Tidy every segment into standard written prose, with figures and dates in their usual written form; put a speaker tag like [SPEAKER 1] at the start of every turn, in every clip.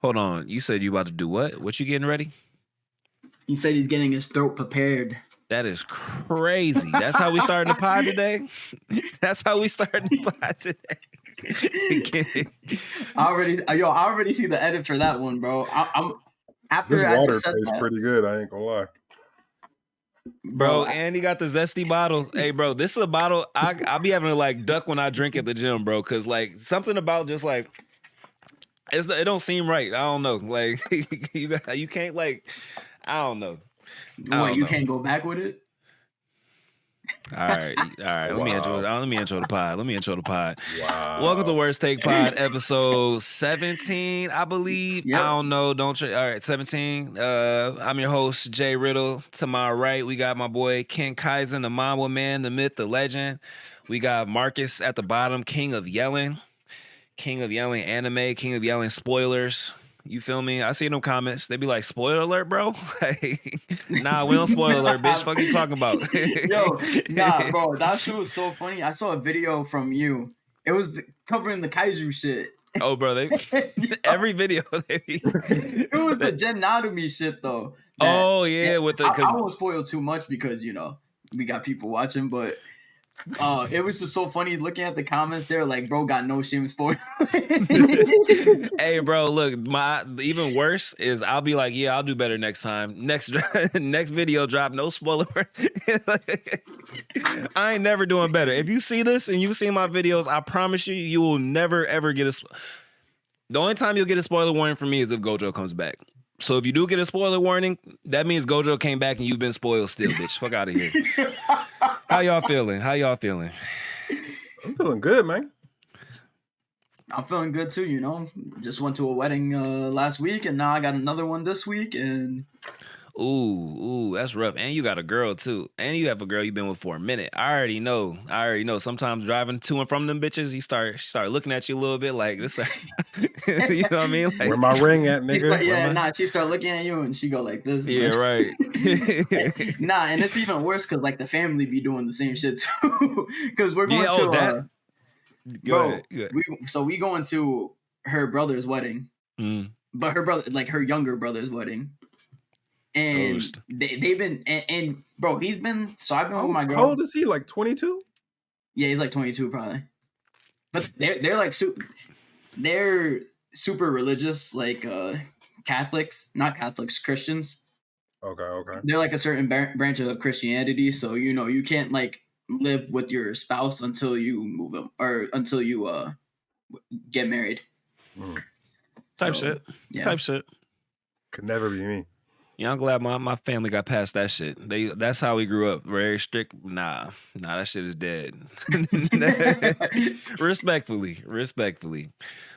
[SPEAKER 1] Hold on. You said you about to do what? What you getting ready?
[SPEAKER 2] He said he's getting his throat prepared.
[SPEAKER 1] That is crazy. That's how we starting the pod today? That's how we starting the pod today.
[SPEAKER 2] I already see the edit for that one, bro. I'm after
[SPEAKER 3] This
[SPEAKER 2] I
[SPEAKER 3] water
[SPEAKER 2] just said
[SPEAKER 3] tastes
[SPEAKER 2] that,
[SPEAKER 3] pretty good. I ain't gonna lie.
[SPEAKER 1] Bro, and he got the zesty bottle. Hey, bro, this is a bottle I'll be having to like duck when I drink at the gym, bro. Cause like something about just like it don't seem right. I don't know. Like you can't like I don't know.
[SPEAKER 2] What, you can't go back with it?
[SPEAKER 1] All right. Let me intro the pod.
[SPEAKER 3] Wow.
[SPEAKER 1] Welcome to Worst Take Pod, episode 17, I believe.
[SPEAKER 2] Yep.
[SPEAKER 1] I don't know. All right, 17. I'm your host, Jay Riddle. To my right, we got my boy Ken Kaizen, the Mamba Man, the myth, the legend. We got Marcus at the bottom, King of Yelling anime, King of Yelling spoilers. You feel me? I see them comments. They be like, spoiler alert, bro? Like, nah, we don't spoiler alert, bitch. Fuck you talking about?
[SPEAKER 2] Yo, nah, bro. That shit was so funny. I saw a video from you. It was covering the Kaiju shit.
[SPEAKER 1] Oh, bro, every video.
[SPEAKER 2] It was the Genotomy shit, though.
[SPEAKER 1] Oh, yeah.
[SPEAKER 2] I won't spoil too much because, we got people watching, but... it was just so funny looking at the comments. They're like, bro got no shame spoiled.
[SPEAKER 1] Hey, bro, look, even worse is I'll be like, yeah, I'll do better next time. Next video drop, no spoiler. I ain't never doing better. If you see this and you've seen my videos, I promise you will never ever get the only time you'll get a spoiler warning from me is if Gojo comes back. So if you do get a spoiler warning, that means Gojo came back and you've been spoiled still, bitch. Fuck out of here. How y'all feeling?
[SPEAKER 3] I'm feeling good, man.
[SPEAKER 2] I'm feeling good too, Just went to a wedding last week and now I got another one this week and...
[SPEAKER 1] Ooh, that's rough. And you got a girl too. And you have a girl you've been with for a minute. I already know. Sometimes driving to and from them bitches, you start looking at you a little bit like this. You know what I mean? Like,
[SPEAKER 3] where my ring at, nigga?
[SPEAKER 2] She start looking at you and she go like this.
[SPEAKER 1] Yeah, right.
[SPEAKER 2] Nah, and it's even worse because like the family be doing the same shit too. Because we're going to
[SPEAKER 1] Go ahead.
[SPEAKER 2] We going to her brother's wedding.
[SPEAKER 1] Mm.
[SPEAKER 2] But her brother, like her younger brother's wedding. And they've been and bro, he's been I've been with my girl.
[SPEAKER 3] How old is he? Like 22?
[SPEAKER 2] Yeah, he's like 22 probably. But they're like they're super religious, like Catholics, not Catholics, Christians.
[SPEAKER 3] Okay.
[SPEAKER 2] They're like a certain branch of Christianity, so you can't like live with your spouse until you move them or until you get married.
[SPEAKER 1] Type shit.
[SPEAKER 3] Could never be me.
[SPEAKER 1] Yeah, I'm glad my family got past that shit. That's how we grew up. Very strict. Nah, that shit is dead. Respectfully.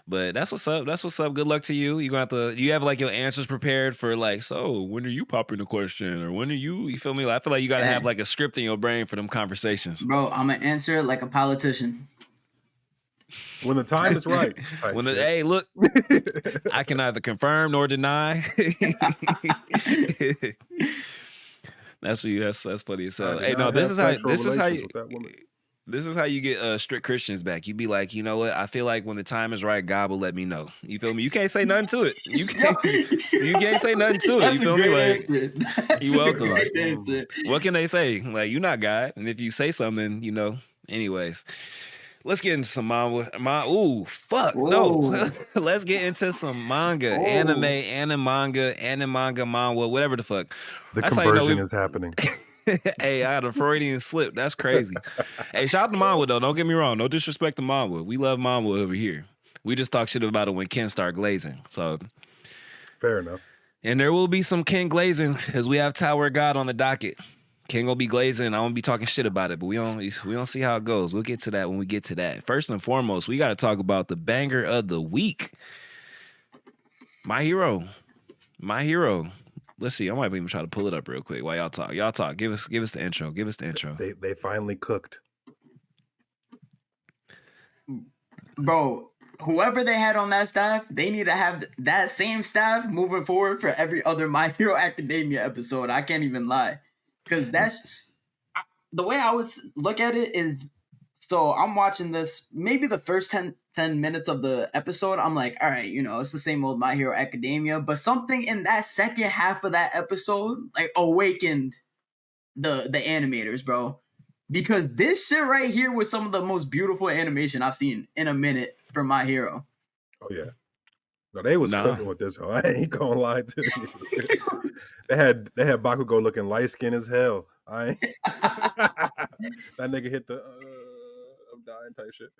[SPEAKER 1] But that's what's up. Good luck to you. You have like your answers prepared for like, so when are you popping the question? Or when are you feel me? I feel like you gotta have like a script in your brain for them conversations.
[SPEAKER 2] Bro, I'm gonna answer it like a politician.
[SPEAKER 3] When the time is right.
[SPEAKER 1] Hey, look, I can neither confirm nor deny. That's funny as hell. Hey, no, this is how you get strict Christians back. You be like, you know what? I feel like when the time is right, God will let me know. You feel me? You can't say nothing to it. You can't say nothing to it. You feel me? Like, you welcome. What can they say? Like, you're not God. And if you say something, anyways. Let's get into some manga. No. Let's get into some manga, anime, manga, whatever the fuck.
[SPEAKER 3] The conversion is happening.
[SPEAKER 1] Hey, I had a Freudian slip. That's crazy. Hey, shout out to manga though. Don't get me wrong. No disrespect to manga. We love manga over here. We just talk shit about it when Ken start glazing. So
[SPEAKER 3] fair enough.
[SPEAKER 1] And there will be some Ken glazing as we have Tower of God on the docket. King gonna be glazing. I won't be talking shit about it, but we don't see how it goes. We'll get to that when we get to that. First and foremost, we got to talk about the banger of the week. My hero. Let's see. I might even try to pull it up real quick while y'all talk. Give us the intro.
[SPEAKER 3] They finally cooked.
[SPEAKER 2] Bro, whoever they had on that staff, they need to have that same staff moving forward for every other My Hero Academia episode. I can't even lie. Because that's the way I would look at it is So I'm watching this, maybe the first 10 minutes of the episode, I'm like, all right, it's the same old My Hero Academia, but something in that second half of that episode like awakened the animators, bro. Because this shit right here was some of the most beautiful animation I've seen in a minute for My Hero.
[SPEAKER 3] Oh yeah. No, they was cooking with this. I ain't gonna lie to you. they had Bakugo looking light skinned as hell. That nigga hit the I'm dying type shit.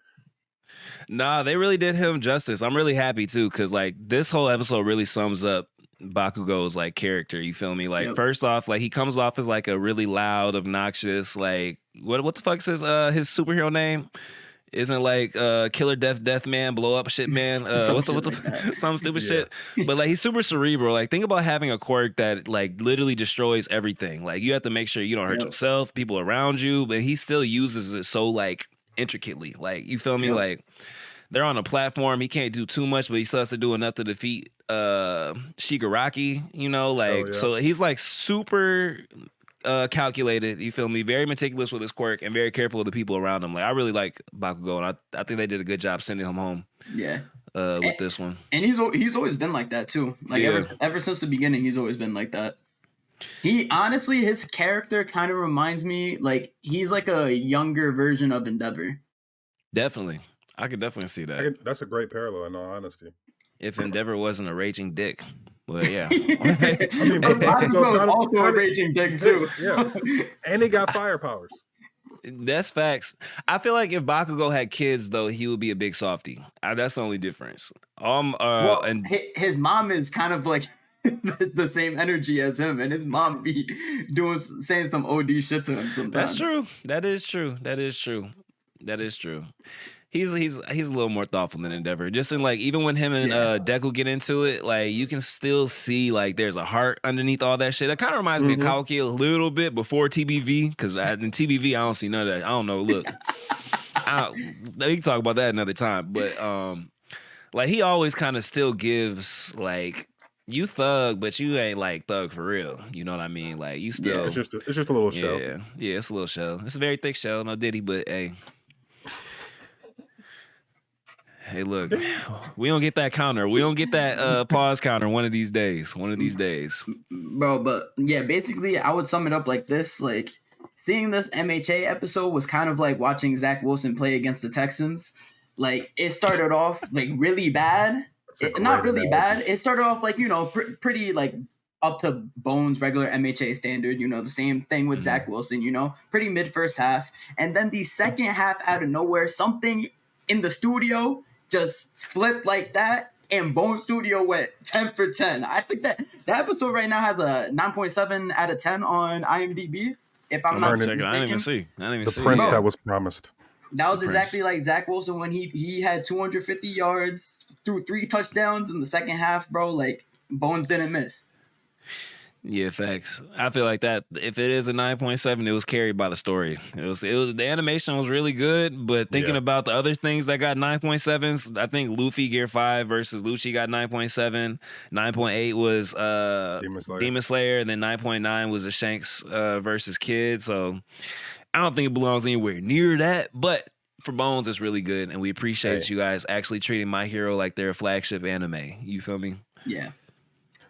[SPEAKER 1] Nah, they really did him justice. I'm really happy too, because like this whole episode really sums up Bakugo's like character. You feel me? Like first off, like he comes off as like a really loud, obnoxious, like what the fuck is his superhero name? Isn't like Killer Death Man, Blow Up Shit Man, some stupid shit. But like he's super cerebral. Like think about having a quirk that like literally destroys everything. Like you have to make sure you don't hurt yourself, people around you, but he still uses it so like intricately. Like you feel me? Like they're on a platform. He can't do too much, but he still has to do enough to defeat Shigaraki. So he's like super calculated, you feel me? Very meticulous with his quirk and very careful of the people around him. Like I really like Bakugo, and I think they did a good job sending him home. With this one. And
[SPEAKER 2] he's always been like that too. Like ever since the beginning, he's always been like that. He honestly, his character kind of reminds me like he's like a younger version of Endeavor.
[SPEAKER 1] Definitely, I could definitely see that.
[SPEAKER 3] That's a great parallel, in all honesty.
[SPEAKER 1] If Endeavor wasn't a raging dick. Well, yeah.
[SPEAKER 2] I mean, Bakugo is also a raging dick too.
[SPEAKER 3] Yeah. And he got fire powers.
[SPEAKER 1] That's facts. I feel like if Bakugo had kids, though, he would be a big softie. That's the only difference.
[SPEAKER 2] And his mom is kind of like the same energy as him, and his mom be saying some OD shit to him sometimes.
[SPEAKER 1] That's true. That is true. He's a little more thoughtful than Endeavor. Just in like even when him and Deku get into it, like you can still see like there's a heart underneath all that shit. That kind of reminds me of Kaoki a little bit before TBV, because in TBV I don't see none of that. I don't know. Look, we can talk about that another time. But like he always kind of still gives like you thug, but you ain't like thug for real. You know what I mean? Like you still.
[SPEAKER 3] It's just a little shell.
[SPEAKER 1] Yeah, it's a little shell. It's a very thick shell. No Diddy, but hey. Hey, look, we don't get that counter. We don't get that pause counter one of these days.
[SPEAKER 2] Bro, but yeah, basically, I would sum it up like this. Like, seeing this MHA episode was kind of like watching Zach Wilson play against the Texans. Like, it started off, like, really bad. Not really bad. It started off, like, pretty, like, up to Bones regular MHA standard. The same thing with Zach Wilson, pretty mid first half. And then the second half, out of nowhere, something in the studio just flipped like that, and Bone Studio went 10 for 10. I think that episode right now has a 9.7 out of 10 on IMDb. If I'm not mistaken.
[SPEAKER 1] I didn't even see.
[SPEAKER 3] The prince that was promised.
[SPEAKER 2] That was exactly like Zach Wilson when he had 250 yards, threw 3 touchdowns in the second half, bro. Like, Bones didn't miss.
[SPEAKER 1] Yeah, facts. I feel like that if it is a 9.7, it was carried by the story. It was the animation was really good, but thinking about the other things that got 9.7s, I think Luffy Gear 5 versus Lucci got 9.7. 9.8 was Demon Slayer, and then 9.9 was the Shanks versus Kid. So I don't think it belongs anywhere near that, but for Bones, it's really good, and we appreciate you guys actually treating My Hero like their flagship anime. You feel me?
[SPEAKER 2] Yeah.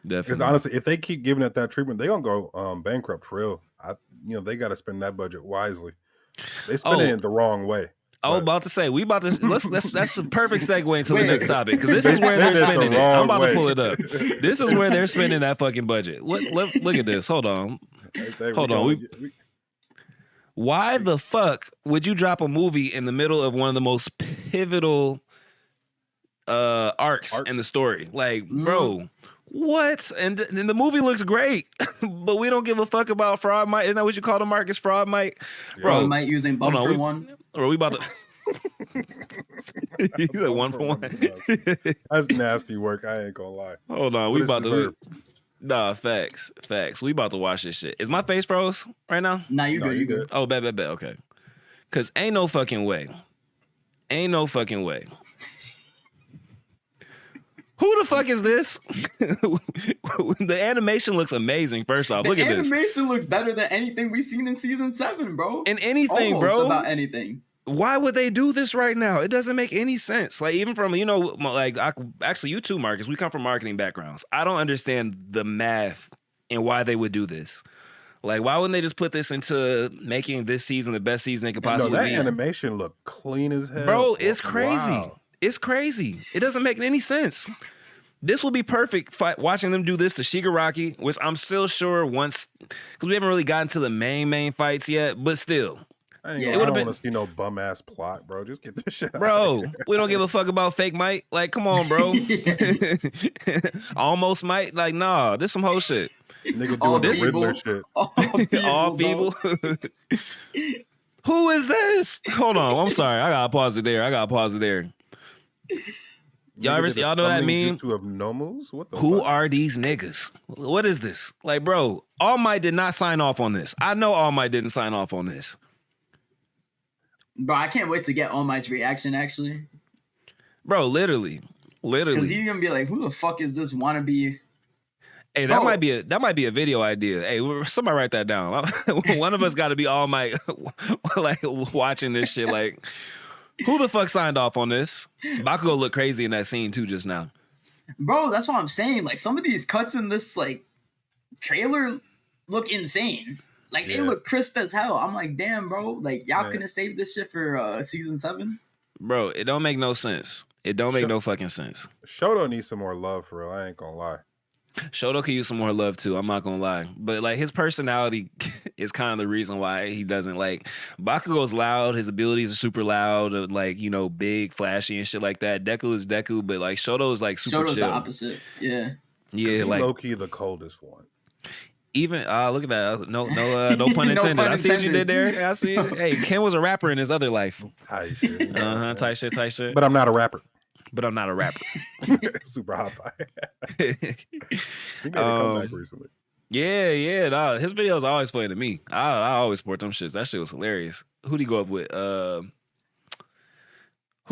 [SPEAKER 1] Definitely.
[SPEAKER 3] Because honestly, if they keep giving it that treatment, they're gonna go bankrupt for real. They got to spend that budget wisely. They spend it the wrong way.
[SPEAKER 1] About to say that's a perfect segue into the next topic, because this is where they're spending it. I'm about to pull it up. This is where they're spending that fucking budget. Look at this. Hold on. Why the fuck would you drop a movie in the middle of one of the most pivotal arcs in the story? Like, bro. What? And the movie looks great, but we don't give a fuck about Fraud Mike. Isn't that what you call the Marcus? Fraud Mike?
[SPEAKER 2] Fraud Mike using bump for one?
[SPEAKER 1] Or are we about to... You said 1 for 1?
[SPEAKER 3] That's nasty work. I ain't gonna lie.
[SPEAKER 1] Hold on. We about to... Nah, facts. We about to watch this shit. Is my face froze right now?
[SPEAKER 2] Nah, you good.
[SPEAKER 1] Oh, bet. Okay. Because ain't no fucking way. Who the fuck is this? The animation looks amazing, first off. Look at this.
[SPEAKER 2] The animation looks better than anything we've seen in season 7, bro.
[SPEAKER 1] In anything, bro.
[SPEAKER 2] About anything.
[SPEAKER 1] Why would they do this right now? It doesn't make any sense. Like, even from, actually, you too, Marcus, we come from marketing backgrounds. I don't understand the math and why they would do this. Like, why wouldn't they just put this into making this season the best season they could possibly be?
[SPEAKER 3] That animation looked clean as hell.
[SPEAKER 1] Bro, it's crazy.
[SPEAKER 3] Wow.
[SPEAKER 1] It's crazy. It doesn't make any sense. This will be perfect watching them do this to Shigaraki, which I'm still sure once, because we haven't really gotten to the main fights yet, but still.
[SPEAKER 3] I don't want to see no bum ass plot, bro. Just get this shit out.
[SPEAKER 1] Bro, we don't give a fuck about fake might. Like, come on, bro. Almost might. Like, nah, this some whole shit.
[SPEAKER 3] Nigga doing the Riddler shit.
[SPEAKER 1] All feeble. Who is this? Hold on. I'm sorry. I gotta pause it there. Y'all know that meme?
[SPEAKER 3] Of Nomus? What the
[SPEAKER 1] Who are these niggas? What is this? Like, bro, All Might did not sign off on this. I know All Might didn't sign off on this.
[SPEAKER 2] Bro, I can't wait to get All Might's reaction, actually.
[SPEAKER 1] Bro, literally.
[SPEAKER 2] Because he's gonna be like, who the fuck is this wannabe?
[SPEAKER 1] Hey, that might be a video idea. Hey, somebody write that down. One of us got to be All Might, like watching this shit. Like, who the fuck signed off on this? Bakugo looked crazy in that scene too just now.
[SPEAKER 2] Bro, that's what I'm saying. Like, some of these cuts in this like trailer look insane. Like, they look crisp as hell. I'm like, damn, bro. Like, y'all couldn't save this shit for season 7?
[SPEAKER 1] Bro, it don't make no sense. It don't make no fucking sense.
[SPEAKER 3] Shoto needs some more love for real. I ain't gonna lie.
[SPEAKER 1] Shoto could use some more love too. I'm not gonna lie, but like his personality is kind of the reason why he doesn't like. Bakugo's loud. His abilities are super loud, like big, flashy and shit like that. Deku is Deku, but like Shoto is like super
[SPEAKER 2] Shoto's
[SPEAKER 1] chill.
[SPEAKER 2] the opposite. Yeah.
[SPEAKER 1] Yeah, like
[SPEAKER 3] low-key the coldest one.
[SPEAKER 1] Even look at that. No pun intended. I see what you did there. I see it. Hey, Ken was a rapper in his other life.
[SPEAKER 3] Tight shit.
[SPEAKER 1] Tight shit.
[SPEAKER 3] But I'm not a rapper. Super hot fire. He made a comeback recently.
[SPEAKER 1] Yeah. Nah, his videos are always funny to me. I always support them shits. That shit was hilarious. Who'd he go up with? Who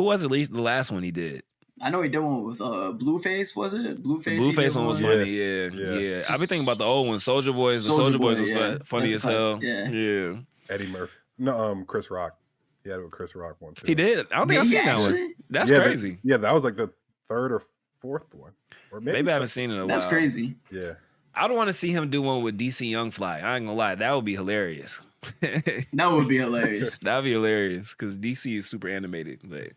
[SPEAKER 1] was at least the last one he did?
[SPEAKER 2] I know he did one with Blueface, was it?
[SPEAKER 1] Blueface one was funny, yeah. I've been thinking about the old one, Soulja Boys. The Soulja Boys was funny as hell. Yeah.
[SPEAKER 3] Eddie Murphy. No, Chris Rock. He had it with Chris Rock one too.
[SPEAKER 1] He did. I don't think I've seen that one. That's crazy.
[SPEAKER 3] That was like the third or fourth one. Or maybe
[SPEAKER 1] I haven't seen it in a while.
[SPEAKER 2] That's crazy.
[SPEAKER 3] Yeah.
[SPEAKER 1] I don't want to see him do one with DC Young Fly. I ain't gonna lie. That would be hilarious.
[SPEAKER 2] That would be hilarious.
[SPEAKER 1] That'd be hilarious because DC is super animated. But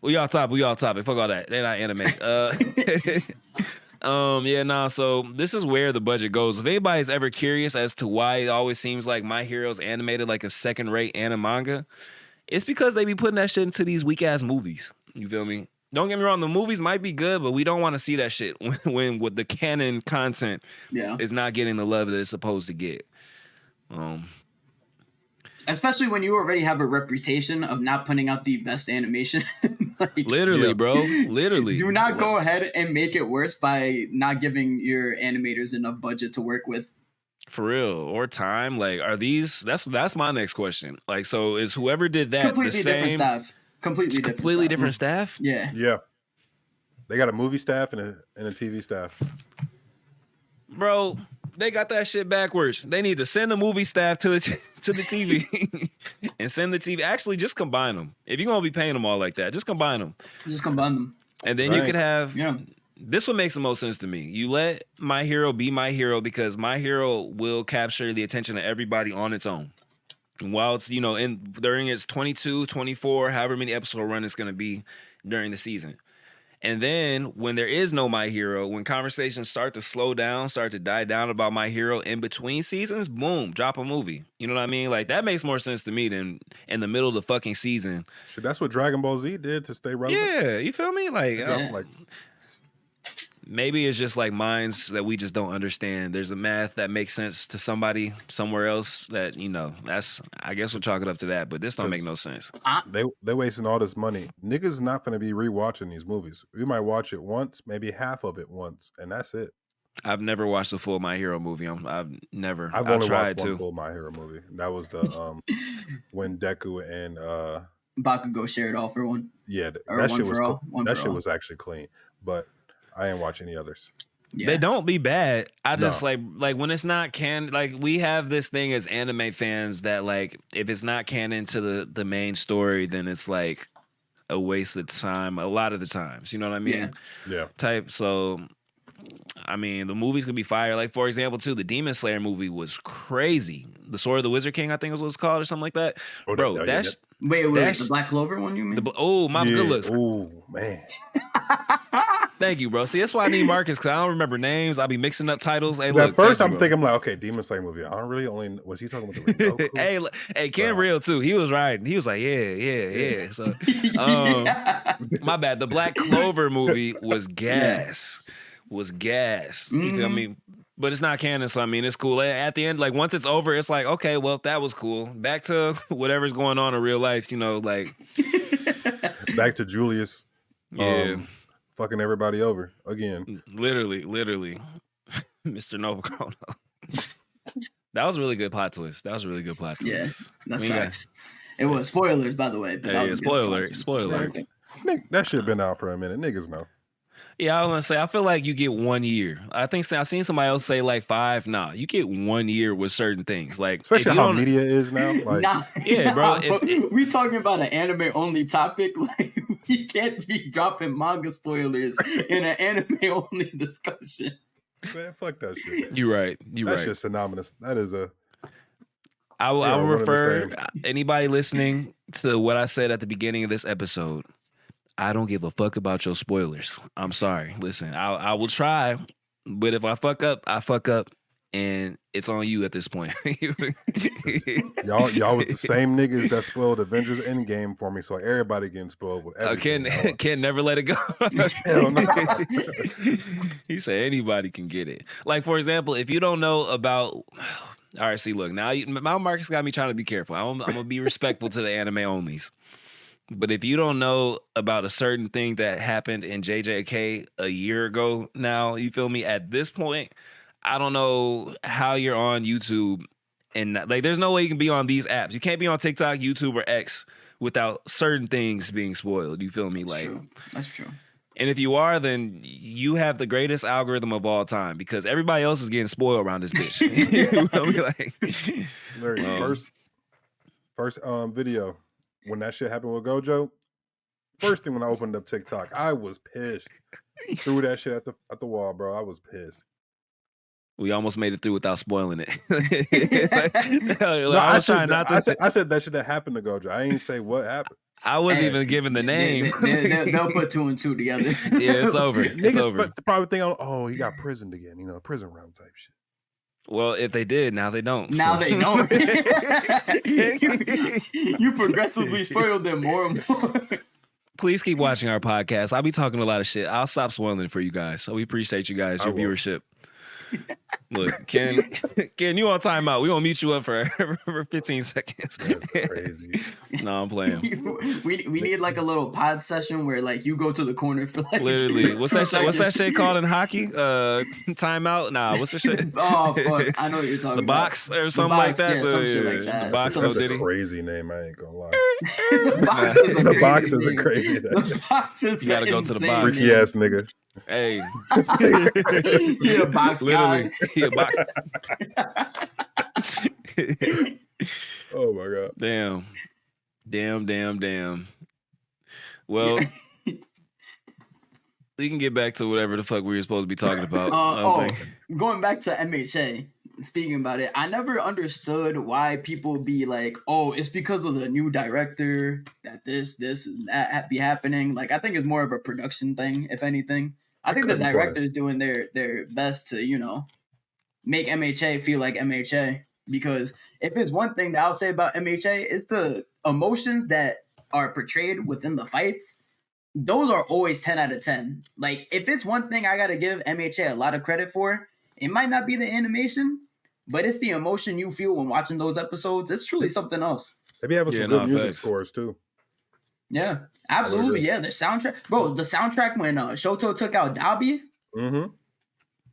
[SPEAKER 1] we all topic. Fuck all that. They're not animated. So this is where the budget goes. If anybody's ever curious as to why it always seems like My Hero's animated like a second-rate anime manga, it's because they be putting that shit into these weak-ass movies. You feel me? Don't get me wrong, the movies might be good, but we don't want to see that shit when with the canon content is not getting the love that it's supposed to get.
[SPEAKER 2] Especially when you already have a reputation of not putting out the best animation.
[SPEAKER 1] Bro. Literally.
[SPEAKER 2] Do not go ahead and make it worse by not giving your animators enough budget to work with.
[SPEAKER 1] For real, or time. Like, are these? That's my next question. Like, so is whoever did that
[SPEAKER 2] completely different staff? Completely different
[SPEAKER 1] staff.
[SPEAKER 2] Yeah.
[SPEAKER 3] They got a movie staff and a TV staff.
[SPEAKER 1] Bro, they got that shit backwards. They need to send the movie staff to the TV and send the TV. Actually, just combine them. If you're gonna be paying them all like that, just combine them. And then you could have. Yeah. This one makes the most sense to me. You let My Hero be My Hero because My Hero will capture the attention of everybody on its own. And while it's, during its 22, 24, however many episode run it's going to be during the season. And then when there is no My Hero, when conversations start to slow down, start to die down about My Hero in between seasons, boom, drop a movie. You know what I mean? Like, that makes more sense to me than in the middle of the fucking season.
[SPEAKER 3] Shit, that's what Dragon Ball Z did to stay relevant.
[SPEAKER 1] Yeah, you feel me? Maybe it's just like minds that we just don't understand. There's a math that makes sense to somebody somewhere else that, that's, I guess we'll chalk it up to that, but this don't make no sense.
[SPEAKER 3] They're wasting all this money. Niggas not going to be rewatching these movies. We might watch it once, maybe half of it once, and that's it.
[SPEAKER 1] I've never watched a full My Hero movie. I've
[SPEAKER 3] only watched one full My Hero movie. That was the when Deku and
[SPEAKER 2] Bakugo shared all for one.
[SPEAKER 3] Yeah, that shit was actually clean, but I ain't watch any others.
[SPEAKER 1] They don't be bad. I just like when it's not canon. Like we have this thing as anime fans that like if it's not canon to the main story, then it's like a waste of time. A lot of the times, you know what I mean?
[SPEAKER 3] Yeah.
[SPEAKER 1] Type. So, I mean, the movies could be fire. Like for example, too, the Demon Slayer movie was crazy. The Sword of the Wizard King, I think is what it's called, or something like that.
[SPEAKER 3] Oh,
[SPEAKER 1] Bro,
[SPEAKER 3] wait,
[SPEAKER 2] the Black Clover one, you mean?
[SPEAKER 1] My good looks.
[SPEAKER 3] Oh man.
[SPEAKER 1] Thank you, bro. See, that's why I need Marcus, because I don't remember names. I'll be mixing up titles. Hey,
[SPEAKER 3] at first, I'm thinking, like, okay, Demon Slayer movie. I don't really was he talking about the Rengoku?
[SPEAKER 1] hey, Ken Real, too. He was right. He was like, yeah. So, my bad. The Black Clover movie was gas. You feel me? But it's not canon, so I mean, it's cool. At the end, like, once it's over, it's like, okay, well, that was cool. Back to whatever's going on in real life, you know, like.
[SPEAKER 3] Back to Julius.
[SPEAKER 1] Yeah.
[SPEAKER 3] Fucking everybody over again.
[SPEAKER 1] Literally. Mr. Novochrono. That was a really good plot twist.
[SPEAKER 2] Yeah, that's facts. It was spoilers, by the way. But
[SPEAKER 1] spoiler.
[SPEAKER 3] That should have been out for a minute. Niggas know.
[SPEAKER 1] Yeah, I was gonna say, I feel like you get 1 year. I think I've seen somebody else say like 5. Nah, you get 1 year with certain things. Like
[SPEAKER 3] especially how media is now. Like,
[SPEAKER 1] bro.
[SPEAKER 2] We talking about an anime only topic. Like we can't be dropping manga spoilers in an anime only discussion.
[SPEAKER 3] Man, fuck that shit.
[SPEAKER 1] You're right.
[SPEAKER 3] That's just synonymous. That is a.
[SPEAKER 1] I will refer anybody listening to what I said at the beginning of this episode. I don't give a fuck about your spoilers. I'm sorry. Listen, I will try, but if I fuck up, and it's on you at this point.
[SPEAKER 3] y'all was the same niggas that spoiled Avengers Endgame for me, so everybody getting spoiled with everything.
[SPEAKER 1] Can never let it go.
[SPEAKER 3] Hell no.
[SPEAKER 1] He said anybody can get it. Like, for example, if you don't know about... All right, see, look, now my Marcus got me trying to be careful. I'm going to be respectful to the anime onlys. But if you don't know about a certain thing that happened in JJK a year ago now, you feel me? At this point, I don't know how you're on YouTube. And like, there's no way you can be on these apps. You can't be on TikTok, YouTube, or X without certain things being spoiled. You feel me?
[SPEAKER 2] That's true.
[SPEAKER 1] And if you are, then you have the greatest algorithm of all time because everybody else is getting spoiled around this bitch. You feel me? Like,
[SPEAKER 3] first video. When that shit happened with Gojo, first thing when I opened up TikTok, I was pissed. Threw that shit at the wall, bro. I was pissed.
[SPEAKER 1] We almost made it through without spoiling it.
[SPEAKER 3] I said that shit that happened to Gojo. I ain't say what happened.
[SPEAKER 1] I wasn't even given the name.
[SPEAKER 2] They'll put 2 and 2 together.
[SPEAKER 1] Yeah, it's over. It's over.
[SPEAKER 3] The probably think, he got prisoned again. You know, prison realm type shit.
[SPEAKER 1] Well, if they did, now they don't.
[SPEAKER 2] They don't. You progressively spoiled them more and more.
[SPEAKER 1] Please keep watching our podcast. I'll be talking a lot of shit. I'll stop spoiling for you guys. So we appreciate you guys, your viewership. Look, Ken, you on timeout. We're going to mute you up for 15 seconds.
[SPEAKER 3] That's crazy.
[SPEAKER 1] No, I'm playing.
[SPEAKER 2] We need like a little pod session where like you go to the corner for like
[SPEAKER 1] literally. What's that shit called in hockey? Timeout? Nah, what's the shit?
[SPEAKER 2] Oh, fuck. I know what you're talking
[SPEAKER 1] about. The box or something like that?
[SPEAKER 2] Yeah, some shit like that.
[SPEAKER 3] The box is a crazy name, I ain't gonna lie.
[SPEAKER 2] The
[SPEAKER 3] box is a crazy name.
[SPEAKER 2] The box is
[SPEAKER 1] you gotta go to the box.
[SPEAKER 3] Freaky ass nigga.
[SPEAKER 1] Hey.
[SPEAKER 2] He a box
[SPEAKER 1] literally. He a box.
[SPEAKER 3] Oh my god.
[SPEAKER 1] Damn. Well, we can get back to whatever the fuck we were supposed to be talking about.
[SPEAKER 2] Going back to MHA, speaking about it, I never understood why people be like, oh, it's because of the new director that this and that be happening. Like, I think it's more of a production thing, if anything. I think the director's doing their best to, you know, make MHA feel like MHA. Because if it's one thing that I'll say about MHA, it's the emotions that are portrayed within the fights. Those are always 10 out of 10. Like, if it's one thing I got to give MHA a lot of credit for, it might not be the animation, but it's the emotion you feel when watching those episodes. It's truly something else.
[SPEAKER 3] They be having some good music scores, too.
[SPEAKER 2] Yeah, absolutely. Yeah, the soundtrack. Bro, the soundtrack when Shoto took out Dabi.
[SPEAKER 3] Mm-hmm.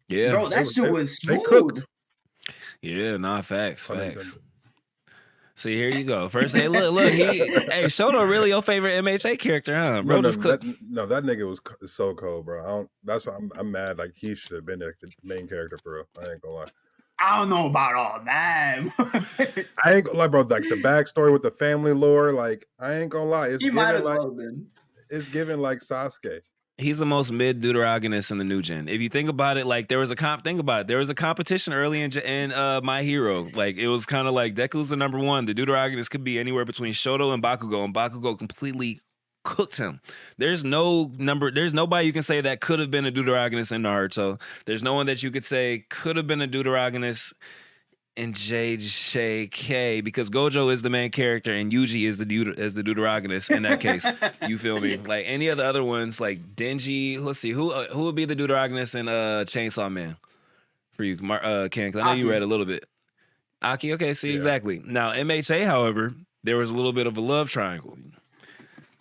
[SPEAKER 1] Yeah.
[SPEAKER 2] Bro, that shit was smooth.
[SPEAKER 3] They cooked.
[SPEAKER 1] Yeah, facts. See, here you go. First, hey, look, hey, Shoto really your favorite MHA character, huh, bro?
[SPEAKER 3] No, that nigga was so cold, bro. That's why I'm mad. Like, he should have been the main character for real. I ain't gonna lie.
[SPEAKER 2] I don't know about all that.
[SPEAKER 3] I ain't gonna lie, bro. Like, the backstory with the family lore, like, I ain't gonna lie. It's given like Sasuke.
[SPEAKER 1] He's the most mid deuteragonist in the new gen. If you think about it, like there was a competition early in My Hero. Like it was kind of like Deku's the number one. The deuteragonist could be anywhere between Shoto and Bakugo completely cooked him. There's nobody you can say that could have been a deuteragonist in Naruto. There's no one that you could say could have been a deuteragonist in JJK, because Gojo is the main character and Yuji is the deuteragonist in that case. You feel me? Like any of the other ones, like Denji. Let's see who would be the deuteragonist in Chainsaw Man for you, Ken? Because I know you read a little bit. Aki. Okay, see exactly. Now MHA, however, there was a little bit of a love triangle.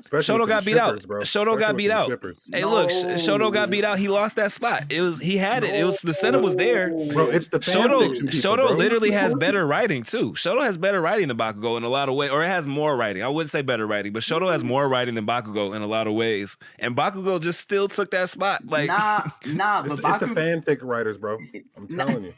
[SPEAKER 1] Shoto got beat out. Shoto got beat out. Hey, look, Shoto got beat out. He lost that spot. He had it. It was the setup was there.
[SPEAKER 3] Bro, it's the
[SPEAKER 1] Shoto literally has better writing too. Shoto has better writing than Bakugo in a lot of ways, or it has more writing. I wouldn't say better writing, but Shoto has more writing than Bakugo in a lot of ways. And Bakugo just still took that spot. Like
[SPEAKER 2] nah,
[SPEAKER 3] but it's the fanfic writers, bro. I'm telling you.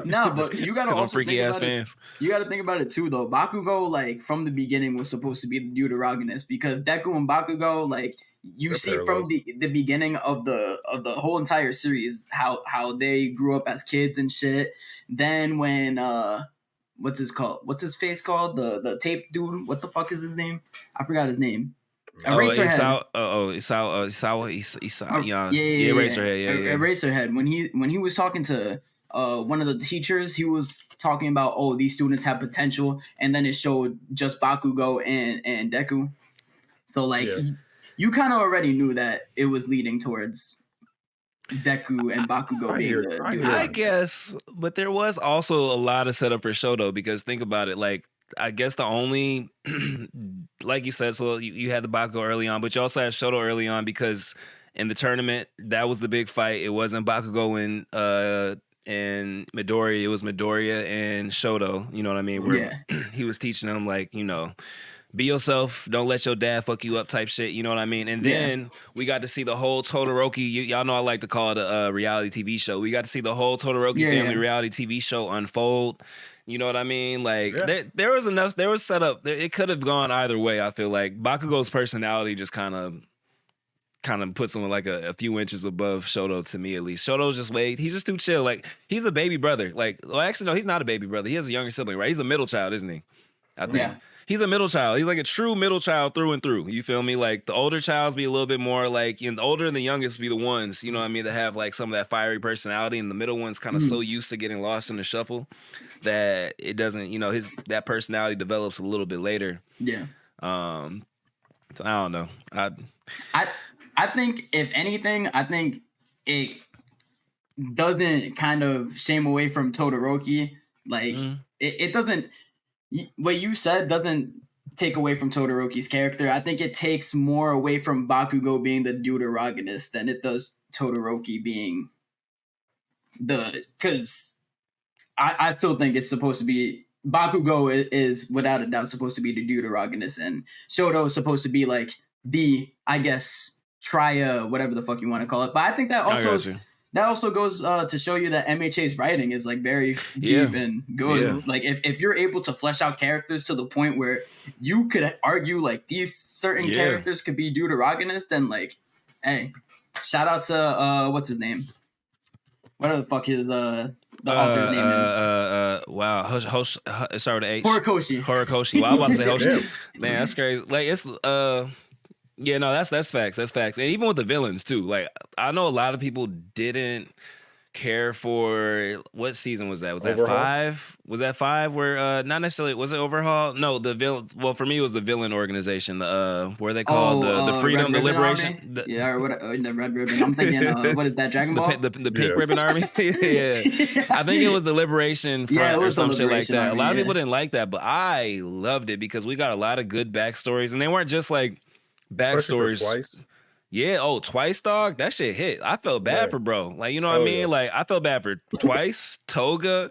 [SPEAKER 2] No, but you gotta also
[SPEAKER 1] freaky ass fans.
[SPEAKER 2] You gotta think about it too, though. Bakugo, like from the beginning, was supposed to be the deuteragonist because Deku and Bakugo, like you see from the beginning of the whole entire series how they grew up as kids and shit. Then when what's his face called? The tape dude. What the fuck is his name? I forgot his name. Eraserhead. Eraserhead. Eraserhead. When he was talking to one of the teachers, he was talking about, oh, these students have potential, and then it showed just Bakugo and Deku. So like you kind of already knew that it was leading towards Deku and Bakugo being the
[SPEAKER 1] I guess, but there was also a lot of setup for Shoto, because think about it, like I guess the only like you said, so you had the Bakugo early on, but you also had Shoto early on because in the tournament that was the big fight. It wasn't Bakugo and Midoriya, it was Midoriya and Shoto, you know what I mean? Where he was teaching them, like, you know, be yourself, don't let your dad fuck you up type shit, you know what I mean? And then we got to see the whole Todoroki, y'all know I like to call it a reality TV show. We got to see the whole Todoroki family reality TV show unfold. You know what I mean? Like there was enough, there was set up, it could have gone either way. I feel like Bakugo's personality just kind of puts him like a few inches above Shoto, to me at least. Shoto's just he's just too chill. Like he's a baby brother. Like, well, actually no, he's not a baby brother. He has a younger sibling, right? He's a middle child, isn't he? I think. Yeah. He's a middle child. He's like a true middle child through and through. You feel me? Like the older childs be a little bit more like, you know, the older and the youngest be the ones, you know what I mean, that have like some of that fiery personality, and the middle one's kind of so used to getting lost in the shuffle that it doesn't, you know, that personality develops a little bit later.
[SPEAKER 2] Yeah.
[SPEAKER 1] So I don't know.
[SPEAKER 2] I think if anything, I think it doesn't kind of shame away from Todoroki. Like it doesn't. What you said doesn't take away from Todoroki's character. I think it takes more away from Bakugo being the deuteragonist than it does Todoroki being because I still think it's supposed to be Bakugo is without a doubt supposed to be the deuteragonist, and Shoto is supposed to be like the, I guess, whatever the fuck you want to call it. But I think that also goes to show you that MHA's writing is like very deep and good. Yeah. Like if you're able to flesh out characters to the point where you could argue like these certain characters could be deuteragonist, then like, hey, shout out to what's his name? Whatever the fuck his the author's name is.
[SPEAKER 1] Wow, it started with H.
[SPEAKER 2] Horikoshi.
[SPEAKER 1] Well, I was about to say Hoshi. Man, that's crazy. Like it's yeah, no, that's facts. That's facts. And even with the villains too. Like I know a lot of people didn't care for what season was that? Was that
[SPEAKER 3] Overhaul?
[SPEAKER 1] 5? Was that 5 where not necessarily was it Overhaul? No, the villain, well for me it was the villain organization, the where they called the freedom, the liberation.
[SPEAKER 2] Or what, the Red Ribbon. I'm thinking what is that, Dragon Ball?
[SPEAKER 1] The Pink Ribbon Army? Yeah. I think it was the Liberation Front or some shit like that. Army, a lot of people didn't like that, but I loved it because we got a lot of good backstories, and they weren't just like backstories.
[SPEAKER 3] Twice.
[SPEAKER 1] Yeah, Twice, dog. That shit hit. I felt bad for bro. Like, you know what I mean? Yeah. Like, I felt bad for Twice, Toga.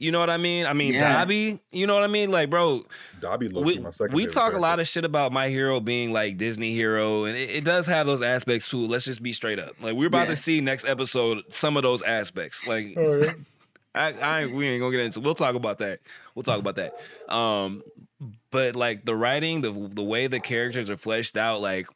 [SPEAKER 1] You know what I mean? I mean,
[SPEAKER 2] Yeah.
[SPEAKER 1] Dobby, you know what I mean? Like, bro,
[SPEAKER 3] Dobby looked my second
[SPEAKER 1] we
[SPEAKER 3] favorite
[SPEAKER 1] talk
[SPEAKER 3] character.
[SPEAKER 1] a lot of shit about My Hero being like Disney hero, and it does have those aspects too. Let's just be straight up. Like, we're about to see next episode some of those aspects. Like, we ain't gonna get into. We'll talk about that. But like the writing, the way the characters are fleshed out, like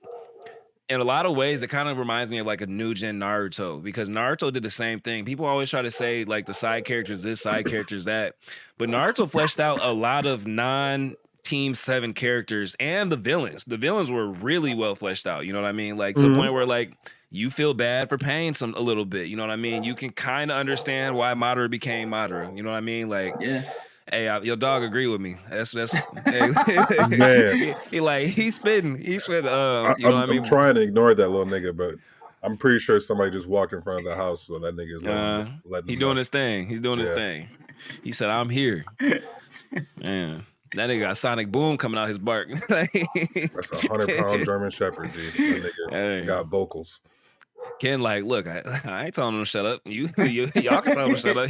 [SPEAKER 1] in a lot of ways, it kind of reminds me of like a new gen Naruto, because Naruto did the same thing. People always try to say like the side characters this, side characters that, but Naruto fleshed out a lot of non-Team 7 characters and the villains. The villains were really well fleshed out. You know what I mean? Like to the point where like you feel bad for Pain a little bit. You know what I mean? You can kind of understand why Madara became Madara. You know what I mean? Like, hey, your dog agree with me. That's hey.
[SPEAKER 3] Man.
[SPEAKER 1] He's spitting. You know what I mean?
[SPEAKER 3] I'm trying to ignore that little nigga, but I'm pretty sure somebody just walked in front of the house, so that nigga is letting
[SPEAKER 1] He's doing his thing. He's doing his thing. He said, "I'm here." Man, that nigga got Sonic Boom coming out his bark.
[SPEAKER 3] That's a 100-pound German Shepherd, dude. That nigga got vocals.
[SPEAKER 1] Ken, like, look, I ain't telling him to shut up. Y'all can tell him to shut up.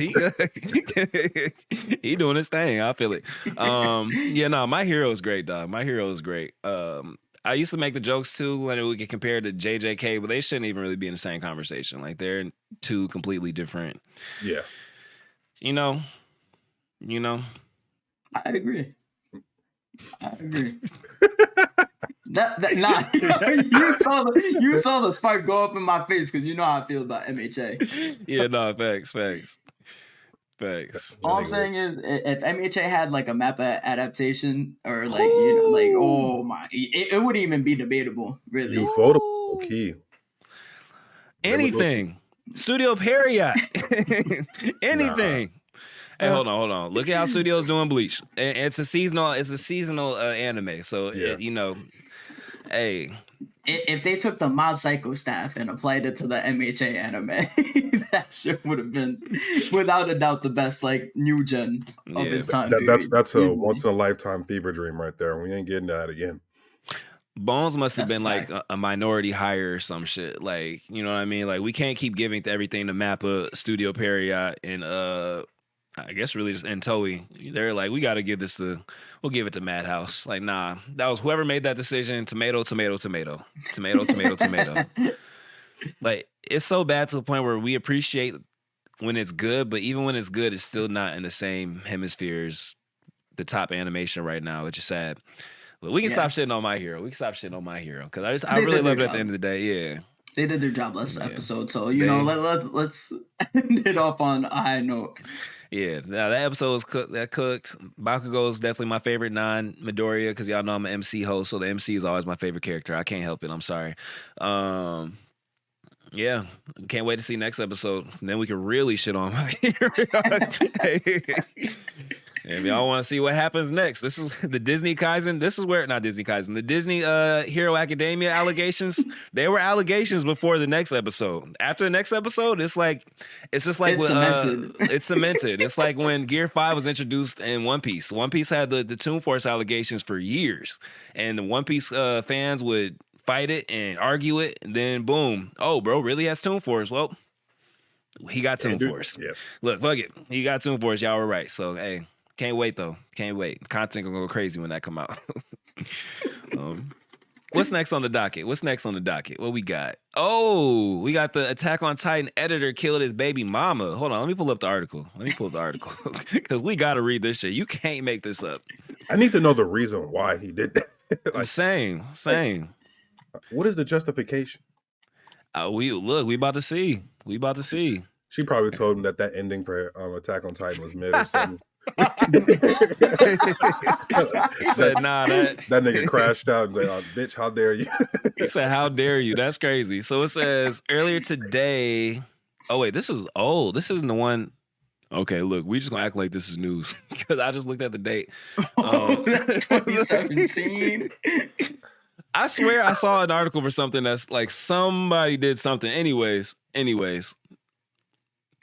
[SPEAKER 1] He doing his thing. I feel it. My hero is great, dog. My hero is great. I used to make the jokes too when we get compared to JJK, but they shouldn't even really be in the same conversation. Like they're two completely different. Yeah. You know.
[SPEAKER 2] I agree. You saw the spark go up in my face because you know how I feel about MHA.
[SPEAKER 1] Yeah, no, facts.
[SPEAKER 2] All I'm saying is, if MHA had like a map adaptation or like oh my, it wouldn't even be debatable, really.
[SPEAKER 3] Ufotable key.
[SPEAKER 1] Anything, Studio Period, anything. Hey, hold on. Look at how Studio's doing Bleach. It's a seasonal anime, so hey.
[SPEAKER 2] If they took the Mob Psycho staff and applied it to the MHA anime, that shit would have been, without a doubt, the best like new gen of its time.
[SPEAKER 3] That's a once in a lifetime fever dream right there. We ain't getting that again.
[SPEAKER 1] Bones must have been like a minority hire or some shit. Like, you know what I mean? Like, we can't keep giving everything to Mappa, Studio Period, and I guess really just Toei. They're like, we got to give this we'll give it to Madhouse. Like, nah, that was whoever made that decision. Tomato. Like, it's so bad to the point where we appreciate when it's good, but even when it's good, it's still not in the same hemisphere as the top animation right now, which is sad. But we can stop shitting on My Hero. Because I really love it at the end of the day. Yeah.
[SPEAKER 2] They did their job last episode, so let's end it off on a high note.
[SPEAKER 1] Yeah, now that episode was cooked. Bakugo is definitely my favorite non-Midoriya because y'all know I'm an MC host, so the MC is always my favorite character. I can't help it. I'm sorry. Yeah, can't wait to see next episode. And then we can really shit on My Hero. If y'all want to see what happens next, this is the Disney Kaisen. This is where, not Disney Kaisen, the Disney Hero Academia allegations. They were allegations before the next episode. After the next episode, it's just like
[SPEAKER 2] cemented.
[SPEAKER 1] It's cemented. It's like when Gear 5 was introduced in One Piece. One Piece had the Toon Force allegations for years, and the One Piece fans would fight it and argue it, and then boom, oh, bro really has Toon Force. Well, he got Toon Force. Yeah. Look, fuck it, he got Toon Force. Y'all were right. So hey. Can't wait though. Can't wait. Content gonna go crazy when that come out. What's next on the docket? What we got? Oh, we got the Attack on Titan editor killed his baby mama. Hold on, let me pull up the article. Because we gotta read this shit. You can't make this up.
[SPEAKER 3] I need to know the reason why he did that.
[SPEAKER 1] Like, same.
[SPEAKER 3] What is the justification?
[SPEAKER 1] We about to see.
[SPEAKER 3] She probably told him that ending for Attack on Titan was mid or something.
[SPEAKER 1] He said, nah, that
[SPEAKER 3] nigga crashed out and said, oh, bitch, how dare you?
[SPEAKER 1] He said, how dare you? That's crazy. So it says earlier today. Oh, wait, this is old. This isn't the one. Okay, look, we just gonna act like this is news because I just looked at the date.
[SPEAKER 2] That's 2017.
[SPEAKER 1] I swear I saw an article for something that's like somebody did something. Anyways.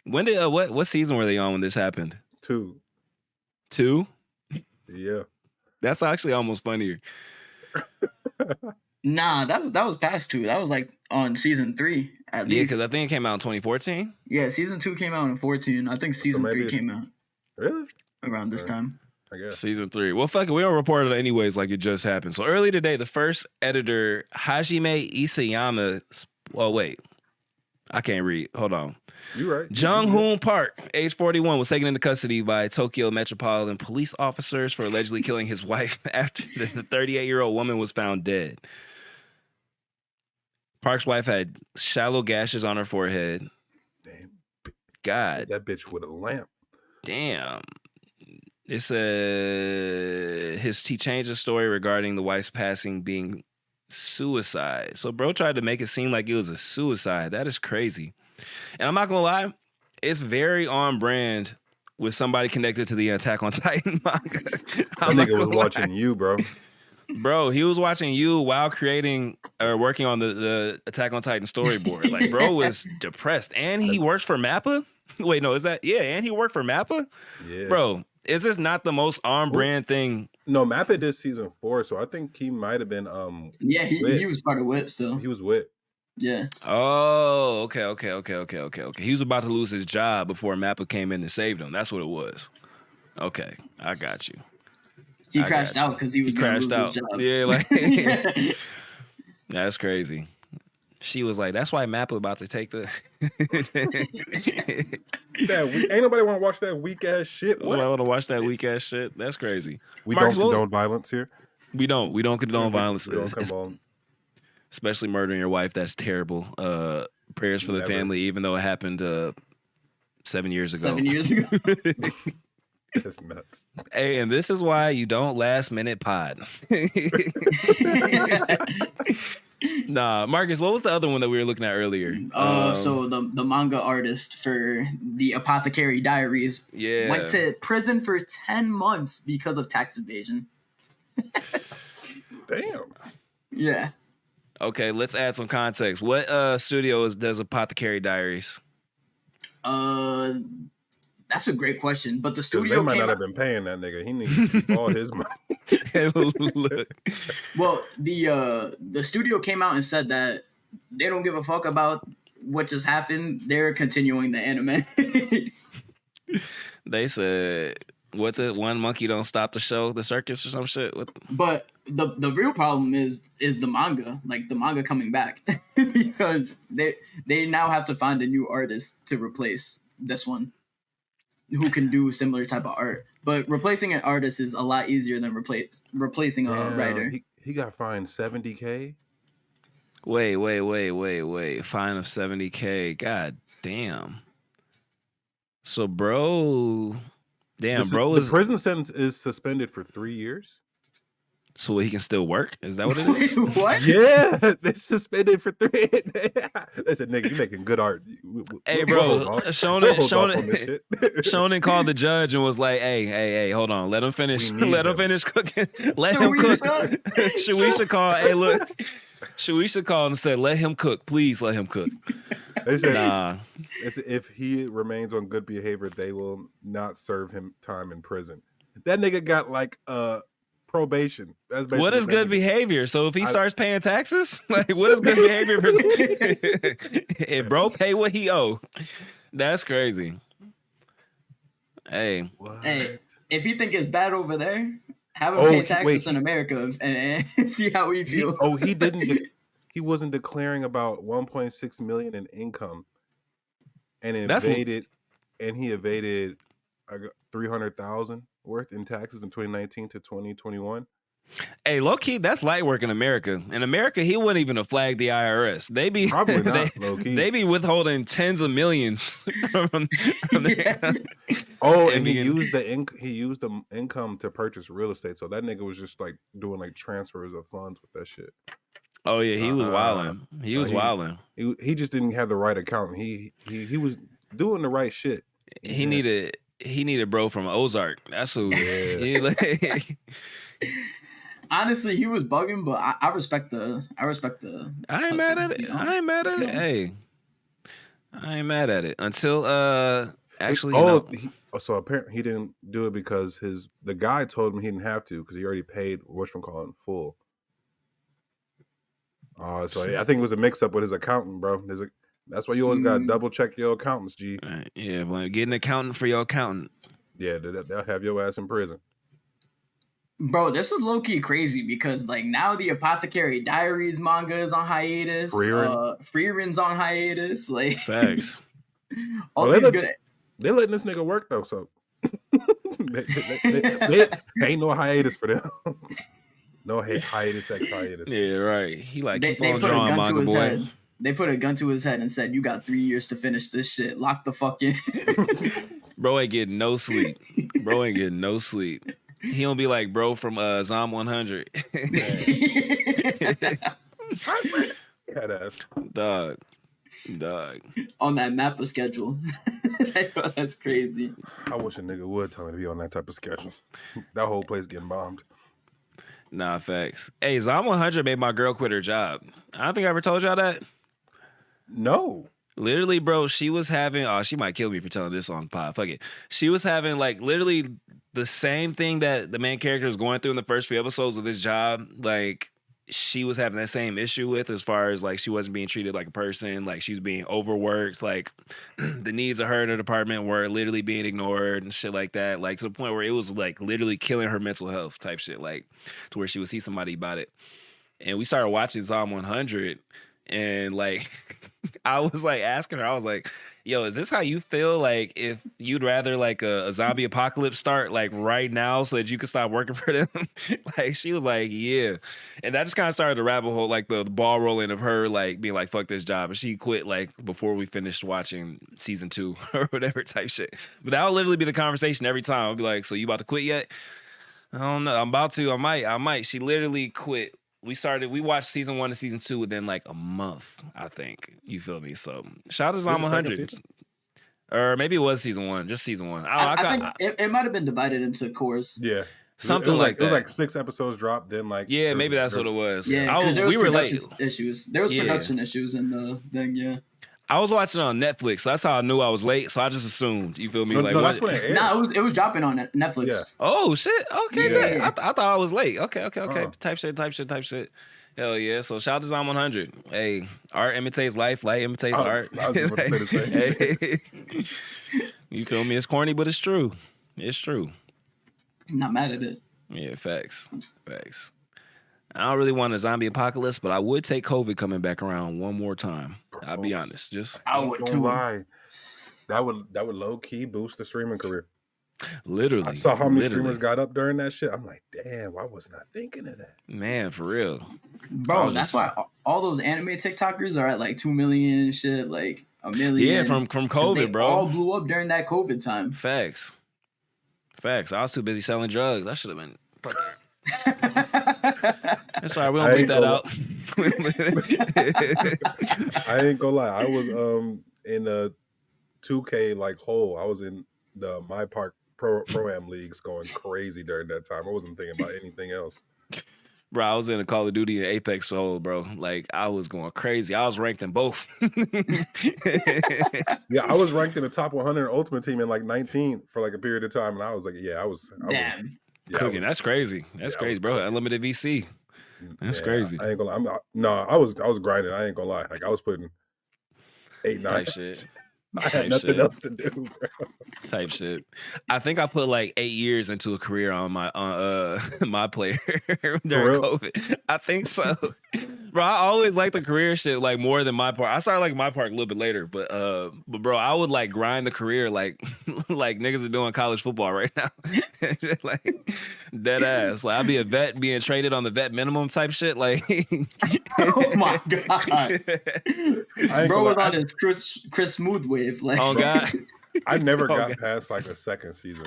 [SPEAKER 1] When did what season were they on when this happened? 2?
[SPEAKER 3] Yeah.
[SPEAKER 1] That's actually almost funnier.
[SPEAKER 2] Nah, that was past 2. That was like on season 3 at least.
[SPEAKER 1] Yeah, because I think it came out in 2014.
[SPEAKER 2] Yeah, season 2 came out in 2014. I think season 3 came out.
[SPEAKER 3] Really?
[SPEAKER 2] Around this time.
[SPEAKER 3] I guess.
[SPEAKER 1] Season 3. Well, fuck it. We don't report it anyways like it just happened. So early today, the first editor, Hajime Isayama. Well, wait. I can't read. Hold on.
[SPEAKER 3] You right.
[SPEAKER 1] Jung-hoon Park, age 41, was taken into custody by Tokyo Metropolitan Police officers for allegedly killing his wife after the 38-year-old woman was found dead. Park's wife had shallow gashes on her forehead.
[SPEAKER 3] Damn.
[SPEAKER 1] God.
[SPEAKER 3] That bitch with a lamp.
[SPEAKER 1] Damn. It said he changed the story regarding the wife's passing being suicide. So bro tried to make it seem like it was a suicide. That is crazy. And I'm not gonna lie, it's very on brand with somebody connected to the Attack on Titan manga.
[SPEAKER 3] That nigga was watching you, bro.
[SPEAKER 1] Bro, he was watching you while creating or working on the Attack on Titan storyboard. Like, bro was depressed. And he works for MAPPA? Wait, no, is that? Yeah, and he worked for MAPPA?
[SPEAKER 3] Yeah.
[SPEAKER 1] Bro, is this not the most on-brand thing?
[SPEAKER 3] No, MAPPA did season 4, so I think he might have been
[SPEAKER 2] Yeah, he was part of WIT still.
[SPEAKER 3] He was WIT.
[SPEAKER 2] Yeah.
[SPEAKER 1] Oh, okay. He was about to lose his job before MAPPA came in and saved him. That's what it was. Okay, I got you.
[SPEAKER 2] He crashed out because he was going to lose his job.
[SPEAKER 1] Yeah, like that's crazy. She was like, "That's why MAPPA about to take the."
[SPEAKER 3] Ain't nobody want to watch that weak ass shit.
[SPEAKER 1] What? I want to watch that weak ass shit. That's crazy.
[SPEAKER 3] We Marcus, don't condone violence here.
[SPEAKER 1] We don't condone violence.
[SPEAKER 3] We don't condone.
[SPEAKER 1] Especially murdering your wife. That's terrible. Prayers for the family, even though it happened 7 years ago.
[SPEAKER 2] 7 years ago.
[SPEAKER 3] That's nuts.
[SPEAKER 1] Hey, and this is why you don't last minute pod. Nah, Marcus, what was the other one that we were looking at earlier?
[SPEAKER 2] So the manga artist for the Apothecary Diaries went to prison for 10 months because of tax evasion.
[SPEAKER 3] Damn.
[SPEAKER 2] Yeah.
[SPEAKER 1] Okay, let's add some context. What studio does Apothecary Diaries?
[SPEAKER 2] That's a great question. But the studio
[SPEAKER 3] they might not have been paying that nigga. He needs to keep all his money.
[SPEAKER 2] Well, the studio came out and said that they don't give a fuck about what just happened. They're continuing the anime.
[SPEAKER 1] They said, "What the one monkey don't stop the show, the circus or some shit."
[SPEAKER 2] But the real problem is the manga, like the manga coming back, because they now have to find a new artist to replace this one, who can do similar type of art. But replacing an artist is a lot easier than replacing a writer.
[SPEAKER 3] He got fined $70K.
[SPEAKER 1] Wait. Fine of $70K. God damn. So, bro,
[SPEAKER 3] the prison sentence is suspended for 3 years.
[SPEAKER 1] So he can still work? Is that what it is?
[SPEAKER 2] What?
[SPEAKER 3] Yeah, they suspended for 3. They said, "Nigga, you making good art."
[SPEAKER 1] Hey, bro, Shonen called the judge and was like, "Hey, hold on, let him finish. Let him finish cooking. Let him cook." Shueisha called. Hey, look, Shueisha called and said, "Let him cook, please. Let him cook."
[SPEAKER 3] They said, "Nah, if he remains on good behavior, they will not serve him time in prison." That nigga got like probation. That's
[SPEAKER 1] what is good behavior? So if he starts paying taxes, like what is good behavior? If bro pay what he owe, that's crazy. Hey,
[SPEAKER 2] if you think it's bad over there, have him pay taxes in America and see how we feel.
[SPEAKER 3] He didn't. He wasn't declaring about 1.6 million in income, and he evaded 300,000 worth in taxes in 2019 to 2021.
[SPEAKER 1] Hey, low key, that's light work in America. In America, he wouldn't even have flagged the IRS. They be
[SPEAKER 3] probably not low key.
[SPEAKER 1] They be withholding tens of millions from
[SPEAKER 3] and he used the income to purchase real estate. So that nigga was just like doing like transfers of funds with that shit.
[SPEAKER 1] Oh yeah, he was wilding. He was wilding.
[SPEAKER 3] He just didn't have the right accountant. He was doing the right shit.
[SPEAKER 1] He needed bro from Ozark. That's who.
[SPEAKER 2] Honestly, he was bugging, but I respect the.
[SPEAKER 1] I ain't mad at it. You know? I ain't mad at it. Hey, I ain't mad at it until actually.
[SPEAKER 3] So apparently he didn't do it because the guy told him he didn't have to because he already paid whatchamacallit in full. So I think it was a mix up with his accountant, bro. That's why you always gotta double check your accountants, G.
[SPEAKER 1] Right. Yeah, well, get an accountant for your accountant.
[SPEAKER 3] Yeah, they'll have your ass in prison.
[SPEAKER 2] Bro, this is low-key crazy because like now the Apothecary Diaries manga is on hiatus. Freeren's on hiatus. Like
[SPEAKER 1] facts.
[SPEAKER 2] all these good.
[SPEAKER 3] They're letting this nigga work though, so they ain't no hiatus for them. No hiatus.
[SPEAKER 1] Yeah, right. He like
[SPEAKER 2] they
[SPEAKER 1] keep on
[SPEAKER 2] put
[SPEAKER 1] drawing,
[SPEAKER 2] a gun to his
[SPEAKER 1] boy.
[SPEAKER 2] head. They put a gun to his head and said, "You got 3 years to finish this shit. Lock the fuck in."
[SPEAKER 1] Bro ain't getting no sleep. He don't be like bro from Zom 100. Dog.
[SPEAKER 2] On that Mappa schedule. That's crazy.
[SPEAKER 3] I wish a nigga would tell me to be on that type of schedule. That whole place getting bombed.
[SPEAKER 1] Nah, facts. Hey, Zom 100 made my girl quit her job. I don't think I ever told y'all that.
[SPEAKER 3] No.
[SPEAKER 1] Literally, bro, she was having, she might kill me for telling this on pod. Fuck it. She was having like literally the same thing that the main character was going through in the first few episodes of this job. Like she was having that same issue with, as far as like she wasn't being treated like a person, like she was being overworked, like the needs of her in her department were literally being ignored and shit like that, like to the point where it was like literally killing her mental health type shit, like to where she would see somebody about it. And we started watching Zom 100, and like I was like asking her, I was like, yo, is this how you feel? Like if you'd rather like a zombie apocalypse start like right now so that you could stop working for them? Like she was like, yeah. And that just kind of started the rabbit hole, like the ball rolling of her like being like, fuck this job. And she quit like before we finished watching season 2 or whatever type shit. But that would literally be the conversation every time. I'd be like, so you about to quit yet? I don't know. I'm about to. I might. She literally quit. We watched season 1 and season 2 within like a month, I think. You feel me? So shout out to Zom 100. Or maybe it was season 1, just season 1.
[SPEAKER 2] I think it might have been divided into cores.
[SPEAKER 3] Yeah.
[SPEAKER 1] Something like that.
[SPEAKER 3] It was like 6 episodes dropped, then like...
[SPEAKER 1] Yeah, maybe that's what it was.
[SPEAKER 2] Yeah, we were late. Issues. There was production issues in the thing, yeah.
[SPEAKER 1] I was watching it on Netflix, so that's how I knew I was late. So I just assumed. You feel me?
[SPEAKER 3] No, that's when it aired.
[SPEAKER 2] Nah, it was dropping on Netflix. Yeah.
[SPEAKER 1] Oh shit! Okay, yeah. I thought I was late. Okay. Type shit. Hell yeah! So shout out to Zom 100. Hey, art imitates life imitates art.
[SPEAKER 3] I was about to say the
[SPEAKER 1] same. You feel me? It's corny, but it's true. It's true.
[SPEAKER 2] I'm not mad at it.
[SPEAKER 1] Yeah, facts. I don't really want a zombie apocalypse, but I would take COVID coming back around one more time. I'll be honest.
[SPEAKER 2] I would too.
[SPEAKER 3] Lie. That would low key boost the streaming career.
[SPEAKER 1] Literally.
[SPEAKER 3] I saw how many streamers got up during that shit. I'm like, damn, why wasn't I thinking of that?
[SPEAKER 1] Man, for real.
[SPEAKER 2] Bro, that's why all those anime TikTokers are at like 2 million and shit, like 1 million.
[SPEAKER 1] Yeah, from COVID, bro.
[SPEAKER 2] All blew up during that COVID time.
[SPEAKER 1] Facts. I was too busy selling drugs. I should have been fucking. That's all right. We don't beat that out.
[SPEAKER 3] I ain't gonna lie. I was in a 2K like hole. I was in the My Park Pro-Am leagues going crazy during that time. I wasn't thinking about anything else.
[SPEAKER 1] Bro, I was in a Call of Duty and Apex hole, bro. Like I was going crazy. I was ranked in both.
[SPEAKER 3] Yeah, I was ranked in the top 100 Ultimate Team in like 19 for like a period of time, and I was like, I was
[SPEAKER 1] cooking. That's crazy. That's crazy, bro. Unlimited VC. That's crazy.
[SPEAKER 3] I ain't gonna lie. I was grinding. I ain't gonna lie. Like I was putting 8, 9
[SPEAKER 1] shit.
[SPEAKER 3] I had nothing else to do, bro.
[SPEAKER 1] Type shit. I think I put like 8 years into a career on my player during COVID. I think so. Bro, I always liked the career shit like more than My Park. I started like My Park a little bit later, but bro, I would like grind the career like niggas are doing college football right now. Like dead ass. Like I'd be a vet being traded on the vet minimum type shit. Like
[SPEAKER 2] oh my god. Bro was on his Chris Smooth wave. Like
[SPEAKER 1] oh god.
[SPEAKER 3] I never got past like a second season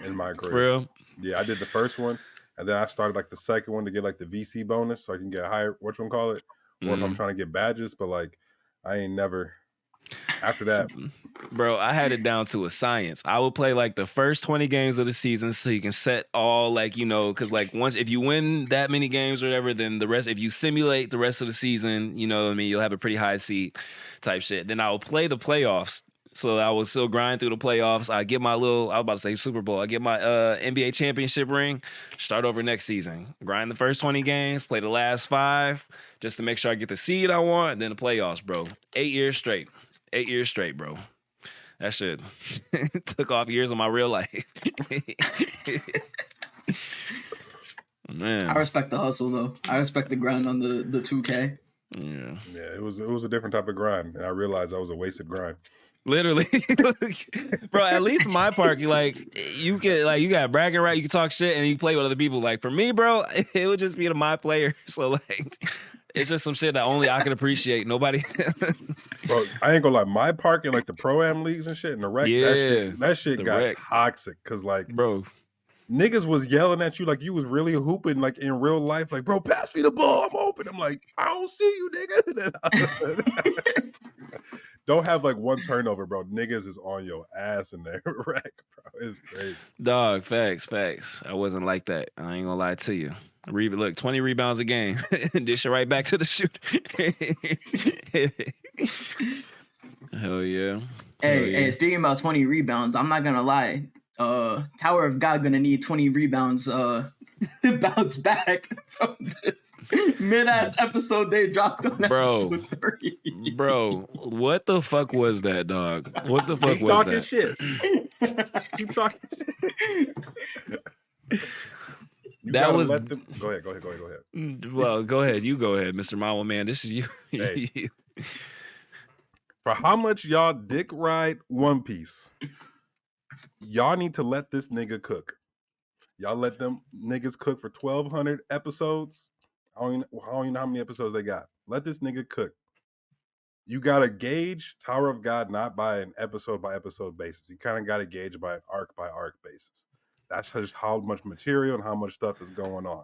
[SPEAKER 3] in my career.
[SPEAKER 1] For real?
[SPEAKER 3] Yeah, I did the first one. And then I started like the second one to get like the VC bonus so I can get higher, or if I'm trying to get badges, but like I ain't never after that.
[SPEAKER 1] Bro, I had it down to a science. I would play like the first 20 games of the season so you can set all like, because like once if you win that many games or whatever, then the rest, if you simulate the rest of the season, you know what I mean, you'll have a pretty high seed type shit. Then I would play the playoffs. So I would still grind through the playoffs. I get my I was about to say Super Bowl. I get my NBA championship ring, start over next season. Grind the first 20 games, play the last 5 just to make sure I get the seed I want, and then the playoffs, bro. 8 years straight. 8 years straight, bro. That shit took off years of my real life. Man,
[SPEAKER 2] I respect the hustle though. I respect the grind on the 2K.
[SPEAKER 1] Yeah,
[SPEAKER 3] it was a different type of grind, and I realized that was a wasted grind.
[SPEAKER 1] Literally, bro. At least my park, you got bragging right. You can talk shit and you play with other people. Like for me, bro, it would just be to my player. So like, it's just some shit that only I can appreciate. Nobody else.
[SPEAKER 3] Bro, I ain't gonna lie. My park in like the pro-am leagues and shit and the rec, that shit got toxic because like,
[SPEAKER 1] bro,
[SPEAKER 3] niggas was yelling at you like you was really hooping like in real life. Like, bro, pass me the ball. I'm open. I'm like, I don't see you, nigga. Don't have like one turnover, bro. Niggas is on your ass in there, right, bro? It's crazy.
[SPEAKER 1] Dog, facts. I wasn't like that. I ain't gonna lie to you. Look, 20 rebounds a game. Dish it right back to the shooter. Hell yeah.
[SPEAKER 2] Hey, speaking about 20 rebounds, I'm not gonna lie. Tower of God gonna need 20 rebounds bounce back from this mid-ass episode they dropped on episode 3.
[SPEAKER 1] Bro, what the fuck was that, dog? What the fuck was that?
[SPEAKER 3] Shit. Keep talking shit.
[SPEAKER 1] That was.
[SPEAKER 3] Go ahead.
[SPEAKER 1] Well, go ahead. You go ahead, Mr. Mawa Man. This is you.
[SPEAKER 3] Hey. For how much y'all dick ride One Piece, y'all need to let this nigga cook. Y'all let them niggas cook for 1,200 episodes. I don't even know how many episodes they got. Let this nigga cook. You gotta gauge Tower of God not by an episode by episode basis. You kind of gotta gauge by an arc by arc basis. That's just how much material and how much stuff is going on.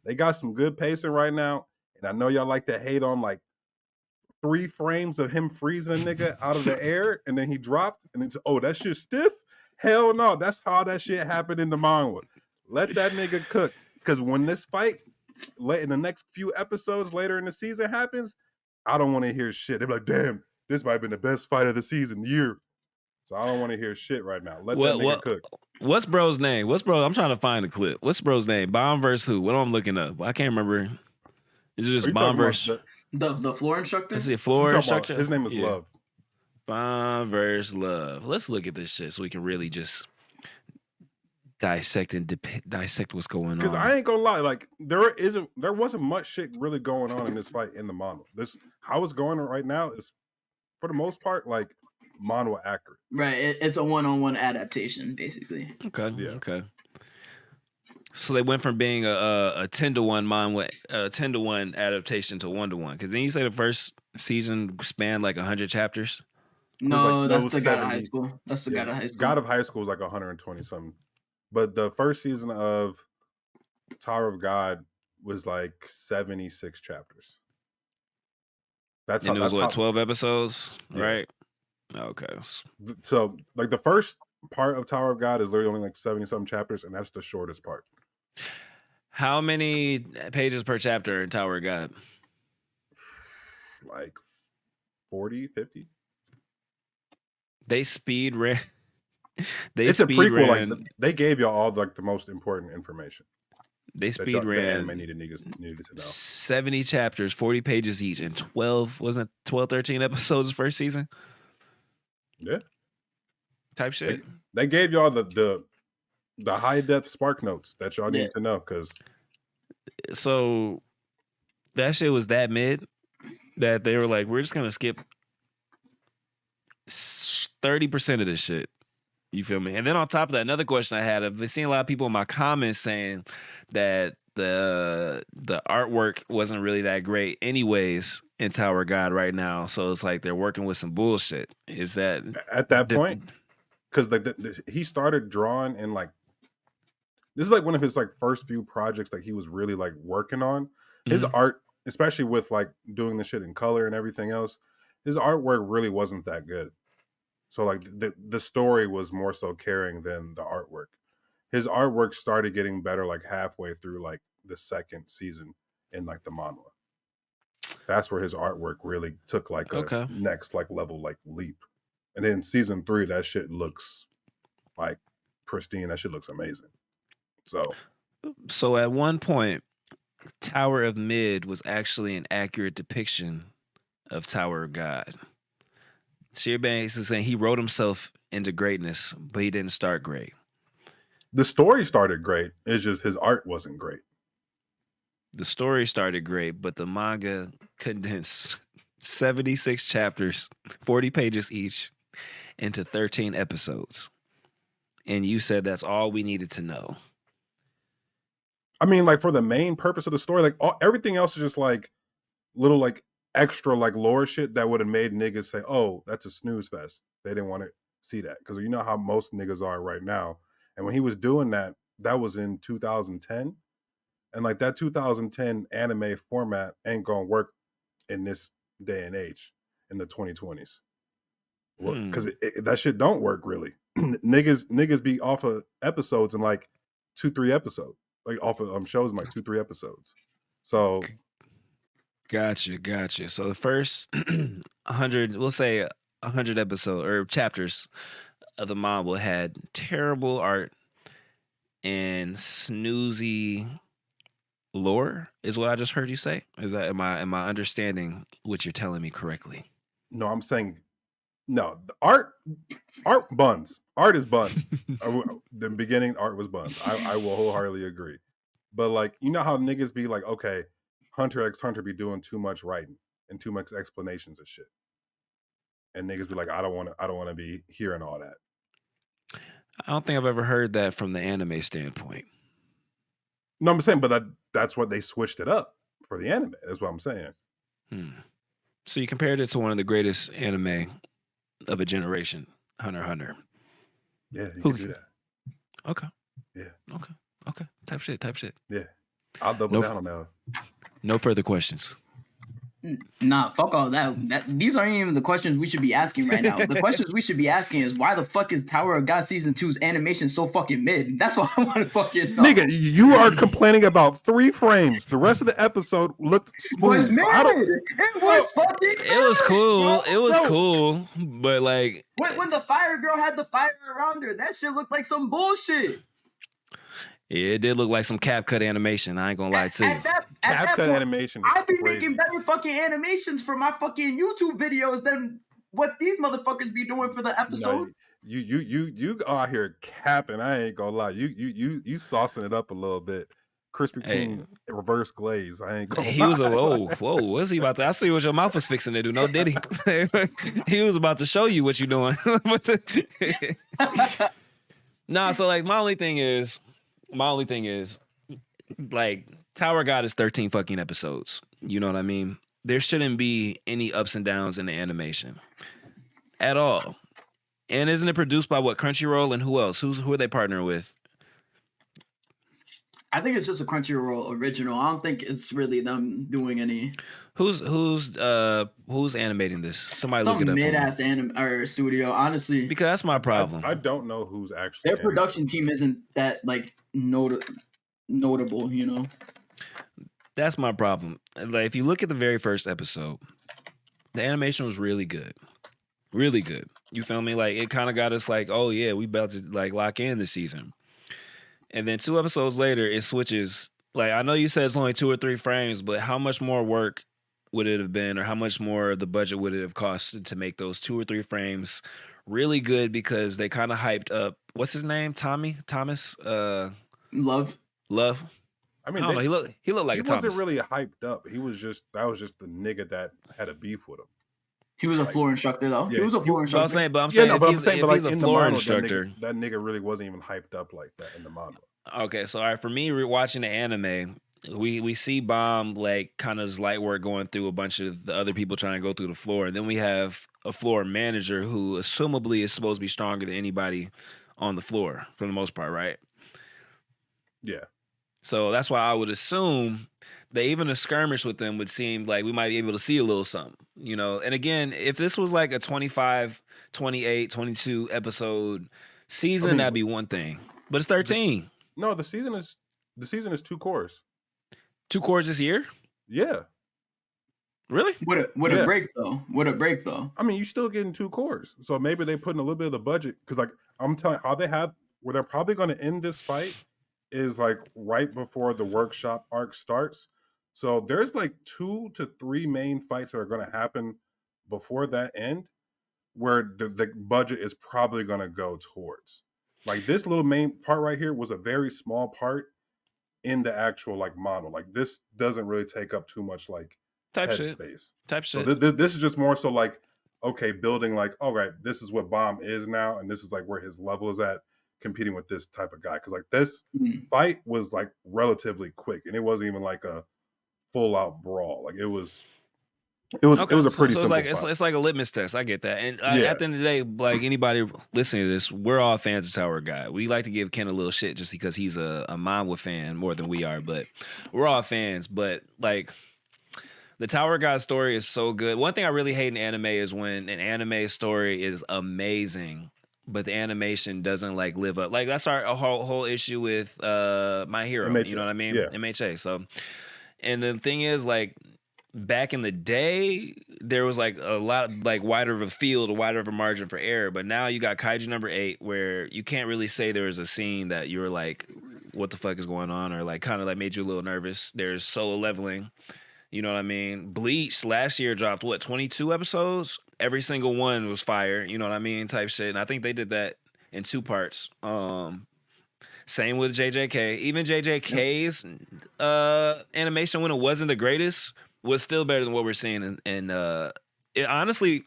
[SPEAKER 3] They got some good pacing right now, and I know y'all like to hate on like 3 frames of him freezing a nigga out of the air, and then he dropped, and it's that shit stiff. Hell no, that's how that shit happened in the manga. Let that nigga cook, because when this fight in the next few episodes later in the season happens, I don't want to hear shit. They're like, damn, this might have been the best fight of the season year. So I don't want to hear shit right now. Let that nigga cook.
[SPEAKER 1] What's bro's name? I'm trying to find a clip. What's bro's name? Bomb versus who? What am I looking up? I can't remember. Is it just Bomb versus
[SPEAKER 2] the floor instructor?
[SPEAKER 1] Is it floor instructor?
[SPEAKER 3] His name is Love.
[SPEAKER 1] Bomb versus Love. Let's look at this shit so we can really just dissect what's going on.
[SPEAKER 3] Because I ain't gonna lie, like there wasn't much shit really going on in this fight in the manga. How it's going right now is, for the most part, like manga accurate.
[SPEAKER 2] Right, it's a one-on-one adaptation, basically.
[SPEAKER 1] Okay, yeah. Okay. So they went from being a 10-to-1 manga, 10-to-1 adaptation to 1-to-1. Because then you say the first season spanned like 100 chapters.
[SPEAKER 2] No, that's the God of High School. That's the God of High School.
[SPEAKER 3] God of High School is like 120 something. But the first season of Tower of God was like 76 chapters.
[SPEAKER 1] It was 12 episodes, right? Okay.
[SPEAKER 3] So like the first part of Tower of God is literally only like 70-something chapters, and that's the shortest part.
[SPEAKER 1] How many pages per chapter in Tower of God?
[SPEAKER 3] Like 40, 50.
[SPEAKER 1] They speed ran.
[SPEAKER 3] It's a prequel. Like they gave y'all all like the most important information.
[SPEAKER 1] They speed ran.
[SPEAKER 3] Needed to know
[SPEAKER 1] 70 chapters, 40 pages each, and 13 episodes first season.
[SPEAKER 3] Yeah.
[SPEAKER 1] Type shit.
[SPEAKER 3] They gave y'all the high depth spark notes that y'all need to know, because.
[SPEAKER 1] So that shit was that mid that they were like, we're just gonna skip 30% of this shit. You feel me? And then on top of that, another question I had, I've been seeing a lot of people in my comments saying that the artwork wasn't really that great anyways in Tower of God right now. So it's like they're working with some bullshit. Is that
[SPEAKER 3] at that point? Because he started drawing in like, this is like one of his like first few projects that he was really like working on. His art, especially with like doing the shit in color and everything else, his artwork really wasn't that good. So like the story was more so carrying than the artwork. His artwork started getting better like halfway through like the second season in like the manga. That's where his artwork really took like a next like level like leap. And then season 3, that shit looks like pristine. That shit looks amazing. So
[SPEAKER 1] at one point, Tower of Mid was actually an accurate depiction of Tower of God. So you're basically saying he wrote himself into greatness, but he didn't start great.
[SPEAKER 3] The story started great. It's just his art wasn't great.
[SPEAKER 1] The story started great, but the manga condensed 76 chapters, 40 pages each, into 13 episodes. And you said that's all we needed to know.
[SPEAKER 3] I mean, like, for the main purpose of the story, like, everything else is just like little, like, extra, like, lore shit that would have made niggas say, oh, that's a snooze fest. They didn't want to see that. Because you know how most niggas are right now. And when he was doing that, that was in 2010. And like that 2010 anime format ain't gonna work in this day and age in the 2020s. Well, because that shit don't work really. niggas be off of episodes in like 2-3 episodes, like off of shows in like 2-3 episodes. So
[SPEAKER 1] Gotcha. So the first 100, we'll say 100 episodes or chapters of the manga had terrible art and snoozy lore, is what I just heard you say. Is that am I understanding what you're telling me correctly?
[SPEAKER 3] No, I'm saying no. The art buns. Art is buns. The beginning art was buns. I will wholeheartedly agree. But like, you know how niggas be like, okay, Hunter x Hunter be doing too much writing and too much explanations of shit, and niggas be like, I don't want to be hearing all that.
[SPEAKER 1] I don't think I've ever heard that from the anime standpoint.
[SPEAKER 3] No, I'm saying, but that's what they switched it up for the anime. That's what I'm saying.
[SPEAKER 1] So you compared it to one of the greatest anime of a generation, Hunter x Hunter.
[SPEAKER 3] Yeah, you can do that.
[SPEAKER 1] Okay.
[SPEAKER 3] Yeah.
[SPEAKER 1] Okay. Type shit.
[SPEAKER 3] Yeah. I'll double down on that.
[SPEAKER 1] No further questions.
[SPEAKER 2] Nah, fuck all that. These aren't even the questions we should be asking right now. The questions we should be asking is why the fuck is Tower of God Season 2's animation so fucking mid? That's what I want to fucking know.
[SPEAKER 3] Nigga, you are complaining about 3 frames. The rest of the episode looked smooth.
[SPEAKER 2] It was fucking mid.
[SPEAKER 1] It was cool.
[SPEAKER 2] Bro.
[SPEAKER 1] It was cool. But like
[SPEAKER 2] when the fire girl had the fire around her, that shit looked like some bullshit.
[SPEAKER 1] Yeah, it did look like some cap cut animation. I ain't gonna lie to you.
[SPEAKER 3] Cap cut animation.
[SPEAKER 2] I'd be making better fucking animations for my fucking YouTube videos than what these motherfuckers be doing for the episode.
[SPEAKER 3] No, you out here capping. I ain't gonna lie. You saucing it up a little bit. Krispy Kreme reverse glaze. I ain't gonna lie.
[SPEAKER 1] He was whoa, what's he about to? I see what your mouth was fixing to do. No, did he? He was about to show you what you're doing. Nah, so like my only thing is, like, Tower God is 13 fucking episodes. You know what I mean? There shouldn't be any ups and downs in the animation at all. And isn't it produced by what, Crunchyroll, and who else? Who are they partnering with?
[SPEAKER 2] I think it's just a Crunchyroll original. I don't think it's really them doing any.
[SPEAKER 1] Who's animating this? Somebody
[SPEAKER 2] Some
[SPEAKER 1] look it up.
[SPEAKER 2] Mid-ass or studio, honestly.
[SPEAKER 1] Because that's my problem.
[SPEAKER 3] I don't know who's actually.
[SPEAKER 2] Their production team isn't that like notable, you know.
[SPEAKER 1] That's my problem. Like, if you look at the very first episode, the animation was really good. Really good. You feel me? Like, it kind of got us like, oh yeah, we about to like lock in this season. And then 2 episodes later, it switches. Like, I know you said it's only 2 or 3 frames, but how much more work would it have been, or how much more of the budget would it have cost to make those 2 or 3 frames really good? Because they kind of hyped up, what's his name? Thomas?
[SPEAKER 2] Love.
[SPEAKER 3] I mean,
[SPEAKER 1] I don't know. He looked like a Thomas.
[SPEAKER 3] He wasn't really hyped up. That was just the nigga that had a beef with him.
[SPEAKER 2] He was a floor instructor, though.
[SPEAKER 3] Yeah,
[SPEAKER 2] he was a floor instructor.
[SPEAKER 1] I'm saying,
[SPEAKER 3] but
[SPEAKER 1] if
[SPEAKER 3] like
[SPEAKER 1] he's a
[SPEAKER 3] in
[SPEAKER 1] floor
[SPEAKER 3] the manga,
[SPEAKER 1] instructor,
[SPEAKER 3] that nigga really wasn't even hyped up like that in the manga.
[SPEAKER 1] Okay, so all right, for me, watching the anime, we see Bomb like kind of light work going through a bunch of the other people trying to go through the floor, and then we have a floor manager who assumably is supposed to be stronger than anybody on the floor for the most part, right?
[SPEAKER 3] Yeah.
[SPEAKER 1] So that's why I would assume that even a skirmish with them would seem like we might be able to see a little something, you know? And again, if this was like a 25, 28, 22 episode season, that'd be one thing. But it's 13.
[SPEAKER 3] No, the season is 2 cores.
[SPEAKER 1] 2 cores this year?
[SPEAKER 3] Yeah.
[SPEAKER 1] Really?
[SPEAKER 2] Would it break though?
[SPEAKER 3] I mean, you're still getting 2 cores. So maybe they putting a little bit of the budget, because like I'm telling you, where they're probably going to end this fight is like right before the workshop arc starts. So there's like 2 to 3 main fights that are going to happen before that end, where the budget is probably going to go towards. Like this little main part right here was a very small part in the actual like model. Like this doesn't really take up too much like headspace. So this is just more so like, okay, building like, all right, this is what Bomb is now, and this is like where his level is at, competing with this type of guy. Because like this fight was like relatively quick, and it wasn't even like a full out brawl. Like it was a pretty simple fight.
[SPEAKER 1] It's like a litmus test. I get that. And at the end of the day, like anybody listening to this, we're all fans of Tower God. We like to give Ken a little shit just because he's a Manhwa fan more than we are, but we're all fans. But like the Tower God story is so good. One thing I really hate in anime is when an anime story is amazing, but the animation doesn't like live up. Like that's our whole issue with My Hero.
[SPEAKER 3] MHA.
[SPEAKER 1] You know what I mean?
[SPEAKER 3] Yeah.
[SPEAKER 1] MHA. So, and the thing is, like back in the day, there was like a lot like wider of a field, a wider of a margin for error. But now you got Kaiju number 8, where you can't really say there was a scene that you were like, "What the fuck is going on?" or like kind of like made you a little nervous. There's Solo Leveling. You know what I mean? Bleach last year dropped 22 episodes? Every single one was fire, you know what I mean? Type shit. And I think they did that in 2 parts. Same with JJK. Even JJK's animation, when it wasn't the greatest, was still better than what we're seeing. And honestly,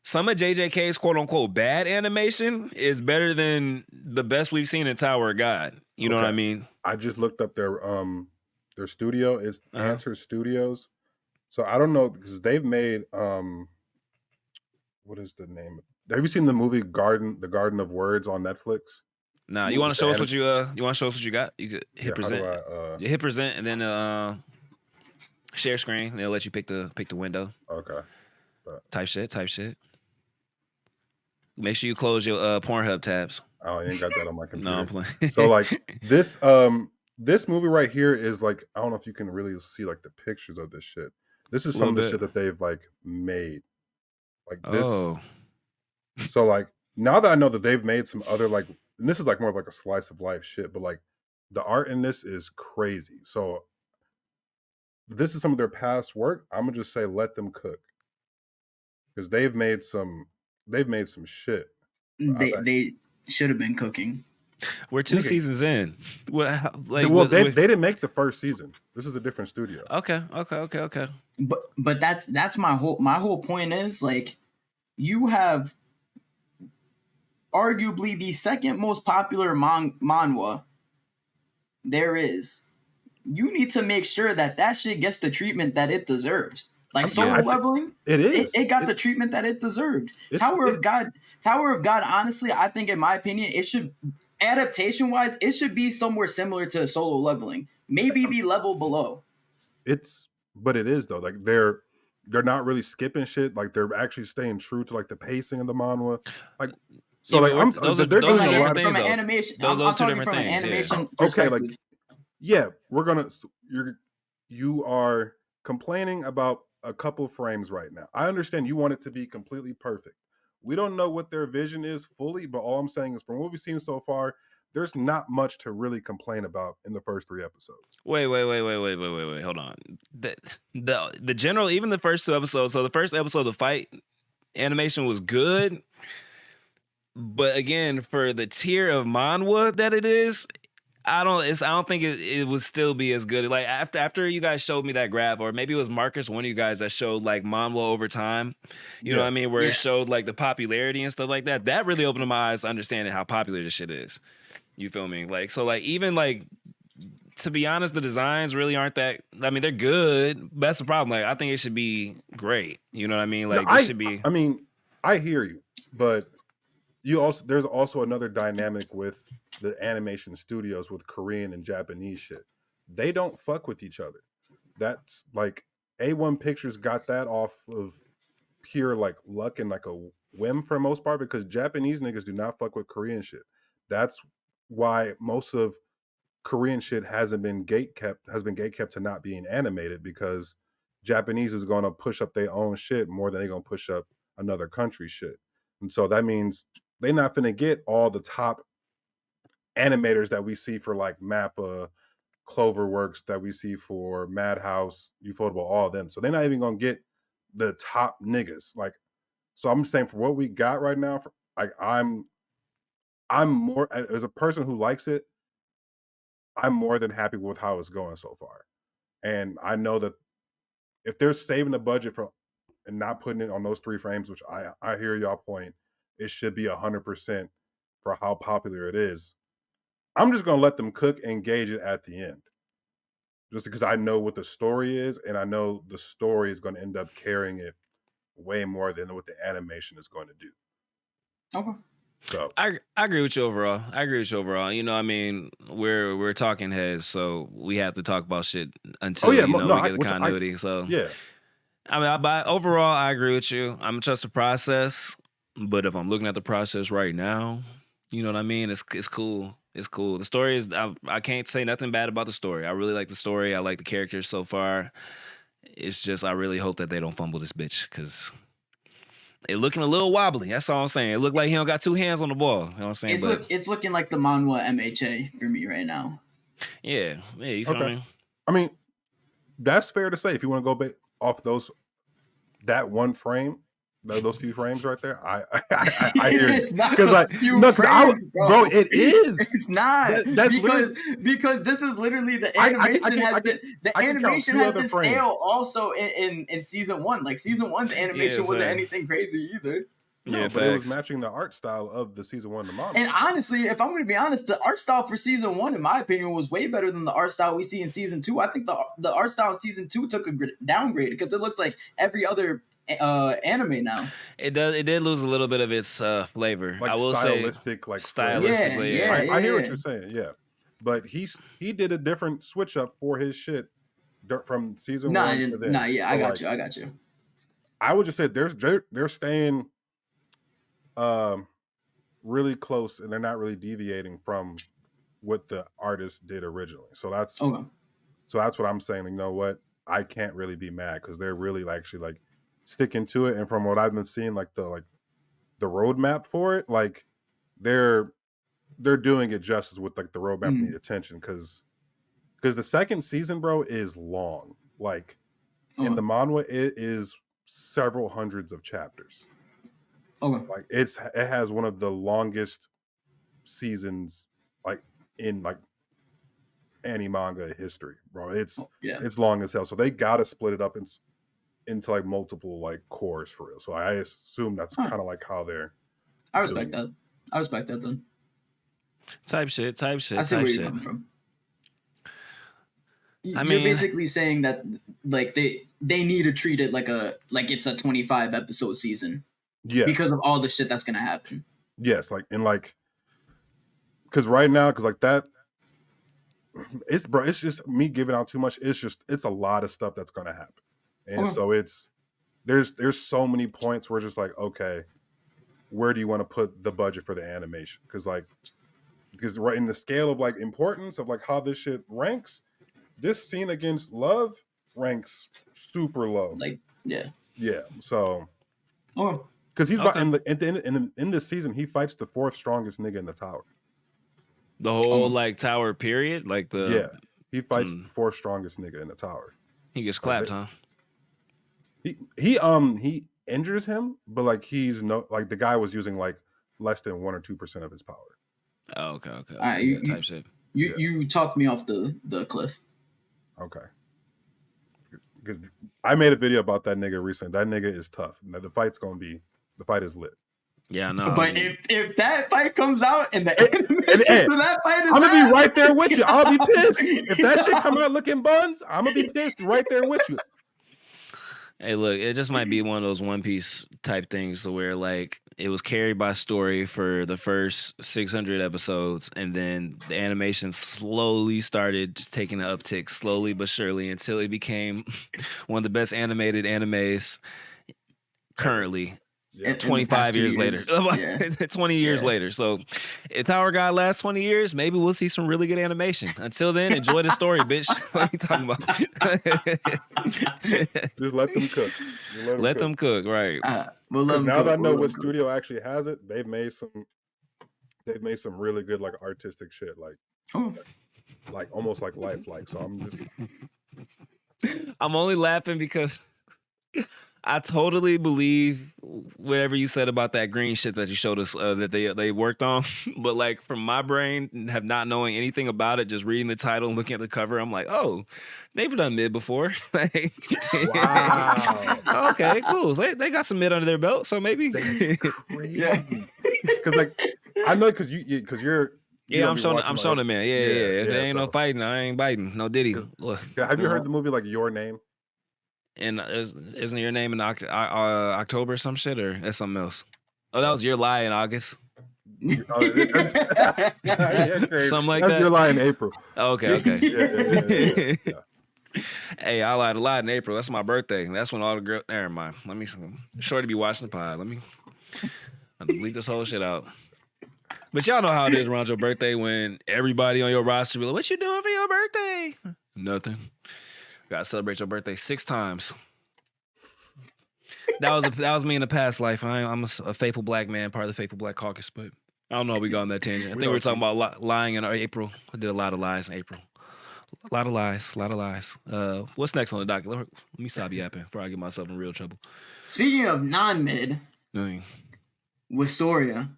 [SPEAKER 1] some of JJK's quote unquote bad animation is better than the best we've seen in Tower of God. You know what I mean?
[SPEAKER 3] I just looked up their studio is Answer Studios. So I don't know because they've made what is the name? Have you seen the movie The Garden of Words on Netflix?
[SPEAKER 1] Nah, you want to show us what you want to show us what you got? You could hit present. You hit present and then share screen. And they'll let you pick the window.
[SPEAKER 3] Okay.
[SPEAKER 1] Type shit. Make sure you close your Pornhub tabs.
[SPEAKER 3] Oh, I ain't got that on my computer.
[SPEAKER 1] No, I'm playing.
[SPEAKER 3] So like this movie right here is like, I don't know if you can really see like the pictures of this shit. This is some of the shit that they've like made. Like this. Oh. So like now that I know that they've made some other like, and this is like more of like a slice of life shit, but like the art in this is crazy. So this is some of their past work. I'm gonna just say let them cook. Because they've made some shit.
[SPEAKER 2] They should have been cooking.
[SPEAKER 1] We're 2 seasons in.
[SPEAKER 3] They didn't make the first season. This is a different studio.
[SPEAKER 1] Okay.
[SPEAKER 2] But that's my whole point is like you have arguably the second most popular manhwa there is. You need to make sure that shit gets the treatment that it deserves. Like Solo Leveling, it got the treatment that it deserved. Tower of God, honestly, I think in my opinion, it should, adaptation wise, it should be somewhere similar to Solo Leveling. Maybe the level below.
[SPEAKER 3] But it is though. Like they're not really skipping shit. Like they're actually staying true to like the pacing of the manhwa. Like so, like they're doing a lot
[SPEAKER 2] from an animation. I'm talking from an animation perspective.
[SPEAKER 3] Okay, like yeah, you are complaining about a couple frames right now. I understand you want it to be completely perfect. We don't know what their vision is fully, but all I'm saying is from what we've seen so far, there's not much to really complain about in the first 3 episodes.
[SPEAKER 1] Wait. Hold on. The general, even the first 2 episodes. So the first episode, the fight animation was good, but again, for the tier of manhwa that it is, I don't think it would still be as good. Like after you guys showed me that graph, or maybe it was Marcus, one of you guys that showed like manhwa over time. You know what I mean? Where it showed like the popularity and stuff like that. That really opened my eyes to understanding how popular this shit is. You feel me? Like so, like even like to be honest, the designs really aren't that. I mean, they're good. But that's the problem. Like I think it should be great. You know what I mean? Like it should be.
[SPEAKER 3] I mean, I hear you, but there's also another dynamic with the animation studios with Korean and Japanese shit. They don't fuck with each other. That's like A1 Pictures got that off of pure like luck and like a whim for the most part, because Japanese niggas do not fuck with Korean shit. That's why most of Korean shit has been gatekept to not being animated, because Japanese is going to push up their own shit more than they're going to push up another country's shit. And so that means they're not finna get all the top animators that we see for like Mappa, Cloverworks, that we see for Madhouse, Ufotable, all of them. So they're not even gonna get the top niggas. Like So I'm saying for what we got right now, I'm more as a person who likes it. I'm more than happy with how it's going so far, and I know that if they're saving the budget for and not putting it on those 3 frames, which I hear y'all point, it should be 100% for how popular it is. I'm just gonna let them cook and gauge it at the end, just because I know what the story is, and I know the story is going to end up carrying it way more than what the animation is going to do.
[SPEAKER 2] Okay.
[SPEAKER 1] So I agree with you overall. You know, I mean, we're talking heads, so we have to talk about shit until we get the continuity.
[SPEAKER 3] Yeah.
[SPEAKER 1] I mean, overall, I agree with you. I'm trust the process, but if I'm looking at the process right now, you know what I mean? It's cool. It's cool. The story is. I can't say nothing bad about the story. I really like the story. I like the characters so far. It's just I really hope that they don't fumble this bitch because it looking a little wobbly. That's all I'm saying. It looked like he don't got 2 hands on the ball. You know what I'm saying?
[SPEAKER 2] It's looking like the manhwa MHA for me right now.
[SPEAKER 1] Yeah. You feel me?
[SPEAKER 3] I mean, that's fair to say. If you want to go off that one frame, those few frames right there, I hear you. Because bro, it is.
[SPEAKER 2] It's not. That's because this is literally the animation the animation has been stale also in season 1. Like season 1, the animation wasn't anything crazy either.
[SPEAKER 3] No, but it was matching the art style of the season 1 manga.
[SPEAKER 2] And honestly, if I'm going to be honest, the art style for season 1, in my opinion, was way better than the art style we see in season 2. I think the art style in season 2 took a downgrade because it looks like every other anime now.
[SPEAKER 1] It did lose a little bit of its flavor.
[SPEAKER 3] Like
[SPEAKER 1] I will
[SPEAKER 3] stylistic, like
[SPEAKER 1] stylistically.
[SPEAKER 3] Yeah. I hear what you're saying. Yeah, but he did a different switch up for his shit from season 1 to then.
[SPEAKER 2] I got you.
[SPEAKER 3] I would just say they're staying really close, and they're not really deviating from what the artist did originally. So that's what I'm saying. You know what? I can't really be mad because they're really actually sticking to it. And from what I've been seeing, the roadmap for it, they're doing it justice with the roadmap and the attention because the second season, bro, is long. In the manhwa, it is several hundreds of chapters. It has one of the longest seasons in anime manga history, bro. It's long as hell. So they gotta split it up into multiple cores for real. So I assume that's kind of how they're.
[SPEAKER 2] I respect that. I respect that then.
[SPEAKER 1] Type shit.
[SPEAKER 2] I see where you're coming from. You're basically saying that they need to treat it like it's a 25 episode season.
[SPEAKER 3] Yeah.
[SPEAKER 2] Because of all the shit that's gonna happen.
[SPEAKER 3] Yes, because right now, that it's just me giving out too much. It's a lot of stuff that's gonna happen. And so there's so many points where it's just okay, where do you want to put the budget for the animation? Because right in the scale of importance of how this shit ranks, this scene against Love ranks super low. Yeah. So because he's about in this season, he fights the 4th strongest nigga in the tower.
[SPEAKER 1] The whole tower period,
[SPEAKER 3] he fights the 4th strongest nigga in the tower.
[SPEAKER 1] He gets clapped, huh?
[SPEAKER 3] He injures him, but he's the guy was using less than 1 or 2% of his power.
[SPEAKER 1] Oh, okay. All
[SPEAKER 2] right, type shit. You talked me off the cliff.
[SPEAKER 3] Okay. Because I made a video about that nigga recently. That nigga is tough. Now, the fight is lit.
[SPEAKER 1] Yeah, no.
[SPEAKER 2] But if that fight comes out and the animation for that fight is
[SPEAKER 3] I'm gonna be right there with you. I'll be pissed. If that shit come out looking buns, I'm gonna be pissed right there with you.
[SPEAKER 1] Hey, look, it just might be one of those One Piece type things where it was carried by story for the first 600 episodes, and then the animation slowly started just taking an uptick, slowly but surely, until it became one of the best animated animes currently. 25 years later. 20 years later. So if Tower God lasts 20 years, maybe we'll see some really good animation. Until then, enjoy the story, bitch. What are you talking
[SPEAKER 3] about? Just let them cook.
[SPEAKER 1] Let them cook, right.
[SPEAKER 3] Now that I know what studio actually has it, they've made some really good artistic shit. Almost lifelike. So I'm only
[SPEAKER 1] laughing because I totally believe whatever you said about that green shit that you showed us that they worked on. But like from my brain, have not knowing anything about it, just reading the title and looking at the cover, I'm like, oh, they've done mid before. Like,
[SPEAKER 3] wow.
[SPEAKER 1] Okay, cool. So they got some mid under their belt, so maybe.
[SPEAKER 3] That's crazy. Because like I know because you're.
[SPEAKER 1] Yeah, I'm showing it, man. Yeah. If there ain't no
[SPEAKER 3] so.
[SPEAKER 1] fighting, I ain't biting. No Diddy.
[SPEAKER 3] Have you heard the movie like Your Name?
[SPEAKER 1] And isn't Your Name in October or some shit, or that's something else? Oh, that was Your Lie in August.
[SPEAKER 3] Something like
[SPEAKER 1] that.
[SPEAKER 3] Your Lie in April.
[SPEAKER 1] Okay. Yeah. Hey, I lied a lot in April. That's my birthday. That's when all the girls. Never mind. Let me. Shorty be watching the pod. I'll delete this whole shit out. But y'all know how it is around your birthday when everybody on your roster be like, "What you doing for your birthday?" Nothing. Gotta celebrate your birthday 6 times. That was me in a past life. I'm a faithful black man, part of the faithful black caucus. But I don't know. We got on that tangent. I think we were talking about lying in April. I did a lot of lies in April. A lot of lies. What's next on the docket? Let me stop yapping before I get myself in real trouble.
[SPEAKER 2] Speaking of non-mid, Wistoria,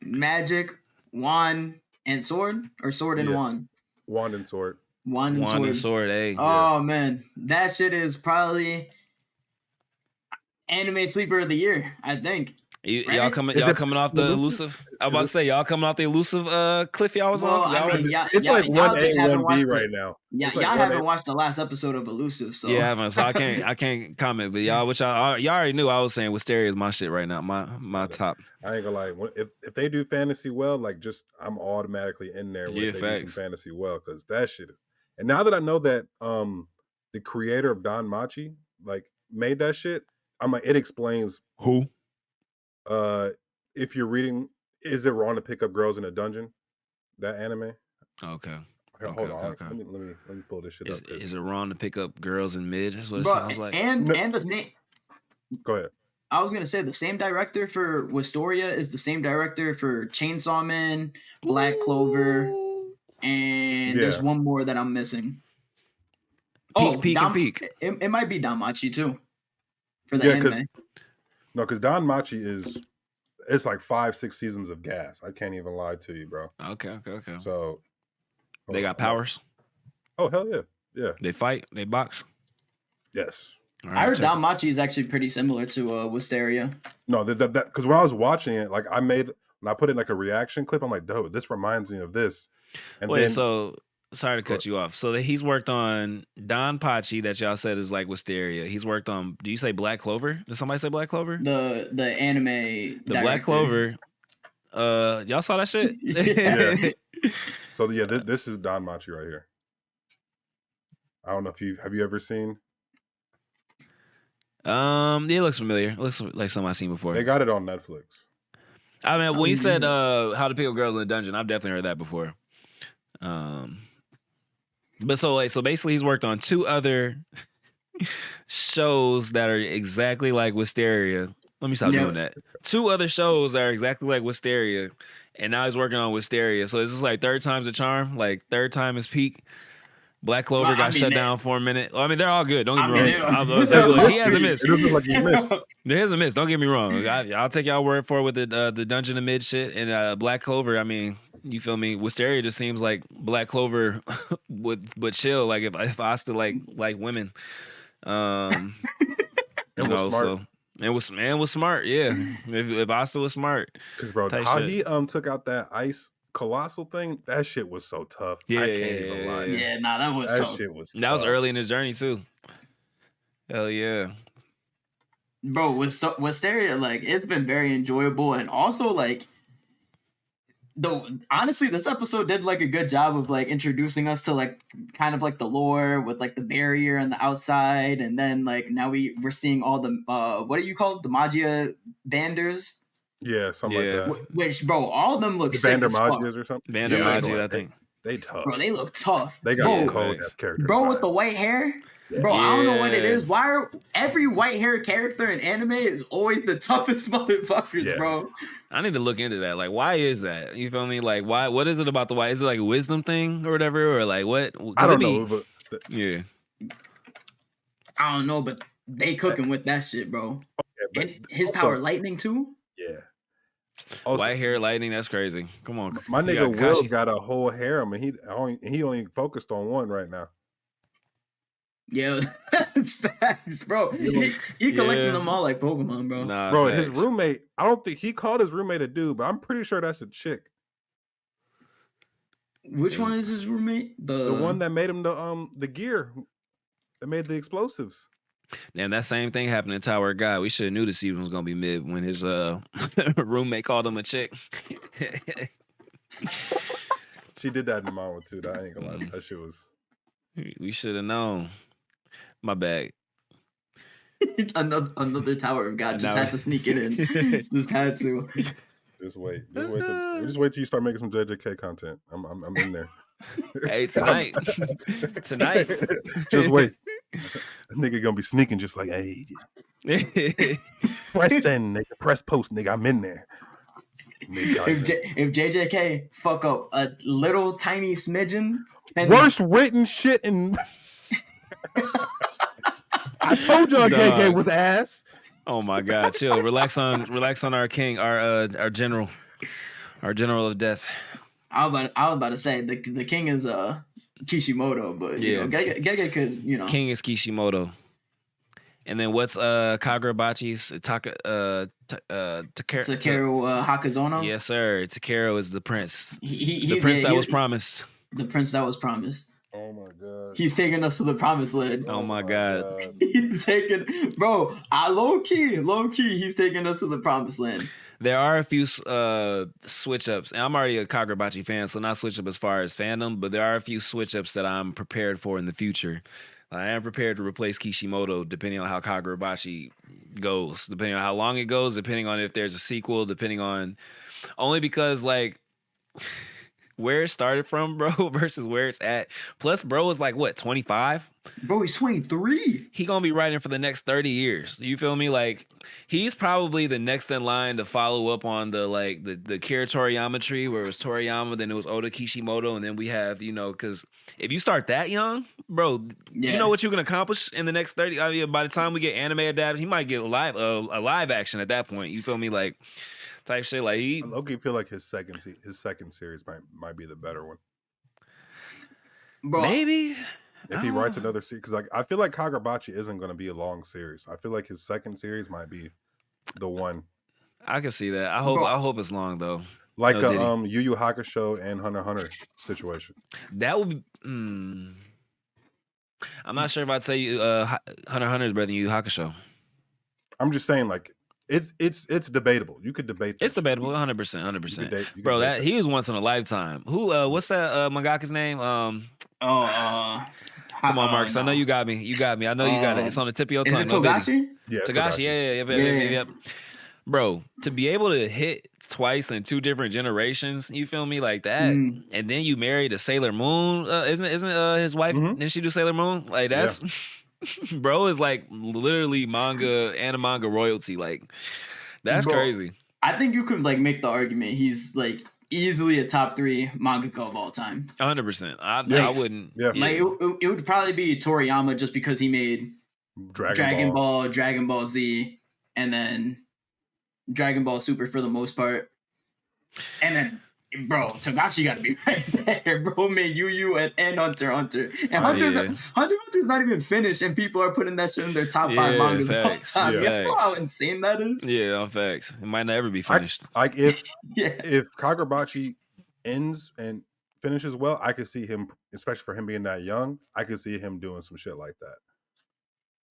[SPEAKER 2] magic, wand, and sword, or sword and wand?
[SPEAKER 3] Wand and sword.
[SPEAKER 2] Wand and sword,
[SPEAKER 1] hey.
[SPEAKER 2] Oh, man. That shit is probably anime sleeper of the year, I think.
[SPEAKER 1] Y'all coming off the elusive? I was about to say, y'all coming off the elusive cliff y'all was on?
[SPEAKER 3] It's like 1A, 1B right now.
[SPEAKER 2] Yeah, y'all haven't watched the last episode of Elusive, so
[SPEAKER 1] yeah, I haven't. So I can't comment. But y'all already knew I was saying Wisteria is my shit right now. My top.
[SPEAKER 3] I ain't gonna lie. If they do fantasy well, like I'm automatically in there when they do some fantasy well, because that shit is. And now that I know that the creator of Don Machi like made that shit, I'm like, it explains
[SPEAKER 1] who.
[SPEAKER 3] If you're reading, is it wrong to pick up girls in a dungeon? That anime.
[SPEAKER 1] Okay.
[SPEAKER 3] Hold on. Okay. Let me pull this shit up.
[SPEAKER 1] Is it wrong to pick up girls in mid? That's what it sounds like.
[SPEAKER 2] And the same.
[SPEAKER 3] Go ahead.
[SPEAKER 2] I was gonna say the same director for Wistoria is the same director for Chainsaw Man, Black Clover, and there's one more that I'm missing.
[SPEAKER 1] Peak.
[SPEAKER 2] It might be Don Machi too. For the anime.
[SPEAKER 3] Because Don Machi it's like 5-6 seasons of gas. I can't even lie to you, bro.
[SPEAKER 1] Okay.
[SPEAKER 3] So
[SPEAKER 1] they got powers?
[SPEAKER 3] Oh, hell yeah. Yeah.
[SPEAKER 1] They fight? They box?
[SPEAKER 3] Yes.
[SPEAKER 2] Right, I heard Don Machi is actually pretty similar to Wisteria.
[SPEAKER 3] No, that because when I was watching it, like when I put in like a reaction clip, I'm like, dude, this reminds me of this. And
[SPEAKER 1] so sorry to cut you off. So he's worked on Don Pachi that y'all said is like Wisteria. He's worked on. Do you say Black Clover? Did somebody say Black Clover?
[SPEAKER 2] The anime.
[SPEAKER 1] The director. Black Clover. Y'all saw that shit?
[SPEAKER 3] Yeah. So yeah, this is Don Machi right here. I don't know if have you ever seen.
[SPEAKER 1] Yeah, it looks familiar. It looks like something I've seen before.
[SPEAKER 3] They got it on Netflix.
[SPEAKER 1] I mean, when you said how to pick up girls in the dungeon, I've definitely heard that before. But so basically he's worked on 2 other shows that are exactly like Wisteria. Let me stop doing that. 2 other shows that are exactly like Wisteria, and now he's working on Wisteria. So it's just like 3rd time's a charm, like 3rd time is peak. Black Clover got shut down for a minute. Well, I mean, they're all good. Don't get me wrong. He hasn't missed. There hasn't missed. Don't get me wrong. I'll take y'all word for it with the dungeon and mid shit. And Black Clover, I mean, you feel me? Wisteria just seems like Black Clover but chill. Like if I still like women.
[SPEAKER 3] It was smart.
[SPEAKER 1] So, it was smart, yeah. If Asta was smart.
[SPEAKER 3] Because bro, how he took out that ice colossal thing, that shit was so tough.
[SPEAKER 1] Yeah,
[SPEAKER 3] I can't even lie.
[SPEAKER 2] Yeah, that was tough.
[SPEAKER 3] That shit was tough.
[SPEAKER 1] That was early in his journey too. Hell yeah.
[SPEAKER 2] Bro, Wisteria, like, it's been very enjoyable, and also like honestly, this episode did like a good job of like introducing us to like kind of like the lore with like the barrier and the outside, and then like now we're seeing all the what do you call it? The Magia banders?
[SPEAKER 3] Yeah, something like that.
[SPEAKER 2] Which, bro, all of them look sick as fuck.
[SPEAKER 3] Or something.
[SPEAKER 1] Vander Magia, I think.
[SPEAKER 3] They tough.
[SPEAKER 2] Bro, they look tough.
[SPEAKER 3] They got some cold ass characters.
[SPEAKER 2] Bro, with the white hair. Yeah. Bro, I don't know what it is. Why are every white hair character in anime is always the toughest motherfuckers, bro?
[SPEAKER 1] I need to look into that. Like, why is that? You feel me? Like, why? What is it about the white? Is it like a wisdom thing or whatever? Or like what?
[SPEAKER 3] I don't know.
[SPEAKER 1] Yeah.
[SPEAKER 2] I don't know, but They cooking with that shit, bro.
[SPEAKER 3] Okay,
[SPEAKER 2] And his power lightning too.
[SPEAKER 3] Yeah. Also,
[SPEAKER 1] white hair lightning, that's crazy. Come on.
[SPEAKER 3] My nigga Will got a whole harem, and he only focused on one right now.
[SPEAKER 2] Yeah, that's facts, bro. He collecting them all like Pokemon, bro.
[SPEAKER 1] Nah,
[SPEAKER 3] bro,
[SPEAKER 1] facts.
[SPEAKER 3] his roommate, I don't think he called his roommate a dude, but I'm pretty sure that's a chick.
[SPEAKER 2] Which one is his roommate?
[SPEAKER 3] The one that made him the gear that made the explosives.
[SPEAKER 1] Damn, that same thing happened in Tower of God. We should have knew the season was gonna be mid when his roommate called him a chick.
[SPEAKER 3] She did that in my one too. I ain't gonna lie. That shit was.
[SPEAKER 1] We should have known. My bad.
[SPEAKER 2] another Tower of God just had to sneak it in. Just had to.
[SPEAKER 3] Just wait till you start making some JJK content. I'm in there.
[SPEAKER 1] Hey, tonight.
[SPEAKER 3] Just wait. That nigga gonna be sneaking just like, hey, press send, nigga, press post, nigga, I'm in there.
[SPEAKER 2] If JJK fuck up a little tiny smidgen, and
[SPEAKER 3] worst written shit in. I told y'all Gay was ass.
[SPEAKER 1] Oh my God, chill. Relax on our king, our general of death.
[SPEAKER 2] I was about to say the king is Kishimoto, but you know, Gege could, you know.
[SPEAKER 1] King is Kishimoto. And then what's Kagurabachi's Takeru
[SPEAKER 2] Hakazono?
[SPEAKER 1] Yes, sir. Takeru is the prince. The prince that was promised.
[SPEAKER 2] The prince that was promised.
[SPEAKER 3] Oh my God.
[SPEAKER 2] He's taking us to the promised land.
[SPEAKER 1] Oh my God.
[SPEAKER 2] He's taking, bro, low key, he's taking us to the promised land.
[SPEAKER 1] There are a few switch ups, and I'm already a Kagurabachi fan, so not switch up as far as fandom, but there are a few switch ups that I'm prepared for in the future. I am prepared to replace Kishimoto depending on how Kagurabachi goes, depending on how long it goes, depending on if there's a sequel, depending on only because like where it started from, bro, versus where it's at. Plus, bro is like what, 25?
[SPEAKER 2] Bro, he's 23.
[SPEAKER 1] He gonna be writing for the next 30 years. You feel me? Like he's probably the next in line to follow up on the Kira Toriyama tree, where it was Toriyama, then it was Oda Kishimoto, and then we have, you know, because if you start that young, bro, you know what you can accomplish in the next 30. I mean, by the time we get anime adapted, he might get a live action at that point. You feel me? Like type shit. Like
[SPEAKER 3] I low-key feel like his second series might be the better one.
[SPEAKER 2] Bro,
[SPEAKER 1] maybe.
[SPEAKER 3] If he writes another series, because I feel like Kagurabachi isn't going to be a long series. I feel like his second series might be the one.
[SPEAKER 1] I can see that. I hope it's long though.
[SPEAKER 3] Like a Yu Yu Hakusho and HUNTER situation.
[SPEAKER 1] That would be. I'm not sure if I'd say HUNTER is better than Yu Yu Hakusho.
[SPEAKER 3] I'm just saying, like it's debatable. You could debate.
[SPEAKER 1] It's debatable, 100%. Bro, that he was once in a lifetime. Who? What's that mangaka's name? Come on, Marcus. I know you got me. I know you got it. It's on the tip of your tongue.
[SPEAKER 2] Is it Togashi?
[SPEAKER 3] Yeah,
[SPEAKER 1] Togashi. Yeah. Bro, to be able to hit twice in two different generations, you feel me, like that, and then you married a Sailor Moon. Isn't his wife? Didn't she do Sailor Moon? Like that's, bro, is like literally manga royalty. Like that's crazy.
[SPEAKER 2] I think you could like make the argument he's like easily a top 3 mangaka of all time.
[SPEAKER 1] 100%. I wouldn't.
[SPEAKER 3] Yeah.
[SPEAKER 2] Like it would probably be Toriyama just because he made Dragon Ball, Dragon Ball Z, and then Dragon Ball Super for the most part. And then, bro, Togashi got to be right there. Bro made Yu Yu and Hunter Hunter. And Hunter Hunter's not even finished, and people are putting that shit in their top 5 mangas of all time. You know how insane that is?
[SPEAKER 1] Yeah, on facts. It might never be finished.
[SPEAKER 3] If Kagurabachi ends and finishes well, I could see him, especially for him being that young, I could see him doing some shit like that.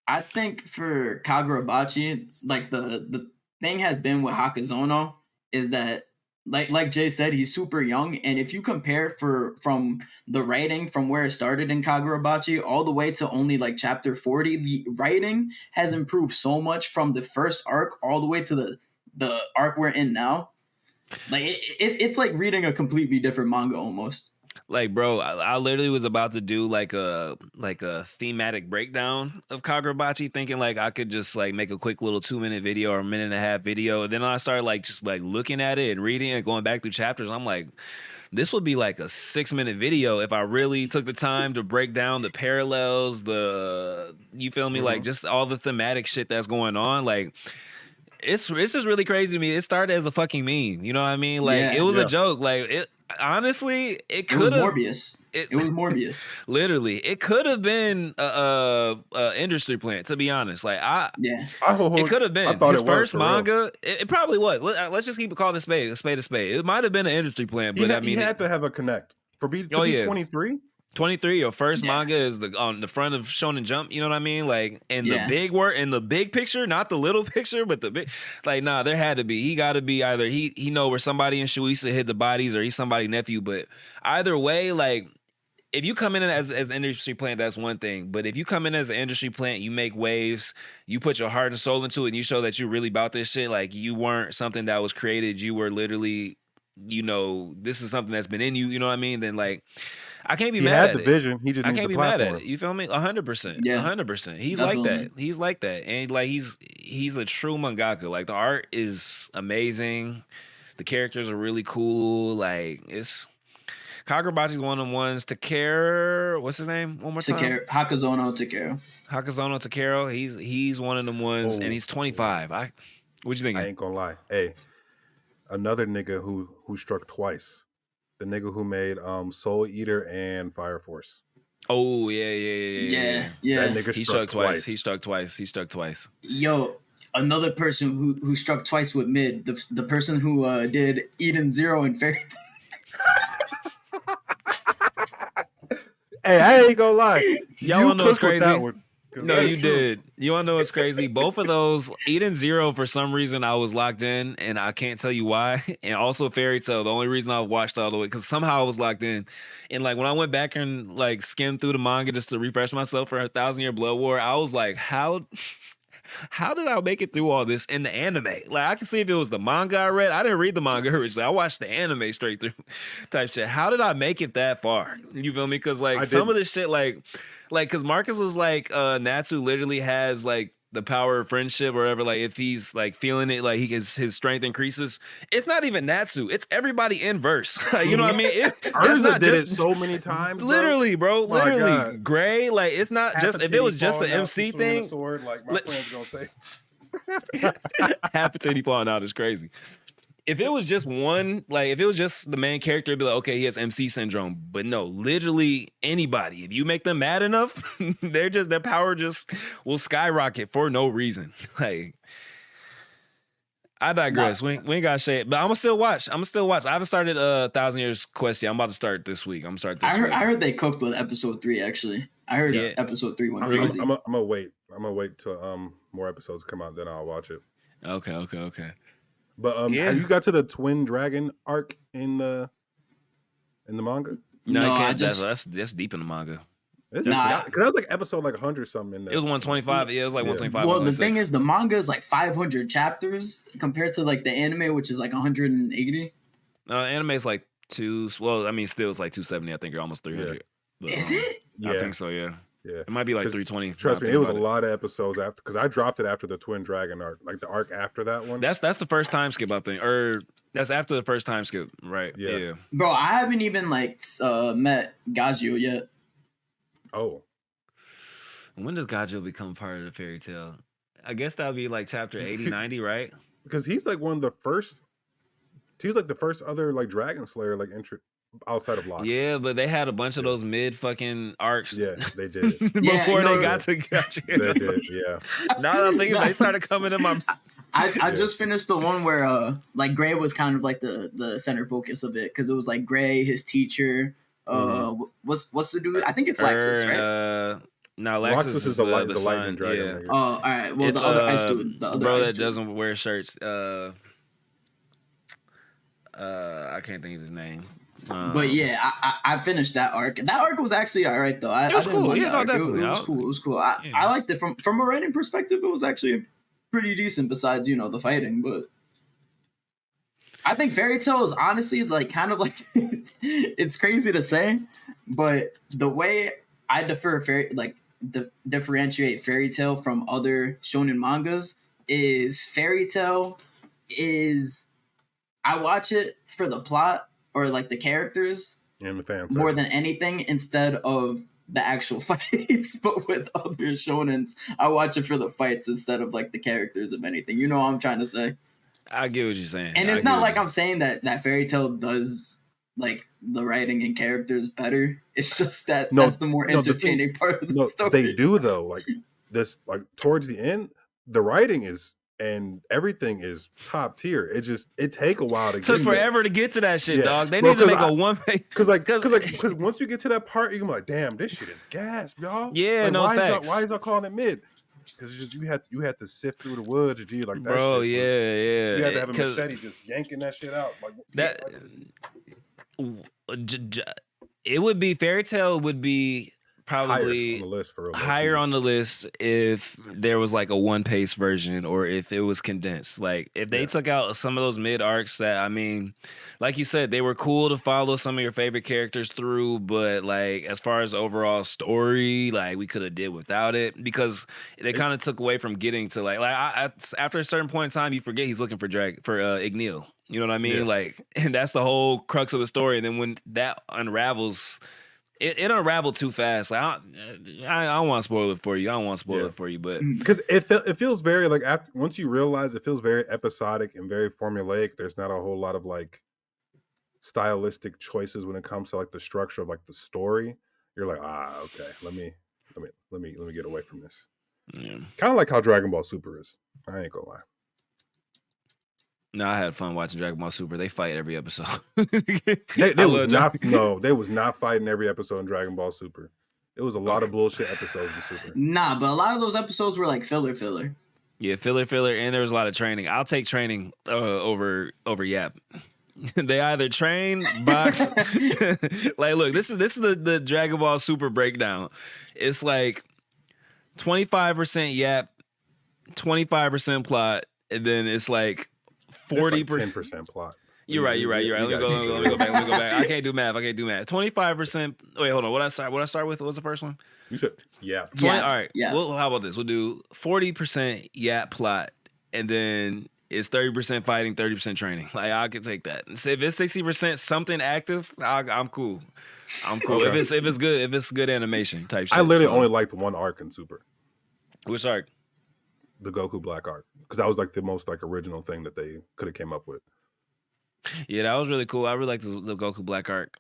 [SPEAKER 2] I think for Kagurabachi, like the thing has been with Hakazono is that like Jay said, he's super young, and if you compare from the writing from where it started in Kagurabachi all the way to only like chapter 40, the writing has improved so much from the first arc all the way to the arc we're in now. Like it's like reading a completely different manga almost.
[SPEAKER 1] Like, bro, I literally was about to do like a thematic breakdown of Kagurabachi, thinking like I could just like make a quick little 2-minute video or a 1.5-minute video. And then I started like just like looking at it and reading it, going back through chapters. I'm like, this would be like a 6-minute video if I really took the time to break down the parallels, you feel me? Like just all the thematic shit that's going on. Like it's just really crazy to me. It started as a fucking meme. You know what I mean? Like it was a joke. Like it honestly, it could have
[SPEAKER 2] Morbius. It was Morbius.
[SPEAKER 1] Literally, it could have been a industry plant. To be honest, like it could have been his first manga. It probably was. Let's just keep it called a spade a spade. It might have been an industry plant, but
[SPEAKER 3] he had to have a connect for be 23.
[SPEAKER 1] 23, your first manga is on the front of Shonen Jump, you know what I mean? Like in the big picture, not the little picture, but the big, like, nah, there had to be. He got to be either he know where somebody in Shueisha hid the bodies or he's somebody's nephew. But either way, like, if you come in as an industry plant, that's one thing. But if you come in as an industry plant, you make waves, you put your heart and soul into it, and you show that you're really about this shit. Like, you weren't something that was created. You were literally, you know, this is something that's been in you. You know what I mean? Then like, I can't be mad at it. He had the
[SPEAKER 3] vision. He just I can't be mad at it.
[SPEAKER 1] You feel me? 100%. Yeah, 100%. He's definitely like that. He's like that, and like he's a true mangaka. Like the art is amazing. The characters are really cool. Like it's Kagurabachi's one of the ones. Takeru, what's his name? One more time.
[SPEAKER 2] Hakazono Takeru.
[SPEAKER 1] Hakazono Takeru. He's one of them ones, and he's 25. What you thinking?
[SPEAKER 3] I ain't gonna lie. Hey, another nigga who struck twice. The nigga who made Soul Eater and Fire Force.
[SPEAKER 1] Oh yeah.
[SPEAKER 3] That nigga
[SPEAKER 1] he struck twice. He struck twice.
[SPEAKER 2] Yo, another person who struck twice with mid. The person who did Eden Zero and Fairy Tail.
[SPEAKER 3] Hey, I ain't gonna lie.
[SPEAKER 1] Y'all wanna know what's crazy? No, you did. You want to know what's crazy? Both of those, Eden Zero, for some reason, I was locked in, and I can't tell you why. And also Fairy Tail, the only reason I watched all the way, because somehow I was locked in. And like when I went back and like skimmed through the manga just to refresh myself for 1,000-Year Blood War, I was like, how did I make it through all this in the anime? Like I can see if it was the manga I read. I didn't read the manga originally. I watched the anime straight through type shit. How did I make it that far? You feel me? Because like some of this shit, like, because Marcus was like, Natsu literally has like the power of friendship or whatever. Like if he's like feeling it, like his strength increases. It's not even Natsu. It's everybody in verse. You know what I mean?
[SPEAKER 3] Urza did it so many times.
[SPEAKER 1] Literally, bro. Literally. Gray. Like it's not just if it was just an MC thing.
[SPEAKER 3] Sword, like my friends gonna say.
[SPEAKER 1] Half a titty falling out is crazy. If it was just one, like if it was just the main character, it'd be like, okay, he has MC syndrome. But no, literally anybody. If you make them mad enough, their power just will skyrocket for no reason. Like, I digress. We ain't got shit, but I'm gonna still watch. I haven't started 1,000 Years Quest yet. I'm about to start this week. I'm gonna start this week.
[SPEAKER 2] I heard they cooked with episode 3. Actually, I heard episode 3 went crazy.
[SPEAKER 3] I'm gonna wait. I'm gonna wait till more episodes come out, then I'll watch it.
[SPEAKER 1] Okay.
[SPEAKER 3] But have you got to the Twin Dragon arc in the manga?
[SPEAKER 1] No, that's deep in the manga.
[SPEAKER 3] Because that was like episode like 100 something in there.
[SPEAKER 1] It was 125. Yeah, it was like 125.
[SPEAKER 2] Well, the thing is, the manga is like 500 chapters compared to like the anime, which is like 180.
[SPEAKER 1] Anime is like well, I mean, still it's like 270. I think you're almost 300.
[SPEAKER 2] But, is it?
[SPEAKER 1] I think so. Yeah.
[SPEAKER 3] Yeah,
[SPEAKER 1] it might be like 320.
[SPEAKER 3] Trust me, it was a lot of episodes after, because I dropped it after the Twin Dragon arc, like the arc after that one.
[SPEAKER 1] That's the first time skip, I think, or that's after the first time skip, right? Yeah.
[SPEAKER 2] Bro, I haven't even like met Gajio yet.
[SPEAKER 3] Oh,
[SPEAKER 1] when does Gajio become part of the fairy tale? I guess that would be like chapter 80, 90, right?
[SPEAKER 3] Because he's like one of the first. He was like the first other like Dragon Slayer like entry outside of Locke.
[SPEAKER 1] Yeah, but they had a bunch of those mid fucking arcs.
[SPEAKER 3] Yeah, they did.
[SPEAKER 1] Before they got to Gajio.
[SPEAKER 3] They did, yeah.
[SPEAKER 1] Now that I'm thinking, they started coming in my.
[SPEAKER 2] I just finished the one where like Gray was kind of like the center focus of it, because it was like Gray, his teacher. What's the dude? I think it's Lexus, right?
[SPEAKER 1] No, Lexus is the
[SPEAKER 3] lightning dragon.
[SPEAKER 2] Yeah. Oh, all right. Well, it's, the other ice dude, the
[SPEAKER 1] bro
[SPEAKER 2] that
[SPEAKER 1] dude doesn't wear shirts. I can't think of his name.
[SPEAKER 2] But yeah, I finished that arc. That arc was actually all right though.
[SPEAKER 1] It was cool. Yeah, definitely.
[SPEAKER 2] It was cool. It was cool. I liked it from a writing perspective. It was actually pretty decent. Besides, the fighting, but I think Fairy Tail is honestly like kind of like it's crazy to say, but the way I differentiate Fairy Tail from other shonen mangas is Fairy Tail is I watch it for the plot. or like the characters
[SPEAKER 3] and the fans
[SPEAKER 2] more than anything, instead of the actual fights. But with other shonens, I watch it for the fights instead of like the characters of anything. You know what I'm trying to say?
[SPEAKER 1] I get what you're saying.
[SPEAKER 2] And it's not like I'm saying that Fairy Tail does like the writing and characters better. It's just that that's the more entertaining part of the story.
[SPEAKER 3] They do though. Like this, like towards the end, the writing is and everything is top tier. It take a while to
[SPEAKER 1] took
[SPEAKER 3] get
[SPEAKER 1] forever to get to that shit, dog. They need to make a one page
[SPEAKER 3] because once you get to that part, you can be like, damn, this shit is gas, y'all.
[SPEAKER 1] Yeah,
[SPEAKER 3] like,
[SPEAKER 1] no facts.
[SPEAKER 3] Why is y'all calling it mid? Because just you had to sift through the woods, G. Like that
[SPEAKER 1] bro,
[SPEAKER 3] shit
[SPEAKER 1] yeah.
[SPEAKER 3] You had to have a machete just yanking that shit out. Like
[SPEAKER 1] that. It would be Fairy Tail would be probably higher on the list if there was like a one-pace version or if it was condensed. Like if they took out some of those mid arcs that, I mean, like you said, they were cool to follow some of your favorite characters through, but like as far as overall story, like we could have did without it because they kind of took away from getting to like after a certain point in time, you forget he's looking for Igneel. You know what I mean? Yeah. Like, and that's the whole crux of the story. And then when that unravels, it unraveled too fast. Like, I don't want to spoil it for you. I don't want to spoil it for you, but
[SPEAKER 3] because it feels very like once you realize it feels very episodic and very formulaic. There's not a whole lot of like stylistic choices when it comes to like the structure of like the story. You're like, okay, let me get away from this. Yeah. Kind of like how Dragon Ball Super is. I ain't gonna lie.
[SPEAKER 1] No, I had fun watching Dragon Ball Super. They fight every episode.
[SPEAKER 3] they was not fighting every episode in Dragon Ball Super. It was a lot of bullshit episodes in Super.
[SPEAKER 2] Nah, but a lot of those episodes were like filler.
[SPEAKER 1] Yeah, filler, and there was a lot of training. I'll take training over Yap. They either train, box. Like, look, this is the Dragon Ball Super breakdown. It's like 25% Yap, 25% plot, and then it's like
[SPEAKER 3] 10% plot.
[SPEAKER 1] You're right. Let me go back. I can't do math. 25%. Wait, hold on. What I start with? What was the first one?
[SPEAKER 3] You said yeah.
[SPEAKER 1] 20, all right. Yeah. Well, how about this? We'll do 40% Yap plot, and then it's 30% fighting, 30% training. Like I can take that. So if it's 60% something active, I'm cool. Okay. If it's good animation type shit.
[SPEAKER 3] I literally only liked one arc in Super.
[SPEAKER 1] Which arc?
[SPEAKER 3] The Goku Black arc, because that was like the most like original thing that they could have came up with.
[SPEAKER 1] Yeah, that was really cool. I really liked the Goku Black arc.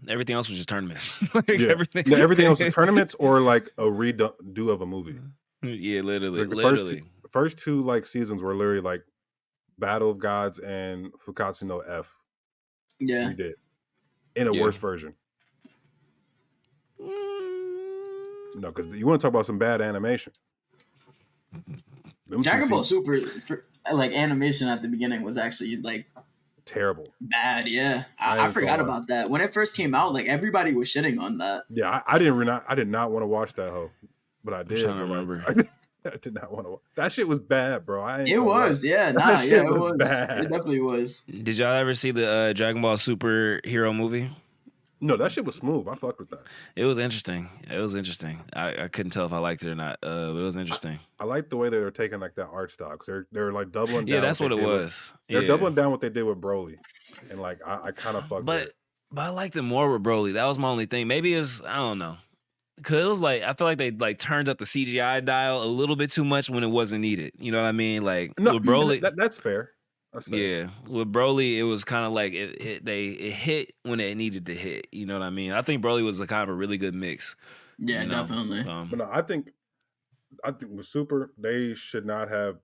[SPEAKER 1] Everything else was just tournaments.
[SPEAKER 3] Everything else was tournaments or like a redo of a movie.
[SPEAKER 1] Yeah, literally.
[SPEAKER 3] Like the first two like seasons were literally like Battle of Gods and Fukatsu no F.
[SPEAKER 2] Yeah,
[SPEAKER 3] we did in a worse version. No, because you want to talk about some bad animation.
[SPEAKER 2] Dragon Ball Super, like animation at the beginning was actually like
[SPEAKER 3] terrible,
[SPEAKER 2] bad. Yeah, I forgot about that when it first came out. Like everybody was shitting on that.
[SPEAKER 3] Yeah, I did not want to watch that hoe, but I did.
[SPEAKER 1] I remember.
[SPEAKER 3] I did not want to watch that shit. Was bad, bro.
[SPEAKER 2] It was, it was bad. It definitely was.
[SPEAKER 1] Did y'all ever see the Dragon Ball Super Hero movie?
[SPEAKER 3] No, that shit was smooth. I fucked with that.
[SPEAKER 1] It was interesting. I couldn't tell if I liked it or not, but it was interesting.
[SPEAKER 3] I liked the way they were taking like that art style because they're like doubling down.
[SPEAKER 1] Yeah, that's what it was.
[SPEAKER 3] They're doubling down what they did with Broly, and like I kind of fucked with it.
[SPEAKER 1] But I liked it more with Broly. That was my only thing. Maybe it's I don't know. Cause it was like I feel like they like turned up the CGI dial a little bit too much when it wasn't needed. You know what I mean? Like with Broly,
[SPEAKER 3] that's fair.
[SPEAKER 1] Yeah, with Broly, it was kind of like it hit when it needed to hit. You know what I mean? I think Broly was a kind of a really good mix.
[SPEAKER 2] Yeah, definitely.
[SPEAKER 3] But no, I think with Super, they should not have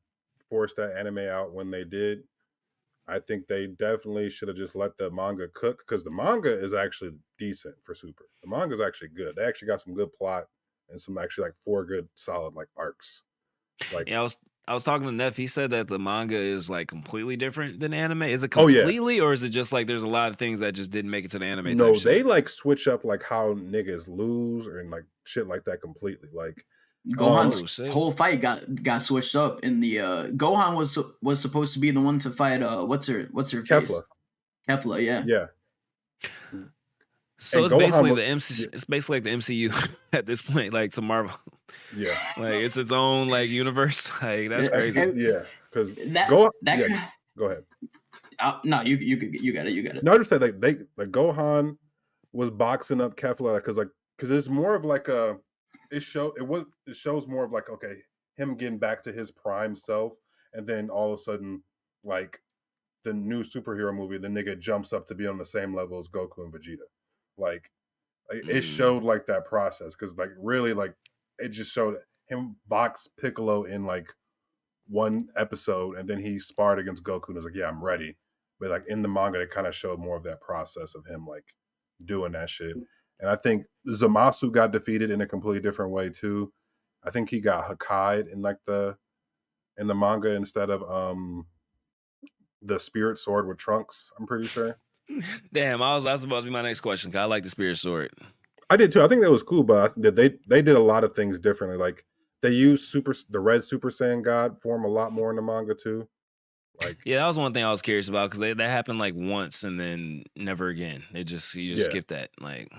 [SPEAKER 3] forced that anime out when they did. I think they definitely should have just let the manga cook because the manga is actually decent for Super. The manga is actually good. They actually got some good plot and some actually like 4 good solid like arcs. Like
[SPEAKER 1] yeah, I was talking to Neff. He said that the manga is like completely different than anime. Is it completely, or is it just like there's a lot of things that just didn't make it to the anime?
[SPEAKER 3] No, they like switch up like how niggas lose and like shit like that completely. Like
[SPEAKER 2] Gohan's whole fight got switched up. In the Gohan was supposed to be the one to fight what's her face? Kefla, yeah.
[SPEAKER 3] Yeah.
[SPEAKER 1] So it's basically it's basically like the MCU at this point, like to Marvel.
[SPEAKER 3] Yeah,
[SPEAKER 1] like it's its own like universe. Like that's crazy.
[SPEAKER 3] Yeah, because
[SPEAKER 2] go ahead. No, you got it.
[SPEAKER 3] No, I just said like Gohan was boxing up Kefla because it's more of like it shows more of like, okay, him getting back to his prime self, and then all of a sudden, like the new superhero movie, the nigga jumps up to be on the same level as Goku and Vegeta. Like it showed like that process, because like really like it just showed him box Piccolo in like one episode, and then he sparred against Goku and was like, yeah, I'm ready. But like in the manga, it kind of showed more of that process of him like doing that shit. And I think Zamasu got defeated in a completely different way too. I think he got Hakkai'd in the manga instead of the Spirit Sword with Trunks, I'm pretty sure.
[SPEAKER 1] Damn, that was about to be my next question, because I like the Spirit Sword.
[SPEAKER 3] I did too. I think that was cool, but they did a lot of things differently. Like they used the red Super Saiyan God form a lot more in the manga too. Like,
[SPEAKER 1] yeah, that was one thing I was curious about, because that happened like once and then never again. You just skip that. Like,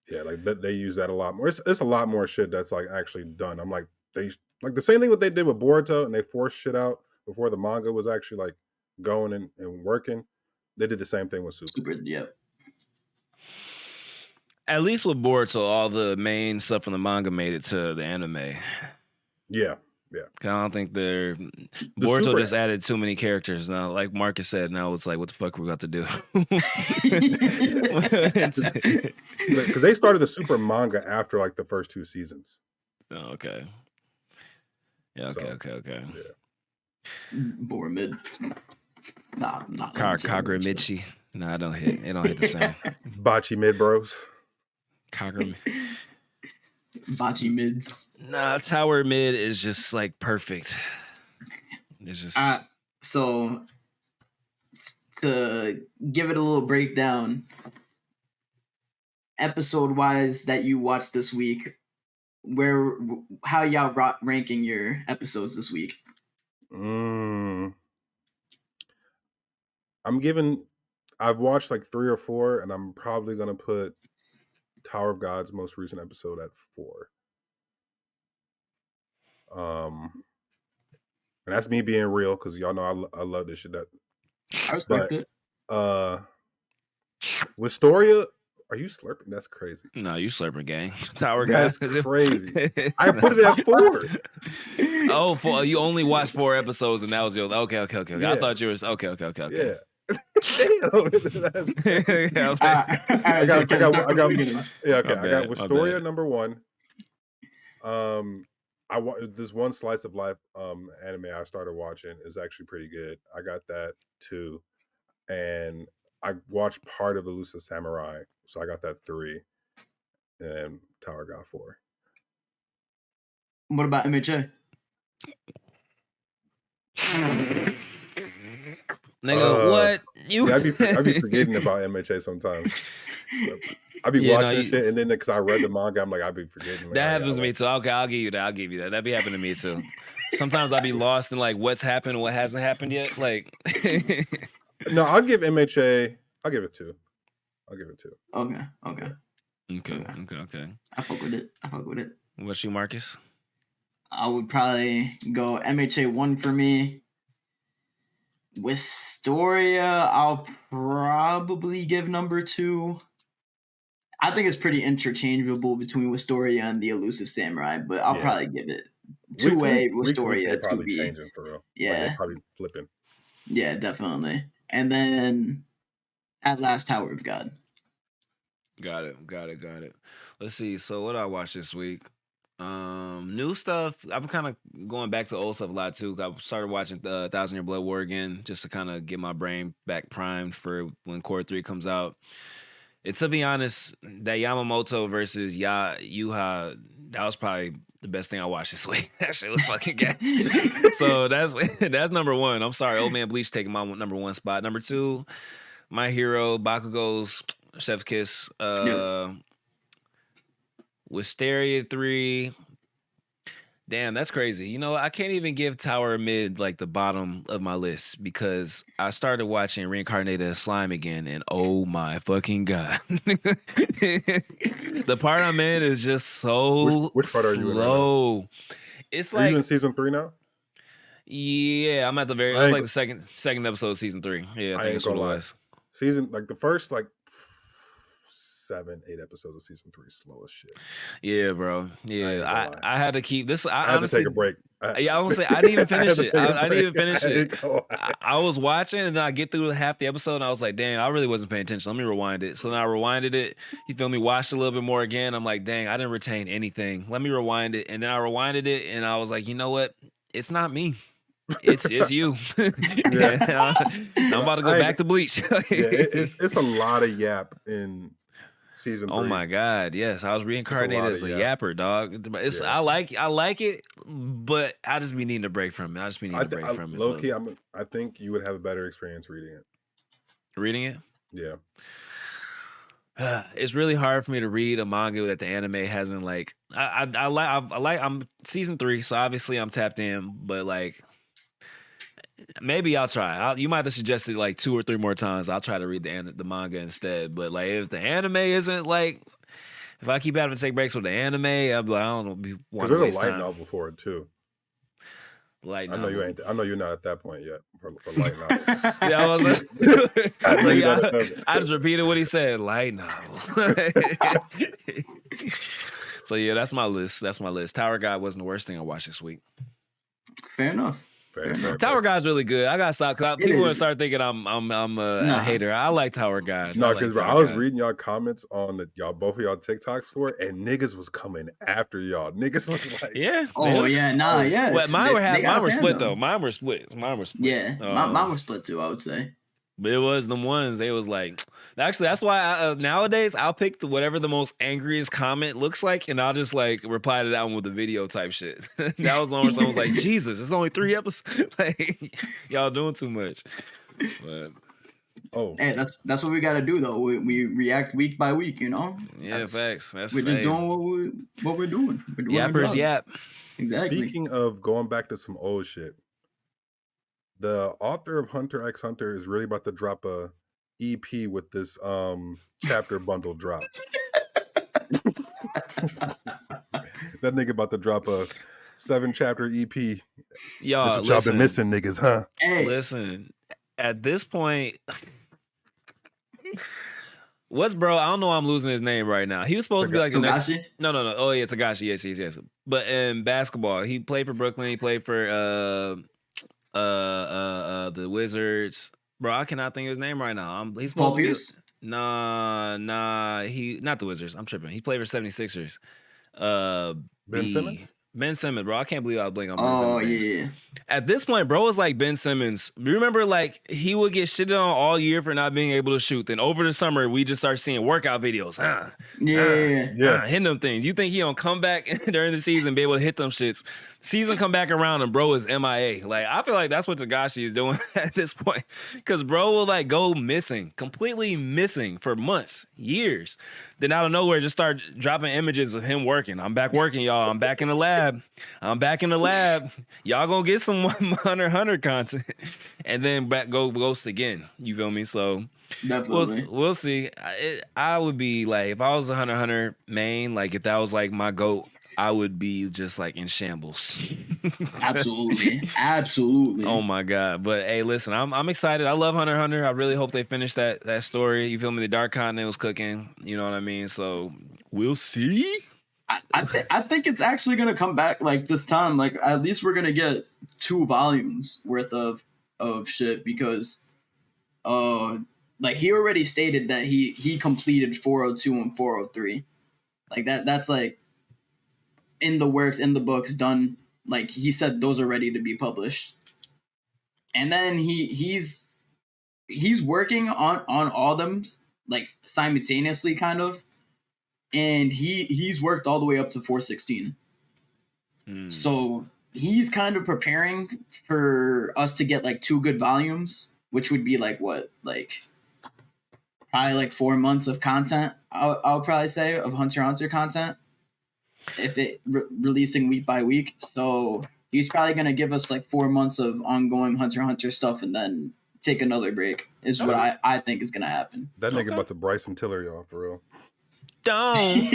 [SPEAKER 3] yeah, like they use that a lot more. It's a lot more shit that's like actually done. I'm like, they like the same thing what they did with Boruto, and they forced shit out before the manga was actually like going and working. They did the same thing with Super.
[SPEAKER 2] Yeah.
[SPEAKER 1] At least with Boruto, all the main stuff from the manga made it to the anime.
[SPEAKER 3] Yeah.
[SPEAKER 1] I don't think Boruto just added too many characters now. Like Marcus said, now it's like, what the fuck are we got to do?
[SPEAKER 3] Because they started the Super manga after like the first 2 seasons.
[SPEAKER 1] Oh, okay. Yeah, okay.
[SPEAKER 2] Yeah. Boromid. Nah, not
[SPEAKER 1] Kagura Michi. Nah, it don't hit the same.
[SPEAKER 3] Bachi mid bros.
[SPEAKER 1] Kagura.
[SPEAKER 2] Bachi mids.
[SPEAKER 1] Nah, Tower mid is just like perfect. It's just
[SPEAKER 2] so to give it a little breakdown, episode wise that you watched this week, how y'all ranking your episodes this week?
[SPEAKER 3] I've watched like 3 or 4, and I'm probably gonna put Tower of God's most recent episode at 4. And that's me being real, because y'all know I love this shit.
[SPEAKER 2] I respect it.
[SPEAKER 3] Wistoria, are you slurping? That's crazy.
[SPEAKER 1] No, you slurping, gang. Tower
[SPEAKER 3] That's
[SPEAKER 1] God's
[SPEAKER 3] crazy. I put it at 4.
[SPEAKER 1] Oh, 4. You only watched 4 episodes, and that was your okay.
[SPEAKER 3] Yeah.
[SPEAKER 1] I thought you was okay.
[SPEAKER 3] Yeah. Damn. That's
[SPEAKER 2] I got
[SPEAKER 3] Wistoria number 1. This One Slice of Life anime I started watching is actually pretty good. I got that too, and I watched part of Elusive Samurai, so I got that 3, and Tower got 4.
[SPEAKER 2] What about MHA?
[SPEAKER 1] Nigga, what?
[SPEAKER 3] Yeah, I'd be forgetting about MHA sometimes. I'd be watching shit, and then because I read the manga, I'm like, I'd be forgetting. Like,
[SPEAKER 1] that happens to me too. Okay, I'll give you that. That'd be happening to me too. Sometimes I'll be lost in like what's happened, what hasn't happened yet. Like,
[SPEAKER 3] no, I'll give MHA. I'll give it 2.
[SPEAKER 2] Okay. I fuck with it.
[SPEAKER 1] What's you, Marcus?
[SPEAKER 2] I would probably go MHA 1 for me. Wistoria, I'll probably give number 2. I think it's pretty interchangeable between Wistoria and the Elusive Samurai, but I'll probably give it 2A Wistoria, 2B.
[SPEAKER 3] Changing for real.
[SPEAKER 2] Yeah,
[SPEAKER 3] like probably flipping.
[SPEAKER 2] Yeah, definitely. And then at last, Tower of God.
[SPEAKER 1] Got it. Let's see. So what I watched this week? New stuff. I'm kind of going back to old stuff a lot too. I started watching the 1,000 Year Blood War again, just to kind of get my brain back primed for when Core 3 comes out. And to be honest, that Yamamoto versus Yuha, that was probably the best thing I watched this week. That shit was fucking gas. So that's number 1. I'm sorry, Old Man Bleach taking my number 1 spot. Number 2, My Hero, Bakugo's Chef's Kiss. Wisteria 3. Damn, that's crazy. You know, I can't even give Tower mid like the bottom of my list, because I started watching Reincarnated Slime again, and oh my fucking god. The part I'm in is just so
[SPEAKER 3] which part
[SPEAKER 1] slow.
[SPEAKER 3] Are you in right now?
[SPEAKER 1] It's
[SPEAKER 3] Are you in season 3 now?
[SPEAKER 1] Yeah, I'm at the very. It was like the second episode of season 3. Yeah, I think that's what it was.
[SPEAKER 3] Season like the first 7, 8 episodes of season 3 slow as shit.
[SPEAKER 1] Yeah, bro. Yeah, I had to keep this. I
[SPEAKER 3] had
[SPEAKER 1] honestly,
[SPEAKER 3] to take a break.
[SPEAKER 1] I was say I didn't even finish it. I didn't even finish it. I was watching and then I get through half the episode and I was like, dang, I really wasn't paying attention. Let me rewind it. So then I rewinded it. You feel me? Watched a little bit more again. I'm like, dang, I didn't retain anything. Let me rewind it. And then I rewinded it and I was like, you know what? It's not me. It's you. Yeah. I'm about to go back to Bleach.
[SPEAKER 3] It's a lot of yap in season 3.
[SPEAKER 1] Oh my God, yes. I was reincarnated as a yapper, dog. It's I like it, but I just be needing a break from it. I just be needing a break from it.
[SPEAKER 3] Low key, I think you would have a better experience reading it.
[SPEAKER 1] Reading it?
[SPEAKER 3] Yeah.
[SPEAKER 1] It's really hard for me to read a manga that the anime hasn't like. I'm season 3, so obviously I'm tapped in, but like maybe I'll try. You might have suggested like 2 or 3 more times. I'll try to read the manga instead. But like if the anime isn't like, if I keep having to take breaks with the anime, I'll be like, I don't know.
[SPEAKER 3] Because there's a light novel for it too.
[SPEAKER 1] Light
[SPEAKER 3] novel. I know you're not at that point yet for light novel.
[SPEAKER 1] Yeah, I just repeated what he said. Light novel. So yeah, that's my list. Tower God wasn't the worst thing I watched this week.
[SPEAKER 2] Fair enough.
[SPEAKER 1] Tower God's really good. I got to stop. People will start thinking I'm a hater. I like Tower God.
[SPEAKER 3] No, because I was reading y'all comments on both of y'all TikToks for it, and niggas was coming after y'all. Niggas was like,
[SPEAKER 1] yeah.
[SPEAKER 2] Yeah.
[SPEAKER 1] But mine were split though. Mine were split.
[SPEAKER 2] Yeah, mine were split too, I would say.
[SPEAKER 1] But it was them ones. They was like, actually, that's why nowadays I'll pick whatever the most angriest comment looks like, and I'll just like reply to that one with a video type shit. That was one where someone was like, Jesus, it's only 3 episodes. Like, y'all doing too much. But
[SPEAKER 2] hey, that's what we got to do though. We react week by week, you know.
[SPEAKER 1] Yeah, facts.
[SPEAKER 2] We're just doing what we're doing. We're doing
[SPEAKER 1] Yappers yap.
[SPEAKER 2] Exactly.
[SPEAKER 3] Speaking of going back to some old shit. The author of Hunter x Hunter is really about to drop a EP with this chapter bundle drop. That nigga about to drop a 7-chapter EP.
[SPEAKER 1] Y'all,
[SPEAKER 3] this what y'all been missing, niggas, huh?
[SPEAKER 2] Hey.
[SPEAKER 1] Listen, at this point, bro? I don't know why I'm losing his name right now. He was supposed to be like the next. No. Oh yeah, Tagashi. Yes. But in basketball, he played for Brooklyn. He played for the Wizards, bro. I cannot think of his name right now. He's supposed
[SPEAKER 2] Paul Pierce?
[SPEAKER 1] To be, nah. He not the Wizards. I'm tripping. He played for 76ers.
[SPEAKER 3] Ben Simmons.
[SPEAKER 1] Ben Simmons, bro. I can't believe I was blanking on Ben
[SPEAKER 2] Simmons. Oh
[SPEAKER 1] yeah. At this point, bro, it's like Ben Simmons. Remember, like he would get shitted on all year for not being able to shoot. Then over the summer, we just start seeing workout videos. Hitting them things. You think he gonna come back during the season and be able to hit them shits? Season come back around and bro is MIA. Like I feel like that's what Tagashi is doing at this point, because bro will like go missing, completely missing for months, years. Then out of nowhere, just start dropping images of him working. I'm back working, y'all. I'm back in the lab. Y'all gonna get some Hunter content, and then back go ghost again. You feel me? So
[SPEAKER 2] definitely,
[SPEAKER 1] we'll see. I would be like, if I was a Hunter main, like if that was like my GOAT, I would be just like in shambles.
[SPEAKER 2] Absolutely.
[SPEAKER 1] Oh my God! But hey, listen, I'm excited. I love Hunter x Hunter. I really hope they finish that story. You feel me? The Dark Continent was cooking. You know what I mean? So we'll see.
[SPEAKER 2] I think it's actually gonna come back like this time. Like at least we're gonna get 2 volumes worth of shit, because like he already stated that he completed 402 and 403. Like that's like in the works, in the books, done. Like he said those are ready to be published. And then he's working on all them like simultaneously kind of. And he's worked all the way up to 416. So he's kind of preparing for us to get like 2 good volumes, which would be like what, like probably like 4 months of content. I'll probably say of Hunter x Hunter content, if it releasing week by week. So he's probably gonna give us like 4 months of ongoing Hunter x Hunter stuff, and then take another break. Is what I think is gonna happen.
[SPEAKER 3] That nigga about to Bryson Tiller y'all for real.
[SPEAKER 1] Don't.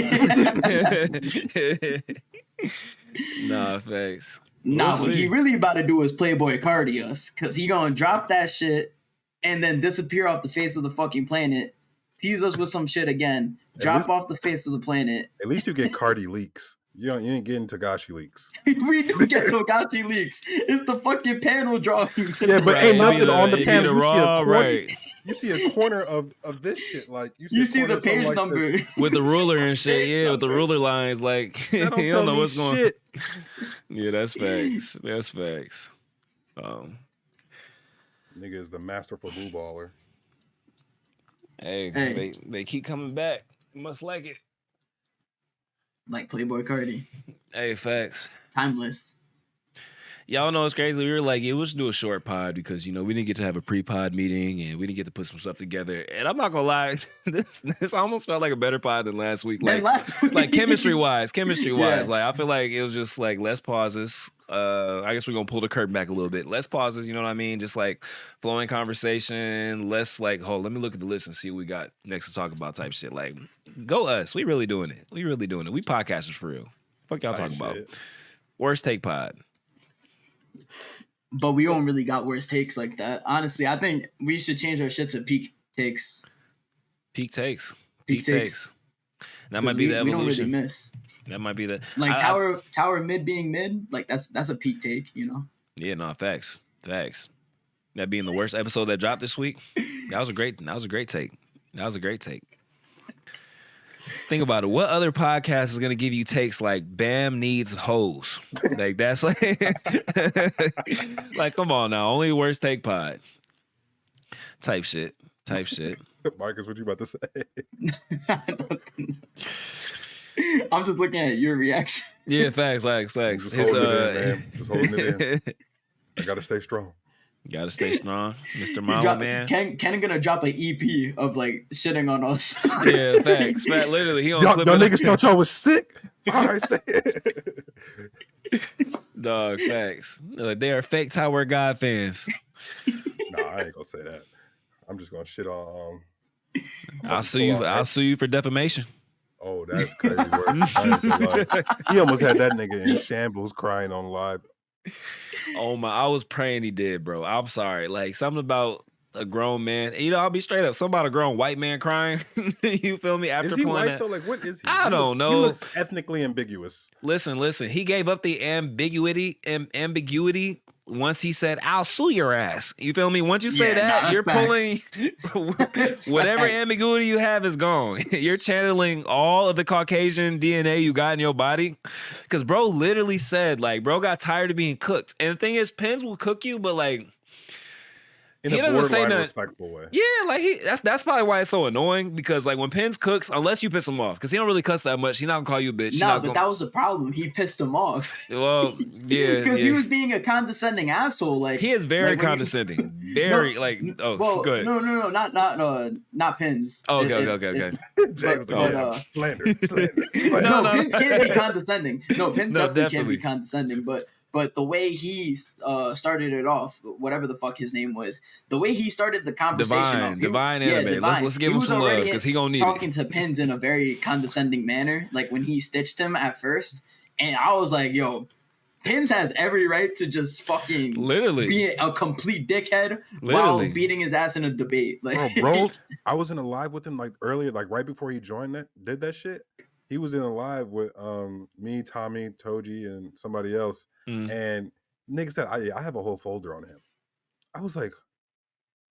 [SPEAKER 1] Nah, thanks.
[SPEAKER 2] Nah, what he really about to do is Playboy Cardi us, because he gonna drop that shit and then disappear off the face of the fucking planet, tease us with some shit again, drop off the face of the planet.
[SPEAKER 3] At least you get Cardi leaks. You ain't getting Tagashi leaks.
[SPEAKER 2] We do get Togashi leaks. It's the fucking panel drawings.
[SPEAKER 3] Yeah, but ain't nothing on the panel. You see a corner of this shit. Like
[SPEAKER 2] you see the page like number
[SPEAKER 1] with the ruler and shit. Yeah, with the ruler lines. Like you don't know what's going on. Yeah, that's facts. That's facts.
[SPEAKER 3] Nigga is the masterful blue baller.
[SPEAKER 1] Hey. They keep coming back. You must like it.
[SPEAKER 2] Like Playboy Cardi.
[SPEAKER 1] Hey, facts.
[SPEAKER 2] Timeless.
[SPEAKER 1] Y'all know it's crazy. We were like, yeah, let's do a short pod because, you know, we didn't get to have a pre-pod meeting and we didn't get to put some stuff together. And I'm not going to lie, this almost felt like a better pod than last week. Like chemistry-wise. Yeah. Like, I feel like it was just like less pauses. I guess we're going to pull the curtain back a little bit. Less pauses, you know what I mean? Just like flowing conversation, less like, let me look at the list and see what we got next to talk about type shit. Like, go us. We really doing it. We podcasters for real. Fuck y'all talking about. Worst take pod.
[SPEAKER 2] But we don't really got worst takes like that. Honestly, I think we should change our shit to peak takes.
[SPEAKER 1] Peak takes. That might be the evolution.
[SPEAKER 2] We don't really miss.
[SPEAKER 1] That might be the
[SPEAKER 2] like Tower mid being mid. Like that's a peak take, you know.
[SPEAKER 1] Yeah, no, facts. That being the worst episode that dropped this week. That was a great take. Think about it. What other podcast is gonna give you takes like Bam needs hoes? Like that's like, like come on now. Only worst take pod. Type shit.
[SPEAKER 3] Marcus, what you about to say?
[SPEAKER 2] I'm just looking at your reaction.
[SPEAKER 1] Yeah, facts.
[SPEAKER 3] Just holding it in, man. Just holding it in. I gotta stay strong.
[SPEAKER 1] Gotta stay strong, Mr. Mama Man.
[SPEAKER 2] Ken gonna drop an EP of like shitting on us.
[SPEAKER 1] Yeah, facts. Literally, he
[SPEAKER 3] y'all niggas thought y'all was sick. All right, stay.
[SPEAKER 1] Dog, facts. Like, they are fake Tower God fans.
[SPEAKER 3] Nah, I ain't gonna say that. I'm just gonna shit on.
[SPEAKER 1] I'll sue you for defamation.
[SPEAKER 3] Oh, that's crazy work. He almost had that nigga in shambles crying on live.
[SPEAKER 1] Oh my! I was praying he did, bro. I'm sorry. Like something about a grown man. You know, I'll be straight up. Something about a grown white man crying. You feel me? After
[SPEAKER 3] is he
[SPEAKER 1] pulling
[SPEAKER 3] white though? Like, what is he?
[SPEAKER 1] I don't know.
[SPEAKER 3] He looks ethnically ambiguous.
[SPEAKER 1] Listen. He gave up the ambiguity once he said, "I'll sue your ass." You feel me? Once you say that, you're pulling whatever ambiguity you have is gone. You're channeling all of the Caucasian DNA you got in your body. Because bro literally said, like, bro got tired of being cooked. And the thing is, Pens will cook you, but like,
[SPEAKER 3] in a borderline respectful way.
[SPEAKER 1] Yeah, like that's probably why it's so annoying because like when Pens cooks, unless you piss him off, because he don't really cuss that much, he not gonna call you a bitch.
[SPEAKER 2] No, but that was the problem. He pissed him off.
[SPEAKER 1] Well, yeah,
[SPEAKER 2] because he was being a condescending asshole. Like
[SPEAKER 1] he is very condescending. Very like go ahead.
[SPEAKER 2] No, not Pens.
[SPEAKER 1] Oh, okay.
[SPEAKER 3] Slander.
[SPEAKER 2] No, Pens can't be condescending. No, Pens definitely can't be condescending, But the way he started it off, whatever the fuck his name was, the way he started the conversation,
[SPEAKER 1] Divine Anime. Let's give him some love because he gonna need
[SPEAKER 2] talking to Pins in a very condescending manner, like when he stitched him at first, and I was like, "Yo, Pins has every right to just fucking
[SPEAKER 1] literally
[SPEAKER 2] be a complete dickhead while beating his ass in a debate." Like,
[SPEAKER 3] bro, I was in a live with him like earlier, like right before he did that shit. He was in a live with me, Tommy, Toji, and somebody else. And nigga said, I have a whole folder on him. I was like,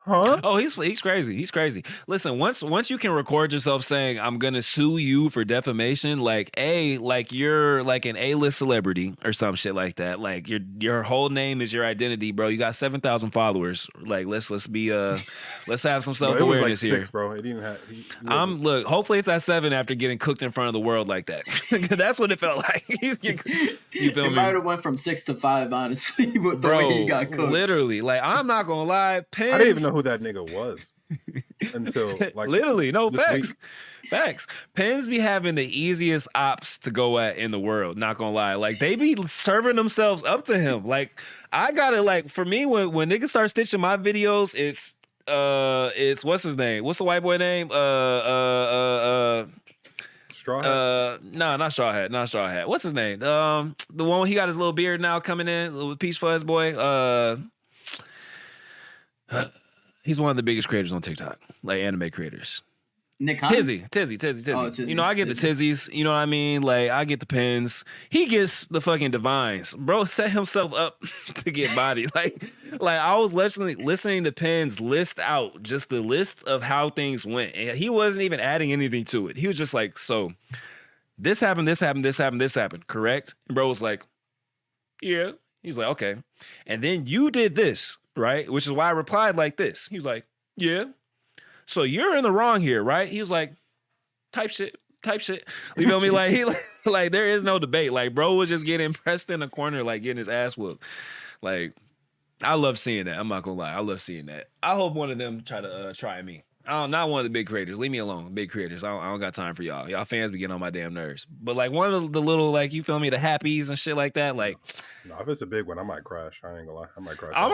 [SPEAKER 3] huh?
[SPEAKER 1] Oh, he's crazy. He's crazy. Listen, once you can record yourself saying, I'm gonna sue you for defamation, like you're like an A-list celebrity or some shit like that. Like your whole name is your identity, bro. You got 7,000 followers. Like let's have some self-awareness here.
[SPEAKER 3] 6, bro. It didn't have
[SPEAKER 1] look, hopefully it's at 7 after getting cooked in front of the world like that. That's what it felt like. You feel me?
[SPEAKER 2] It might have went from 6 to 5, honestly, with the way he got cooked.
[SPEAKER 1] Literally. Like, I'm not gonna lie, Pins,
[SPEAKER 3] I didn't even know who that nigga was until like
[SPEAKER 1] literally facts.
[SPEAKER 3] Week.
[SPEAKER 1] Facts. Pens be having the easiest ops to go at in the world, not gonna lie. Like they be serving themselves up to him. Like I gotta like for me when niggas start stitching my videos, it's what's his name? What's the white boy name?
[SPEAKER 3] Straw Hat?
[SPEAKER 1] No, not Straw Hat. Not Straw Hat. What's his name? The one he got his little beard now coming in, little Peach Fuzz boy. He's one of the biggest creators on TikTok, like anime creators.
[SPEAKER 2] Nick
[SPEAKER 1] Tizzy.
[SPEAKER 2] Oh, Tizzy.
[SPEAKER 1] You know, I get the Tizzies. You know what I mean? Like, I get the pins. He gets the fucking divines. Bro set himself up to get body. Like I was listening to Pins list out just the list of how things went. And he wasn't even adding anything to it. He was just like, so this happened, this happened, this happened, this happened, correct? And bro was like, yeah. He's like, okay. And then you did this, right? Which is why I replied like this. He was like, yeah. So you're in the wrong here, right? He was like, type shit. You feel me? Like like there is no debate. Like bro was just getting pressed in the corner, like getting his ass whooped. Like I love seeing that. I'm not gonna lie, I love seeing that. I hope one of them try me. Not one of the big creators. Leave me alone, big creators. I don't got time for y'all. Y'all fans be getting on my damn nerves. But like one of the little, like, you feel me, the happies and shit like that. Like,
[SPEAKER 3] no, if it's a big one, I might crash. I ain't gonna lie, I might crash.
[SPEAKER 1] I'm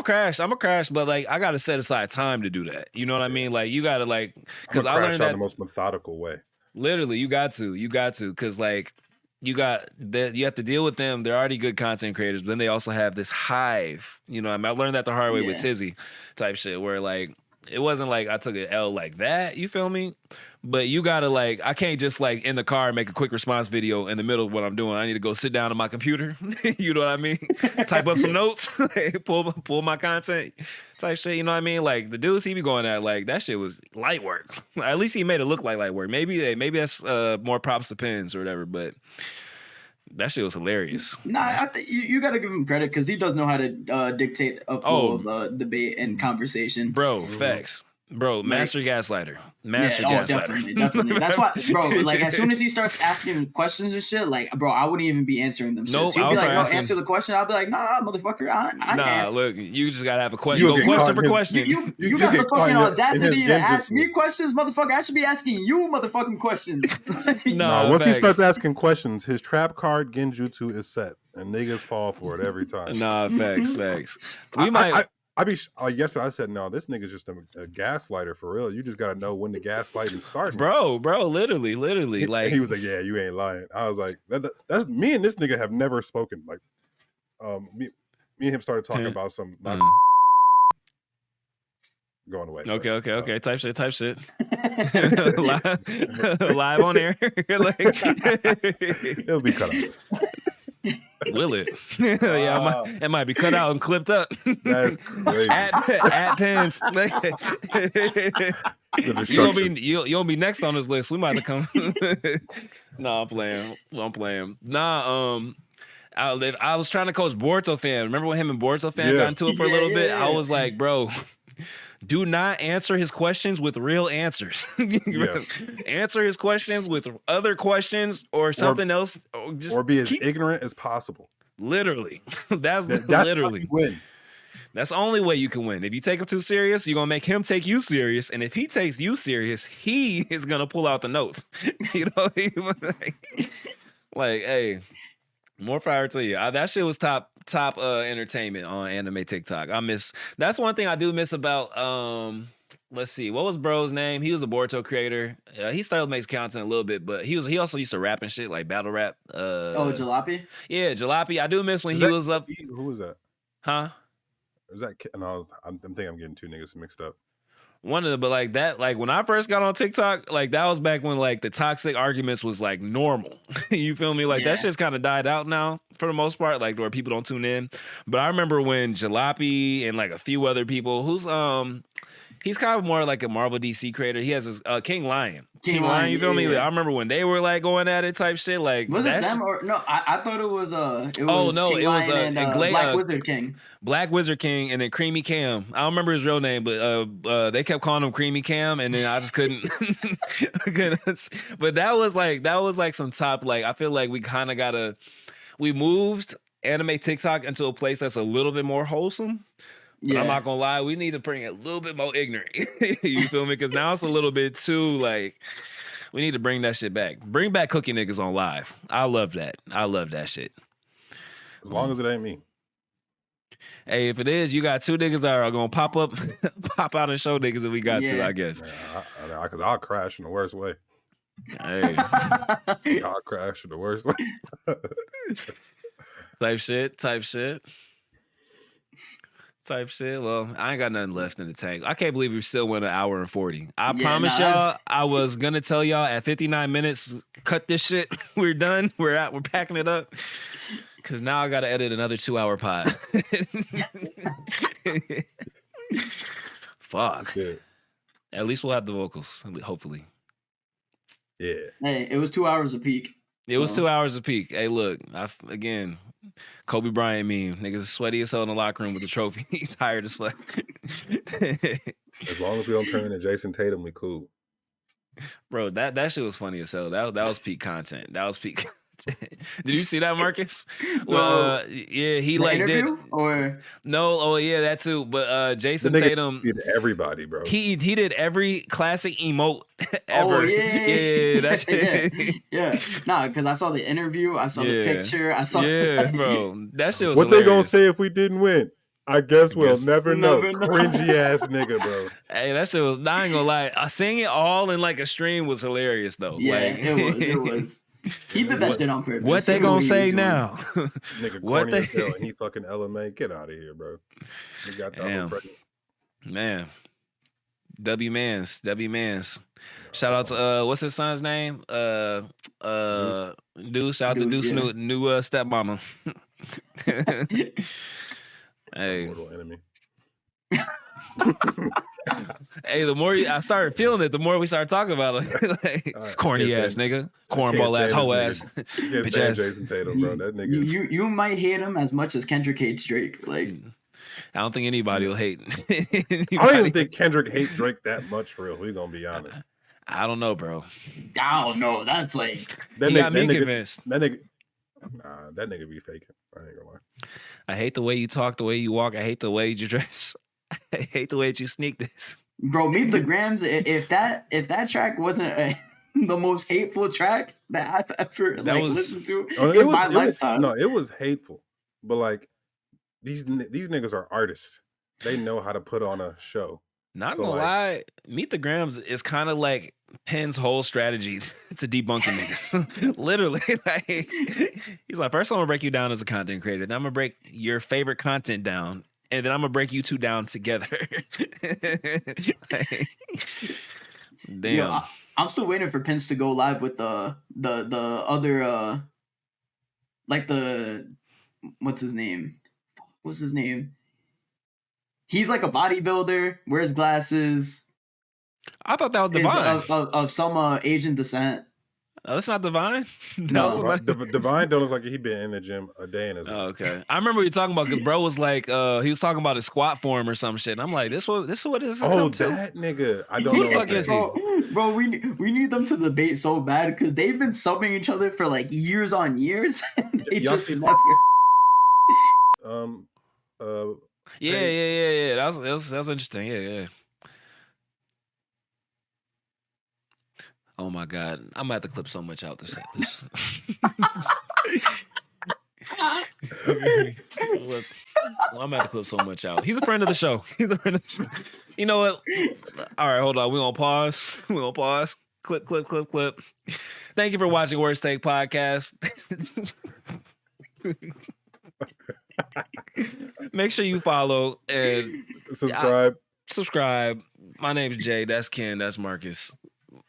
[SPEAKER 1] a crash. But like, I gotta set aside time to do that. You know what I mean? Like, you gotta like, because I learned that
[SPEAKER 3] the most methodical way.
[SPEAKER 1] Literally, you got to, because like, you have to deal with them. They're already good content creators, but then they also have this hive. You know, I learned that the hard way with Tizzy type shit, where like, it wasn't like I took an L like that, you feel me? But you gotta like, I can't just like in the car make a quick response video in the middle of what I'm doing. I need to go sit down on my computer, you know what I mean? Type up some notes, pull my content type shit, you know what I mean? Like the dudes he be going at, like that shit was light work. At least he made it look like light work. Maybe that's more props to Pins or whatever, but that shit was hilarious.
[SPEAKER 2] Nah, I think you got to give him credit because he does know how to dictate a flow of debate and conversation.
[SPEAKER 1] Bro, facts. Bro, master gaslighter.
[SPEAKER 2] Definitely. That's why, bro, like as soon as he starts asking questions and shit, like, bro, I wouldn't even be answering them.
[SPEAKER 1] Nope,
[SPEAKER 2] he'd be like, no, answer the question. I'll be like, nah, motherfucker, I can't.
[SPEAKER 1] Look, you just gotta have a question. Go question for question.
[SPEAKER 2] You got the fucking audacity to ask me questions, motherfucker. I should be asking you motherfucking questions.
[SPEAKER 3] Once he starts asking questions, his trap card genjutsu is set, and niggas fall for it every time.
[SPEAKER 1] Nah, facts.
[SPEAKER 3] Yesterday I said, no, this nigga's just a gaslighter for real. You just gotta know when the gaslighting starts.
[SPEAKER 1] Bro, literally. Like
[SPEAKER 3] he was like, yeah, you ain't lying. I was like, that's me and this nigga have never spoken. Like, me and him started talking about some going away.
[SPEAKER 1] Okay. Type shit. live on air. Like,
[SPEAKER 3] it'll be cut off.
[SPEAKER 1] Will it? It might be cut out and clipped up.
[SPEAKER 3] That's crazy.
[SPEAKER 1] At Pins. You'll be next on this list. We might have come. No, I'm playing. Nah, I was trying to coach Boruto fan. Remember when him and Boruto fan got into it for a little bit? I was like, bro, do not answer his questions with real answers. Answer his questions with other questions or something else.
[SPEAKER 3] Or be as ignorant as possible.
[SPEAKER 1] Literally. That's literally.
[SPEAKER 3] Win.
[SPEAKER 1] That's the only way you can win. If you take him too serious, you're going to make him take you serious. And if he takes you serious, he is going to pull out the notes. You know? Like, hey, more power to you. That shit was top entertainment on anime TikTok. That's one thing I do miss about let's see, what was bro's name? He was a Boruto creator. He still makes content a little bit, but he also used to rap and shit, like battle rap.
[SPEAKER 2] Jalopy?
[SPEAKER 1] Yeah, Jalopy. I do miss when he was up.
[SPEAKER 3] Who was that?
[SPEAKER 1] Huh?
[SPEAKER 3] Was that? No, I'm thinking I'm getting two niggas mixed up.
[SPEAKER 1] One of them, but like that, like when I first got on TikTok, like that was back when like the toxic arguments was like normal. You feel me? Like that shit's kind of died out now for the most part, like where people don't tune in. But I remember when Jalopy and like a few other people he's kind of more like a Marvel DC creator. He has his King Lion. King Lion, you feel me? Like, I remember when they were like going at it type shit. Like
[SPEAKER 2] was it them or no? I thought it was King Lion and Black Wizard King.
[SPEAKER 1] Black Wizard King and then Creamy Cam. I don't remember his real name, but they kept calling him Creamy Cam, and then I just couldn't. But that was like some top. Like I feel like we moved anime TikTok into a place that's a little bit more wholesome. But I'm not gonna lie, we need to bring it a little bit more ignorant. You feel me? Because now it's a little bit too like we need to bring that shit back. Bring back Cookie Niggas on live. I love that. I love that shit.
[SPEAKER 3] As long as it ain't me.
[SPEAKER 1] Hey, if it is, you got two niggas that are gonna pop out and show niggas if we got to, I guess.
[SPEAKER 3] Because I'll crash in the worst way.
[SPEAKER 1] Hey.
[SPEAKER 3] Car crash the worst way.
[SPEAKER 1] Type shit. Well, I ain't got nothing left in the tank. I can't believe we still went 1 hour and 40. I promise y'all, I was gonna tell y'all at 59 minutes, cut this shit. We're done. We're packing it up. Cause now I gotta edit another 2-hour pod. Fuck. Yeah. At least we'll have the vocals, hopefully.
[SPEAKER 3] Yeah.
[SPEAKER 2] Hey, it was 2 hours a peak.
[SPEAKER 1] It was 2 hours a peak. Hey, look, again, Kobe Bryant meme. Niggas sweaty as hell in the locker room with the trophy. He's tired as fuck.
[SPEAKER 3] As long as we don't turn into Jason Tatum, we cool.
[SPEAKER 1] Bro, that shit was funny as hell. That was peak content. Did you see that, Marcus? Well, yeah, he like
[SPEAKER 2] interview?
[SPEAKER 1] Did
[SPEAKER 2] or
[SPEAKER 1] no? Oh yeah, that too. But Jason Tatum
[SPEAKER 3] did everybody, bro.
[SPEAKER 1] He did every classic emote ever.
[SPEAKER 2] Oh yeah,
[SPEAKER 1] that shit.
[SPEAKER 2] yeah. Nah, because I saw the interview, I saw the picture, I saw.
[SPEAKER 1] Yeah, bro, that shit was.
[SPEAKER 3] What
[SPEAKER 1] hilarious.
[SPEAKER 3] they gonna say if we didn't win? I guess we'll never know. Cringy ass nigga, bro.
[SPEAKER 1] Hey, that shit was. I ain't gonna lie. Seeing it all in like a stream was hilarious though.
[SPEAKER 2] Yeah,
[SPEAKER 1] like,
[SPEAKER 2] it was. He did that shit on purpose.
[SPEAKER 1] What they gonna say now?
[SPEAKER 3] Nigga corny as hell and he fucking LMA. Get out of here, bro. He got that
[SPEAKER 1] man. W Mans. Shout out to what's his son's name? Deuce. Shout out to Deuce, new stepmama. Hey.
[SPEAKER 3] Mortal enemy.
[SPEAKER 1] Hey, the more I started feeling it, the more we started talking about it. Like, corny ass nigga, cornball ass, hoe ass,
[SPEAKER 3] bitch ass. Jason Tatum, bro. That nigga.
[SPEAKER 2] You might hate him as much as Kendrick hates Drake. Like,
[SPEAKER 1] I don't think anybody will hate.
[SPEAKER 3] I don't even think Kendrick hates Drake that much for real. We gonna be honest.
[SPEAKER 1] I don't know, bro.
[SPEAKER 2] I don't know. That's like
[SPEAKER 1] that got me convinced.
[SPEAKER 3] That nigga be faking. I ain't gonna lie.
[SPEAKER 1] I hate the way you talk, the way you walk. I hate the way you dress. I hate the way that you sneak this.
[SPEAKER 2] Bro, Meet the Grams, if that track wasn't the most hateful track that I've ever listened to in my lifetime.
[SPEAKER 3] No, it was hateful. But like these niggas are artists. They know how to put on a show.
[SPEAKER 1] Not gonna lie, Meet the Grams is kind of like Penn's whole strategy to debunking niggas. Literally, like he's like, first I'm gonna break you down as a content creator, then I'm gonna break your favorite content down, and then I'm gonna break you two down together. Like, damn.
[SPEAKER 2] Yo, I'm still waiting for Pence to go live with the other like the what's his name? He's like a bodybuilder, wears glasses.
[SPEAKER 1] I thought that was Divine.
[SPEAKER 2] Of some Asian descent.
[SPEAKER 1] Oh, that's not Divine?
[SPEAKER 3] No, Divine don't look like he been in the gym a day in his life.
[SPEAKER 1] Oh, okay. I remember you talking about because bro was like, he was talking about his squat form or some shit. And I'm like, this what is
[SPEAKER 3] oh, that nigga. I don't know.
[SPEAKER 1] Who the fuck is he?
[SPEAKER 2] Bro, we need them to debate so bad because they've been subbing each other for like years on years. They just never.
[SPEAKER 1] Yeah. That was interesting. Yeah. Oh my God, I'm gonna have to clip so much out this. I'm gonna have to clip so much out. He's a friend of the show. You know what? All right, hold on. We're gonna pause. Clip. Thank you for watching Worst Take Podcast. Make sure you follow and subscribe. My name's Jay. That's Ken. That's Marcus.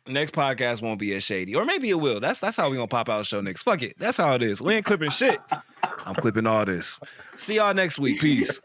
[SPEAKER 1] Next podcast won't be as shady. Or maybe it will. That's how we gonna pop out a show next. Fuck it. That's how it is. We ain't clipping shit. I'm clipping all this. See y'all next week. Peace.